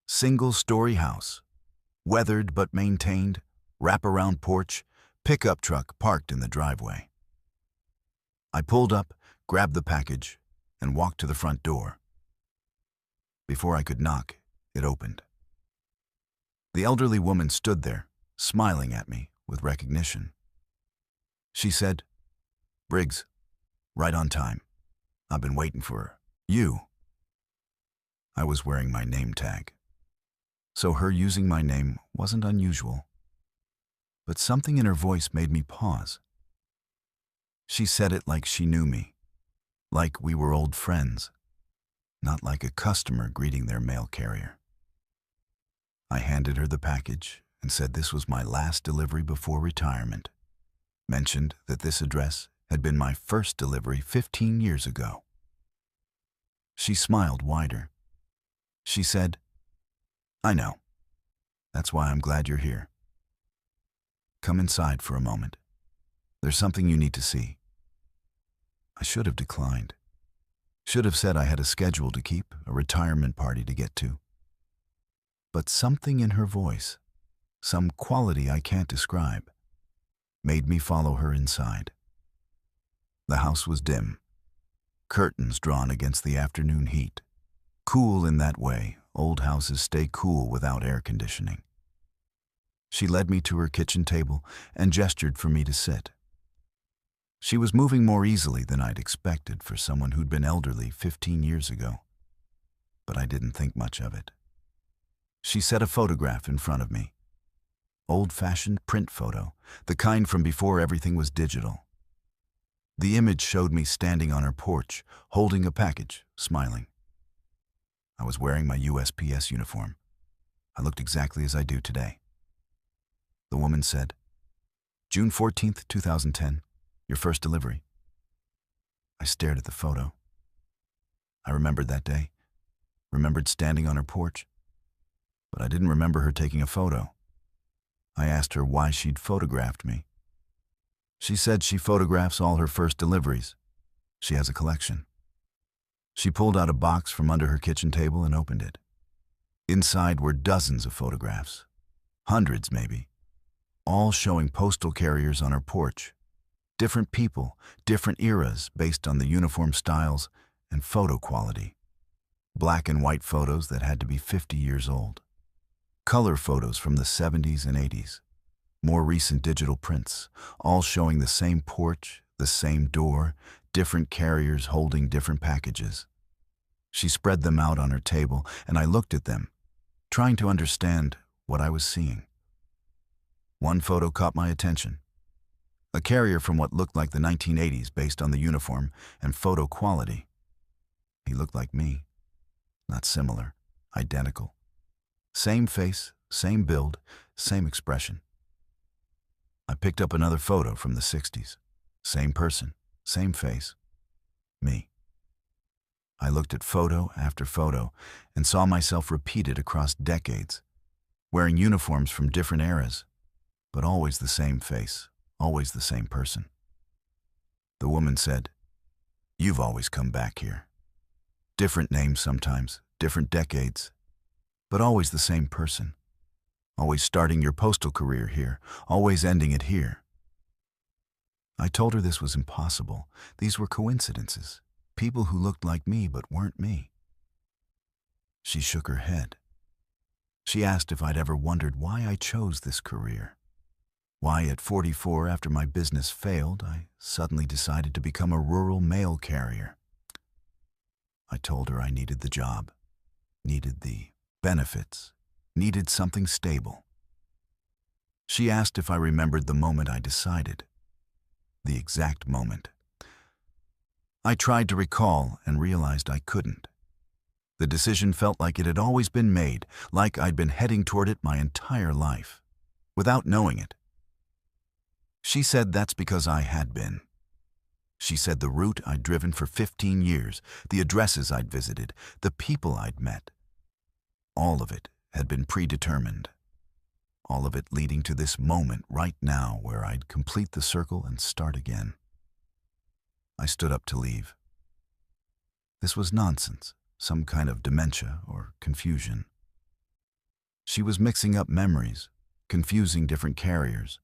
Single-story house, weathered but maintained, wraparound porch, pickup truck parked in the driveway. I pulled up, grabbed the package, and walked to the front door. Before I could knock, it opened. The elderly woman stood there, smiling at me with recognition. She said, "Briggs, right on time. I've been waiting for you." I was wearing my name tag, so her using my name wasn't unusual. But something in her voice made me pause. She said it like she knew me, like we were old friends, not like a customer greeting their mail carrier. I handed her the package and said this was my last delivery before retirement, mentioned that this address had been my first delivery 15 years ago. She smiled wider. She said, "I know. That's why I'm glad you're here. Come inside for a moment. There's something you need to see." I should have declined. Should have said I had a schedule to keep, a retirement party to get to. But something in her voice, some quality I can't describe, made me follow her inside. The house was dim, curtains drawn against the afternoon heat. Cool in that way, old houses stay cool without air conditioning. She led me to her kitchen table and gestured for me to sit. She was moving more easily than I'd expected for someone who'd been elderly 15 years ago, but I didn't think much of it. She set a photograph in front of me. Old-fashioned print photo, the kind from before everything was digital. The image showed me standing on her porch, holding a package, smiling. I was wearing my USPS uniform. I looked exactly as I do today. The woman said, "June 14th, 2010, your first delivery." I stared at the photo. I remembered that day, remembered standing on her porch, but I didn't remember her taking a photo. I asked her why she'd photographed me. She said she photographs all her first deliveries. She has a collection. She pulled out a box from under her kitchen table and opened it. Inside were dozens of photographs, hundreds maybe, all showing postal carriers on her porch. Different people, different eras based on the uniform styles and photo quality. Black and white photos that had to be 50 years old. Color photos from the 70s and 80s. More recent digital prints, all showing the same porch, the same door, different carriers holding different packages. She spread them out on her table, and I looked at them, trying to understand what I was seeing. One photo caught my attention. A carrier from what looked like the 1980s based on the uniform and photo quality. He looked like me. Not similar, identical. Same face, same build, same expression. I picked up another photo from the 60s. Same person, same face. Me. I looked at photo after photo and saw myself repeated across decades, wearing uniforms from different eras, but always the same face, always the same person. The woman said, "You've always come back here. Different names sometimes, different decades, but always the same person. Always starting your postal career here, always ending it here." I told her this was impossible. These were coincidences. People who looked like me but weren't me. She shook her head. She asked if I'd ever wondered why I chose this career. Why at 44, after my business failed, I suddenly decided to become a rural mail carrier. I told her I needed the job, needed the benefits, needed something stable. She asked if I remembered the moment I decided. The exact moment. I tried to recall and realized I couldn't. The decision felt like it had always been made, like I'd been heading toward it my entire life, without knowing it. She said that's because I had been. She said the route I'd driven for 15 years, the addresses I'd visited, the people I'd met, all of it had been predetermined. All of it leading to this moment right now where I'd complete the circle and start again. I stood up to leave. This was nonsense, some kind of dementia or confusion. She was mixing up memories, confusing different carriers.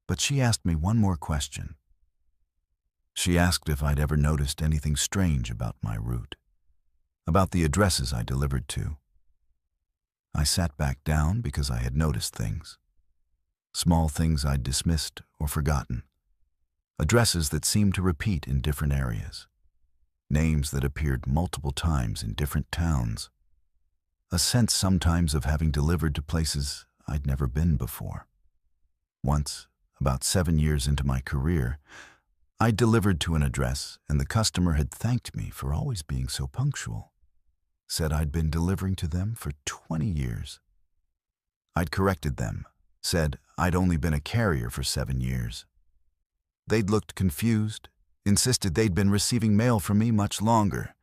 But she asked me one more question. She asked if I'd ever noticed anything strange about my route, about the addresses I delivered to. I sat back down because I had noticed things. Small things I'd dismissed or forgotten. Addresses that seemed to repeat in different areas. Names that appeared multiple times in different towns. A sense sometimes of having delivered to places I'd never been before. Once, about 7 years into my career, I delivered to an address and the customer had thanked me for always being so punctual. Said I'd been delivering to them for 20 years. I'd corrected them, said I'd only been a carrier for 7 years. They'd looked confused, insisted they'd been receiving mail from me much longer.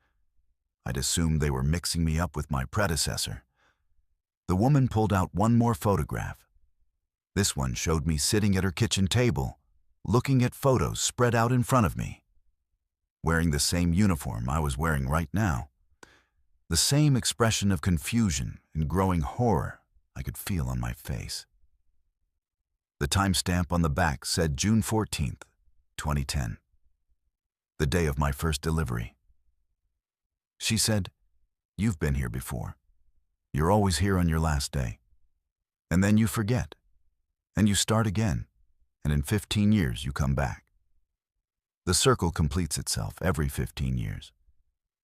I'd assumed they were mixing me up with my predecessor. The woman pulled out one more photograph. This one showed me sitting at her kitchen table, looking at photos spread out in front of me. Wearing the same uniform I was wearing right now. The same expression of confusion and growing horror I could feel on my face. The timestamp on the back said June 14th, 2010. The day of my first delivery. She said, "You've been here before. You're always here on your last day. And then you forget. And you start again. And in 15 years you come back. The circle completes itself every 15 years.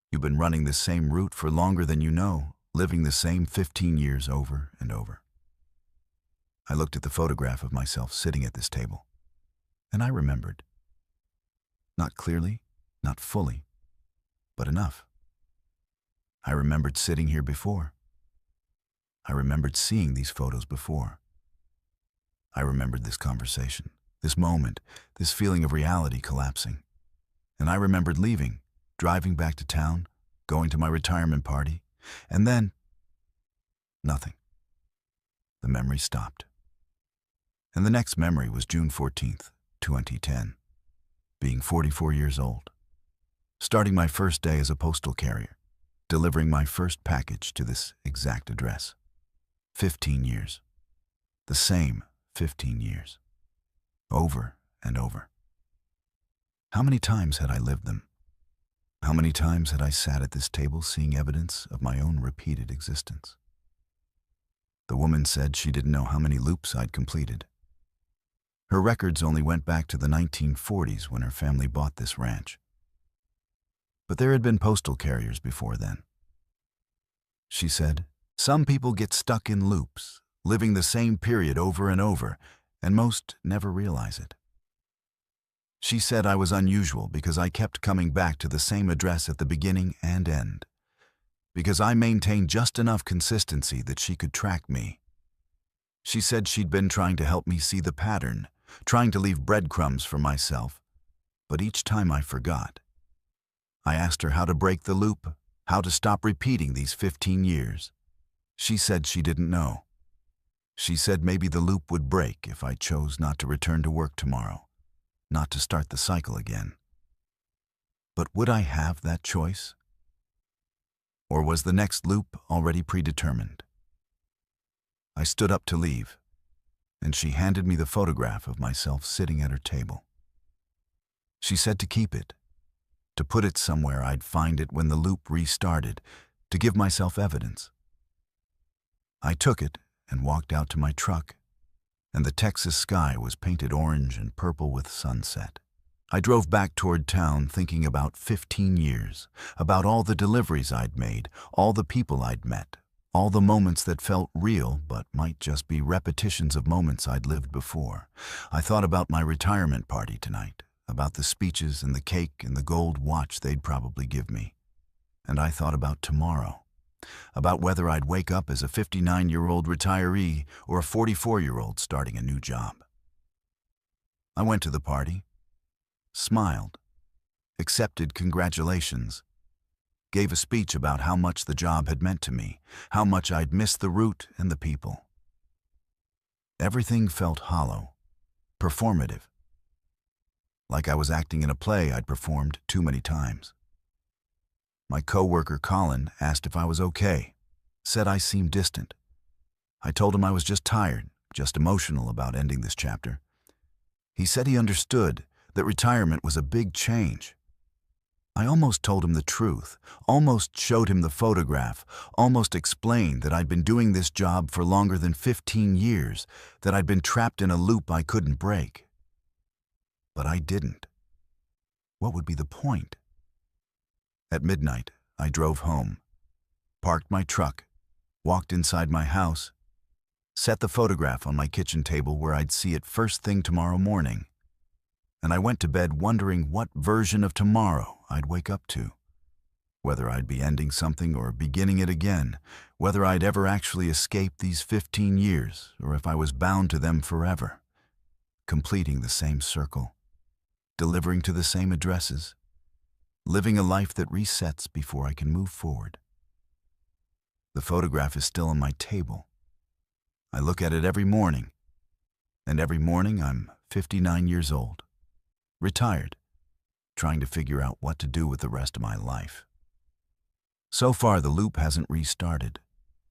You've been running the same route for longer than you know, living the same 15 years over and over." I looked at the photograph of myself sitting at this table, and I remembered. Not clearly, not fully, but enough. I remembered sitting here before. I remembered seeing these photos before. I remembered this conversation, this moment, this feeling of reality collapsing. And I remembered leaving, driving back to town, going to my retirement party, and then nothing. The memory stopped. And the next memory was June 14th, 2010, being 44 years old, starting my first day as a postal carrier, delivering my first package to this exact address. 15 years. The same 15 years. Over and over. How many times had I lived them? How many times had I sat at this table seeing evidence of my own repeated existence? The woman said she didn't know how many loops I'd completed. Her records only went back to the 1940s when her family bought this ranch. But there had been postal carriers before then. She said, "Some people get stuck in loops, living the same period over and over, and most never realize it. She said I was unusual because I kept coming back to the same address at the beginning and end, because I maintained just enough consistency that she could track me. She said she'd been trying to help me see the pattern, trying to leave breadcrumbs for myself, but each time I forgot. I asked her how to break the loop, how to stop repeating these 15 years. She said she didn't know. She said maybe the loop would break if I chose not to return to work tomorrow, not to start the cycle again. But would I have that choice? Or was the next loop already predetermined? I stood up to leave, and she handed me the photograph of myself sitting at her table. She said to keep it, to put it somewhere I'd find it when the loop restarted, to give myself evidence. I took it and walked out to my truck, and the Texas sky was painted orange and purple with sunset. I drove back toward town thinking about 15 years, about all the deliveries I'd made, all the people I'd met, all the moments that felt real but might just be repetitions of moments I'd lived before. I thought about my retirement party tonight, about the speeches and the cake and the gold watch they'd probably give me. And I thought about tomorrow, about whether I'd wake up as a 59-year-old retiree or a 44-year-old starting a new job. I went to the party, smiled, accepted congratulations, gave a speech about how much the job had meant to me, how much I'd missed the route and the people. Everything felt hollow, performative, like I was acting in a play I'd performed too many times. My coworker Colin asked if I was okay, said I seemed distant. I told him I was just tired, just emotional about ending this chapter. He said he understood that retirement was a big change. I almost told him the truth, almost showed him the photograph, almost explained that I'd been doing this job for longer than 15 years, that I'd been trapped in a loop I couldn't break. But I didn't. What would be the point? At midnight, I drove home, parked my truck, walked inside my house, set the photograph on my kitchen table where I'd see it first thing tomorrow morning, and I went to bed wondering what version of tomorrow I'd wake up to, whether I'd be ending something or beginning it again, whether I'd ever actually escape these 15 years or if I was bound to them forever, completing the same circle, delivering to the same addresses, living a life that resets before I can move forward. The photograph is still on my table. I look at it every morning, and every morning I'm 59 years old, retired, trying to figure out what to do with the rest of my life. So far, the loop hasn't restarted.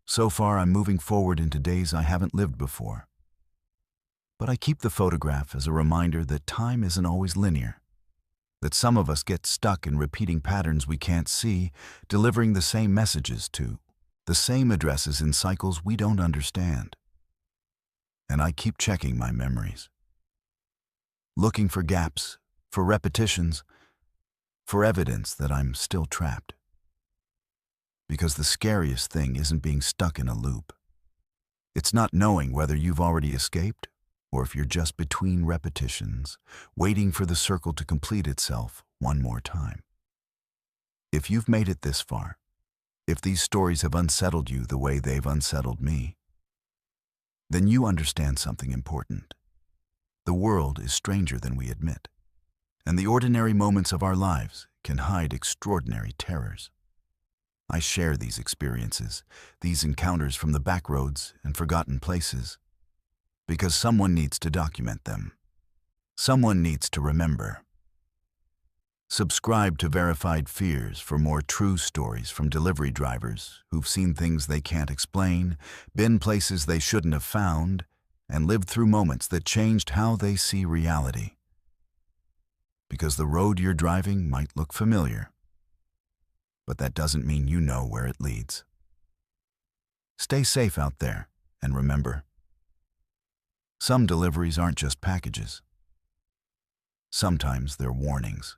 So far, I'm moving forward into days I haven't lived before. But I keep the photograph as a reminder that time isn't always linear, that some of us get stuck in repeating patterns we can't see, delivering the same messages to the same addresses in cycles we don't understand. And I keep checking my memories, looking for gaps, for repetitions, for evidence that I'm still trapped. Because the scariest thing isn't being stuck in a loop. It's not knowing whether you've already escaped or if you're just between repetitions, waiting for the circle to complete itself one more time. If you've made it this far, if these stories have unsettled you the way they've unsettled me, then you understand something important. The world is stranger than we admit, and the ordinary moments of our lives can hide extraordinary terrors. I share these experiences, these encounters from the backroads and forgotten places, because someone needs to document them. Someone needs to remember. Subscribe to Verified Fears for more true stories from delivery drivers who've seen things they can't explain, been places they shouldn't have found, and lived through moments that changed how they see reality. Because the road you're driving might look familiar, but that doesn't mean you know where it leads. Stay safe out there, and remember, some deliveries aren't just packages. Sometimes they're warnings.